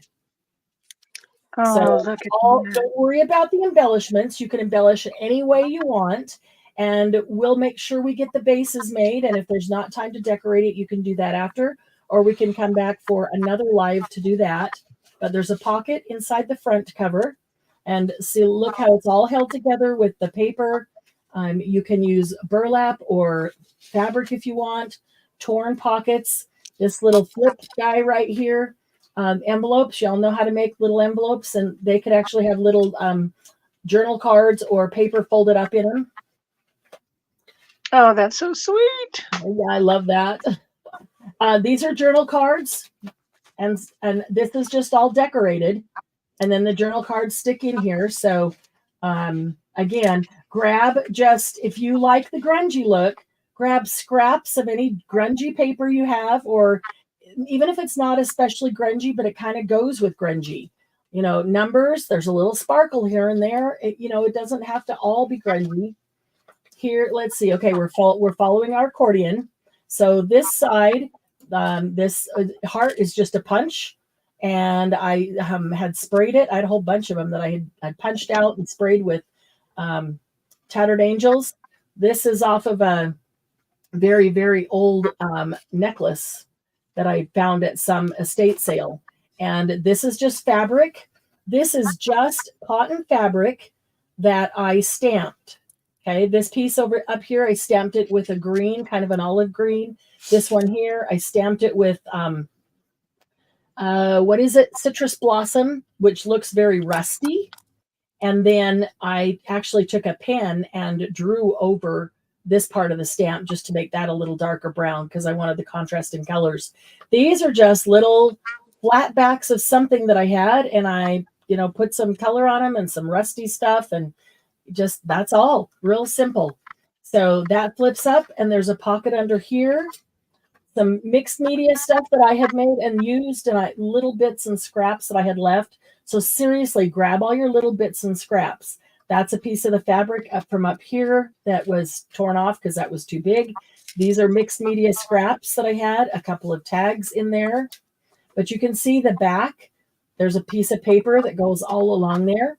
Oh, So look at that. don't worry about the embellishments. You can embellish it any way you want. And we'll make sure we get the bases made. And if there's not time to decorate it, you can do that after. Or we can come back for another live to do that. But there's a pocket inside the front cover. And see, look how it's all held together with the paper. You can use burlap or fabric if you want. Torn pockets. This little flip guy right here. Envelopes. Y'all know how to make little envelopes. And they could actually have little journal cards or paper folded up in them. Oh, that's so sweet. Yeah, I love that. These are journal cards, and this is just all decorated, and then the journal cards stick in here. So again, grab just, if you like the grungy look, grab scraps of any grungy paper you have, or even if it's not especially grungy, but it kind of goes with grungy. You know, numbers, there's a little sparkle here and there. It doesn't have to all be grungy. Here, let's see. Okay, we're following our accordion. So this side, this heart is just a punch, and I had sprayed it. I had a whole bunch of them that I'd punched out and sprayed with Tattered Angels. This is off of a very, very old necklace that I found at some estate sale. And this is just fabric. This is just cotton fabric that I stamped. Okay, this piece over up here, I stamped it with a green, kind of an olive green. This one here, I stamped it with what is it? Citrus Blossom, which looks very rusty. And then I actually took a pen and drew over this part of the stamp just to make that a little darker brown because I wanted the contrast in colors. These are just little flat backs of something that I had, and I, put some color on them and some rusty stuff, and just that's all. Real simple. So that flips up, and there's a pocket under here. Some mixed media stuff that I had made and used, and little bits and scraps that I had left. So seriously, grab all your little bits and scraps. That's a piece of the fabric up from up here that was torn off because that was too big. These are mixed media scraps that I had, a couple of tags in there. But you can see the back. There's a piece of paper that goes all along there.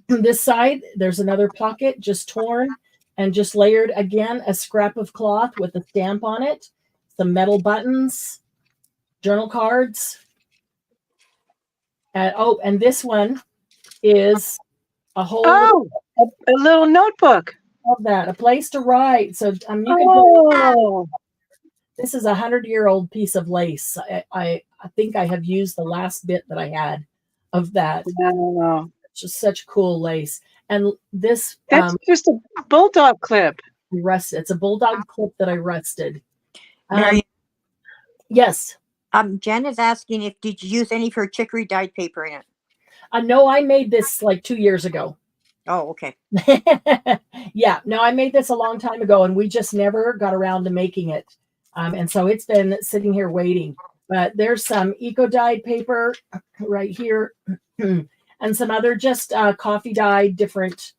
This side, there's another pocket just torn and just layered again, a scrap of cloth with a stamp on it, some metal buttons, journal cards. And this one is a whole a little notebook of that, a place to write. So you can this is 100-year-old piece of lace. I think I have used the last bit that I had of that. Wow. It's just such cool lace. And this that's just a bulldog clip. Rusted. It's a bulldog clip that I rusted. Marianne, yes. Jen is asking if did you use any of her chicory dyed paper in it? No, I made this like 2 years ago. Oh, okay. Yeah, no, I made this a long time ago, and we just never got around to making it. And so it's been sitting here waiting. But there's some eco-dyed paper right here, and some other just coffee dyed different,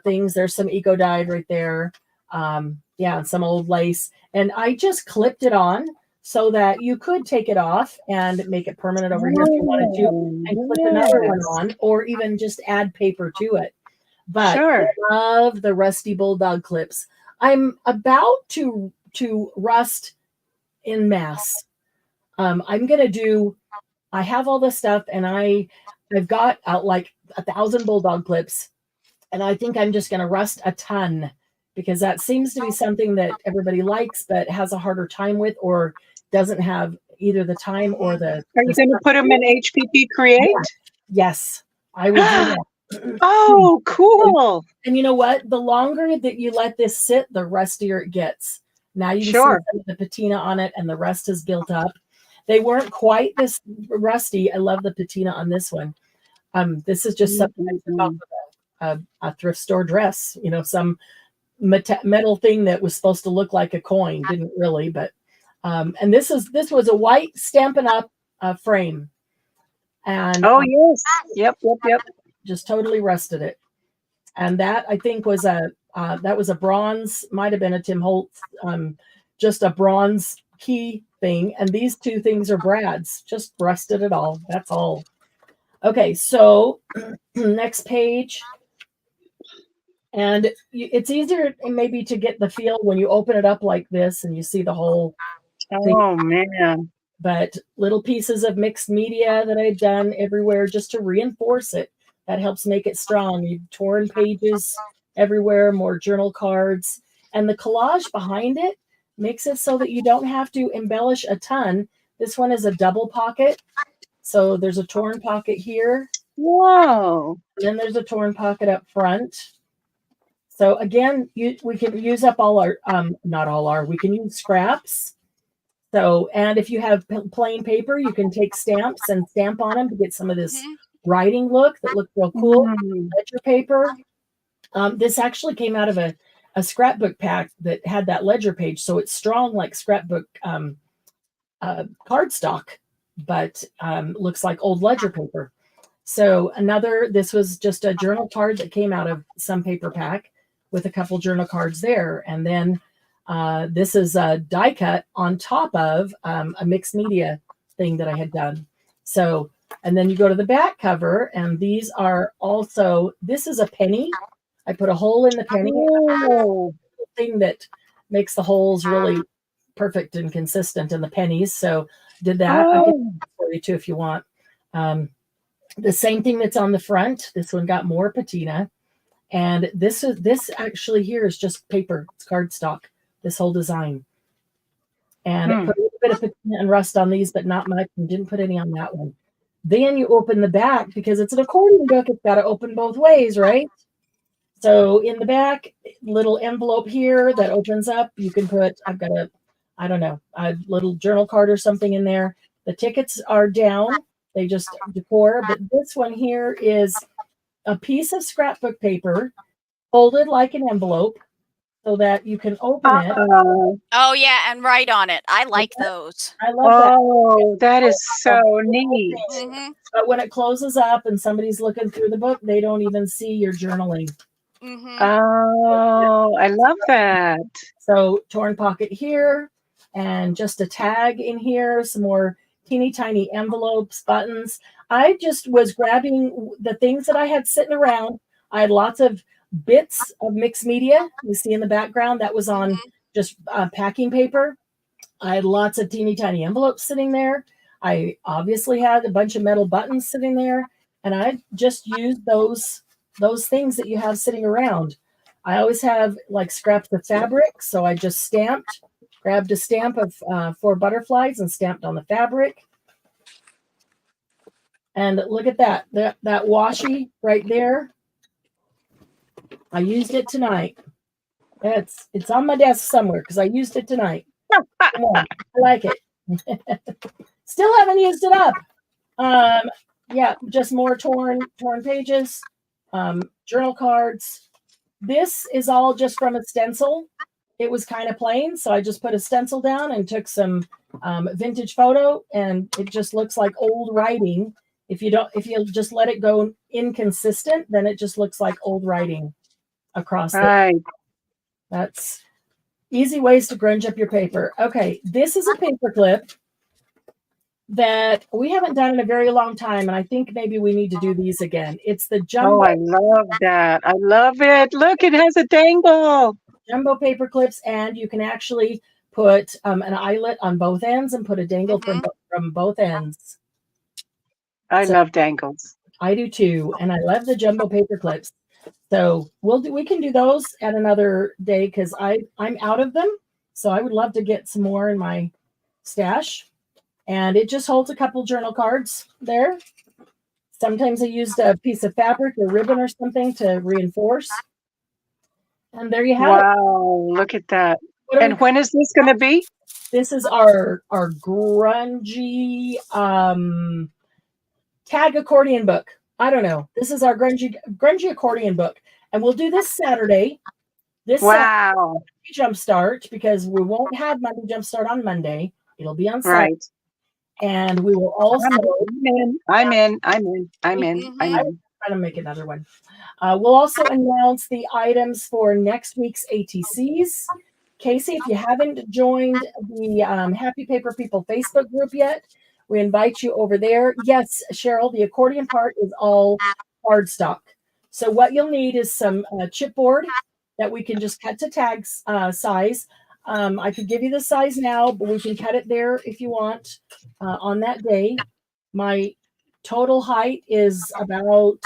things. There's some eco-dyed right there. Yeah, and some old lace. And I just clipped it on so that you could take it off and make it permanent over here if you wanted to, and clip another one on, or even just add paper to it. But sure. I love the rusty bulldog clips. I'm about to rust in mass. I'm gonna do. I have all this stuff, and I've got out like 1,000 bulldog clips, and I think I'm just gonna rust a ton because that seems to be something that everybody likes but has a harder time with, or doesn't have either the time or the. Are you going to put them in HPP Create? Yes, I would do that. Oh, cool. And you know what? The longer that you let this sit, the rustier it gets. Now you can Sure. see the patina on it, and the rust has built up. They weren't quite this rusty. I love the patina on this one. This is just something I took off of a thrift store dress. Some metal thing that was supposed to look like a coin, didn't really. But and this was a white Stampin' Up! Frame. And yes. Yep. just totally rusted it. And that I think was a bronze, might have been a Tim Holtz, just a bronze key thing. And these two things are Brad's, just rusted it all. That's all. Okay, so next page. And it's easier maybe to get the feel when you open it up like this and you see the whole thing. Oh, man. But little pieces of mixed media that I've done everywhere just to reinforce it. That helps make it strong. You've torn pages everywhere, more journal cards. And the collage behind it makes it so that you don't have to embellish a ton. This one is a double pocket. So there's a torn pocket here. Whoa. And then there's a torn pocket up front. So again, we can use up all our, we can use scraps. So, and if you have plain paper, you can take stamps and stamp on them to get some of this writing look that looks real cool. Ledger paper. This actually came out of a scrapbook pack that had that ledger page. So it's strong like scrapbook cardstock, but looks like old ledger paper. So this was just a journal card that came out of some paper pack with a couple journal cards there. And then this is a die cut on top of a mixed media thing that I had done. So, and then you go to the back cover, and these are also, this is a penny. I put a hole in the penny. Oh, Thing that makes the holes really perfect and consistent in the pennies. So did that. I can oh, for you too if you want. The same thing that's on the front. This one got more patina, and this actually here is just paper. It's cardstock. This whole design, and it put a little bit of patina and rust on these, but not much. And didn't put any on that one. Then you open the back because it's an accordion book. It's got to open both ways, right? So in the back, little envelope here that opens up. You can put, I've got I don't know, a little journal card or something in there. The tickets are down. They just decor. But this one here is a piece of scrapbook paper folded like an envelope so that you can open it. Oh yeah, and write on it. I like those. I love that. Oh, that is so neat. Mm-hmm. But when it closes up and somebody's looking through the book, they don't even see your journaling. Mm-hmm. Oh, I love that. So torn pocket here and just a tag in here, some more teeny tiny envelopes, buttons. I just was grabbing the things that I had sitting around. I had lots of bits of mixed media. You see in the background, that was on just packing paper. I had lots of teeny tiny envelopes sitting there. I obviously had a bunch of metal buttons sitting there, and I just used those things that you have sitting around. I always have like scraps of fabric, so I just grabbed a stamp of 4 butterflies and stamped on the fabric. And look at that washi right there. I used it tonight. It's on my desk somewhere because I used it tonight. I like it. Still haven't used it up. Yeah, just more torn pages, journal cards. This is all just from a stencil. It was kind of plain, so I just put a stencil down and took some vintage photo, and it just looks like old writing. If you just let it go inconsistent, then it just looks like old writing across Right. That's easy ways to grunge up your paper. Okay, this is a paper clip that we haven't done in a very long time, and I think maybe we need to do these again. It's the Oh, I love that. I love it. Look, it has a dangle. jumbo paper clips, and you can actually put an eyelet on both ends and put a dangle from both ends. I love dangles. I do too, and I love the jumbo paper clips. So we can do those at another day because I'm out of them. So I would love to get some more in my stash. And it just holds a couple journal cards there. Sometimes I used a piece of fabric or ribbon or something to reinforce. And there you have it. Wow, look at that. And when is this going to be? This is our grungy tag accordion book. I don't know. This is our grungy accordion book. And we'll do this Saturday. Wow. Jumpstart, because we won't have Monday Jumpstart on Monday. It'll be on Saturday. Right. And we will also I'm in. I'm trying to make another one. We'll also announce the items for next week's ATCs. Casey, if you haven't joined the Happy Paper People Facebook group yet, we invite you over there. Yes, Cheryl, the accordion part is all cardstock. So what you'll need is some chipboard that we can just cut to tag size. I could give you the size now, but we can cut it there if you want on that day. My total height is about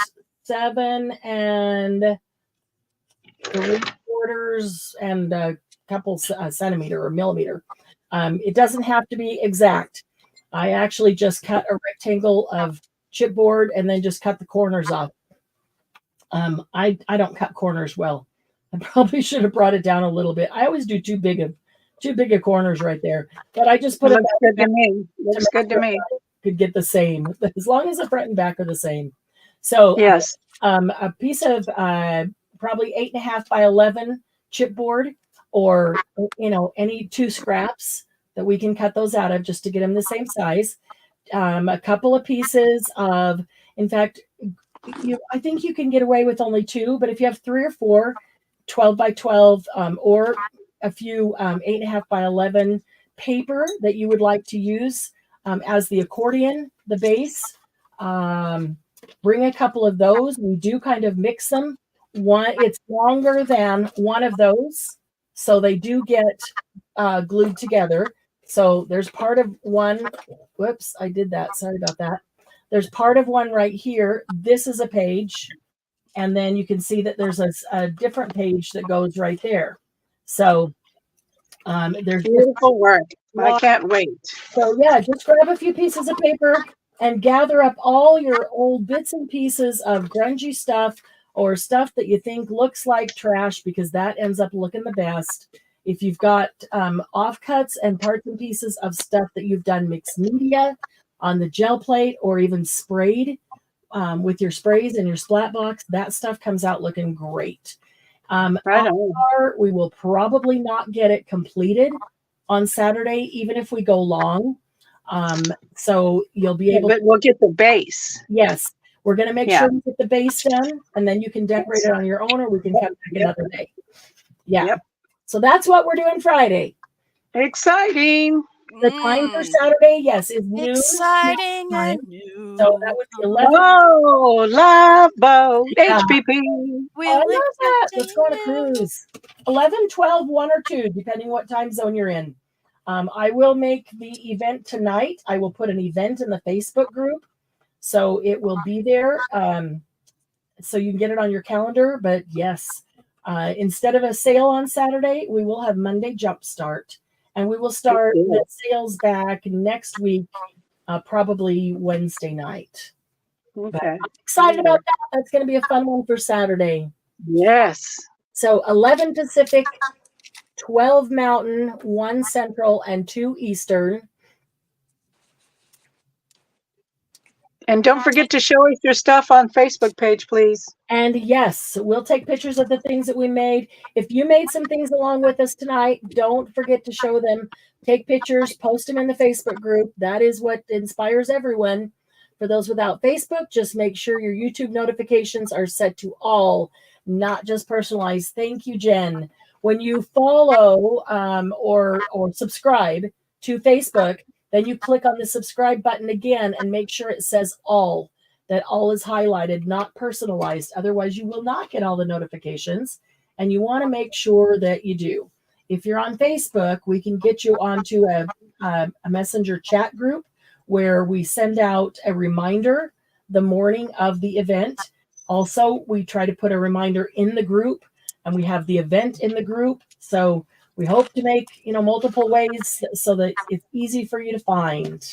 7 3/4 and a couple centimeter or millimeter. It doesn't have to be exact. I actually just cut a rectangle of chipboard and then just cut the corners off. I don't cut corners well. I probably should have brought it down a little bit. I always do too big of corners right there. But I just put it. Looks good to me. Looks good to me. Could get the same as long as the front and back are the same. So yes, a piece of probably 8.5 by 11 chipboard, or any 2 scraps that we can cut those out of just to get them the same size. A couple of pieces of, in fact, I think you can get away with only 2, but if you have 3 or 4 12 by 12 or a few 8.5 by 11 paper that you would like to use, as the accordion, the base. Bring a couple of those. We do kind of mix them. It's longer than one of those, so they do get glued together. So there's part of one. Whoops, I did that. Sorry about that. There's part of one right here. This is a page. And then you can see that there's a different page that goes right there. So there's Beautiful work. I can't wait. So yeah, just grab a few pieces of paper and gather up all your old bits and pieces of grungy stuff or stuff that you think looks like trash, because that ends up looking the best. If you've got offcuts and parts and pieces of stuff that you've done mixed media on the gel plate or even sprayed with your sprays and your splat box, that stuff comes out looking great. Right on. We will probably not get it completed on Saturday, even if we go long. So you'll be able but we'll get the base. Yes, we're going to make sure we get the base done, and then you can decorate it on your own, or we can come back another day. Yeah. Yep. So that's what we're doing Friday. Exciting. The time for Saturday, yes, is noon. Exciting and new. So that would be 11. Oh, love boat, HPP. I love that. Let's go on a cruise. 11, 12, 1, or 2, depending what time zone you're in. I will make the event tonight. I will put an event in the Facebook group, so it will be there. So you can get it on your calendar. But yes, instead of a sale on Saturday, we will have Monday Jumpstart. And we will start the sales back next week, probably Wednesday night. Okay. I'm excited about that. That's going to be a fun one for Saturday. Yes. So 11 Pacific, 12 Mountain, 1 Central, and 2 Eastern. And don't forget to show us your stuff on Facebook page, please. And yes, we'll take pictures of the things that we made. If you made some things along with us tonight, don't forget to show them. Take pictures, post them in the Facebook group. That is what inspires everyone. For those without Facebook, just make sure your YouTube notifications are set to all, not just personalized. Thank you, Jen. When you follow or subscribe to Facebook, then you click on the subscribe button again and make sure it says all, that all is highlighted, not personalized. Otherwise, you will not get all the notifications, and you want to make sure that you do. If you're on Facebook, we can get you onto a messenger chat group where we send out a reminder the morning of the event. Also, we try to put a reminder in the group, and we have the event in the group. So we hope to make, multiple ways so that it's easy for you to find.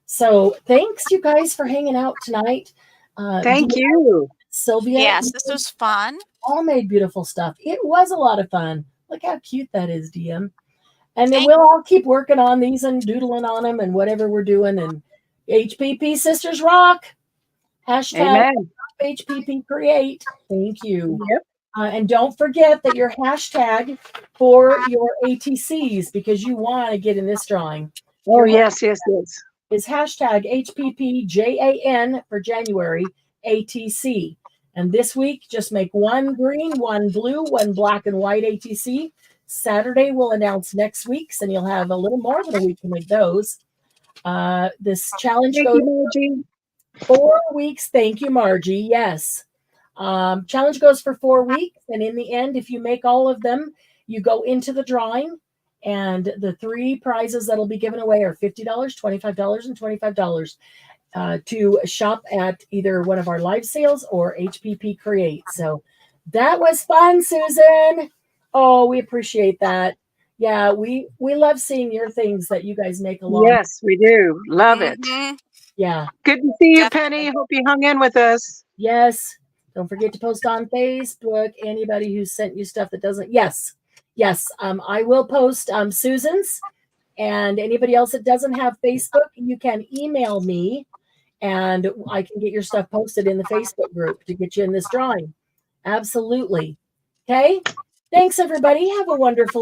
So thanks, you guys, for hanging out tonight. Thank you. Sylvia. Yes, this was fun. All made beautiful stuff. It was a lot of fun. Look how cute that is, DM. And then we'll all keep working on these and doodling on them and whatever we're doing. And HPP Sisters Rock. Hashtag HPP Create. Thank you. Yep. And don't forget that your hashtag for your ATCs, because you want to get in this drawing. Oh, yes. Is hashtag HPPJAN for January ATC. And this week, just make 1 green, 1 blue, 1 black and white ATC. Saturday, we'll announce next week's, and you'll have a little more than a week to make those. This challenge goes 4 weeks. Thank you, Margie. Yes. Challenge goes for 4 weeks, and in the end, if you make all of them, you go into the drawing, and the 3 prizes that'll be given away are $50, $25, and $25 to shop at either one of our live sales or HPP Create. So that was fun, Susan. Oh, we appreciate that. Yeah, we love seeing your things that you guys make along. Yes, we do. Love it. Yeah. Good to see you, Penny. Hope you hung in with us. Yes. Don't forget to post on Facebook. Anybody who sent you stuff that doesn't. Yes. I will post Susan's, and anybody else that doesn't have Facebook, you can email me, and I can get your stuff posted in the Facebook group to get you in this drawing. Absolutely. Okay. Thanks, everybody. Have a wonderful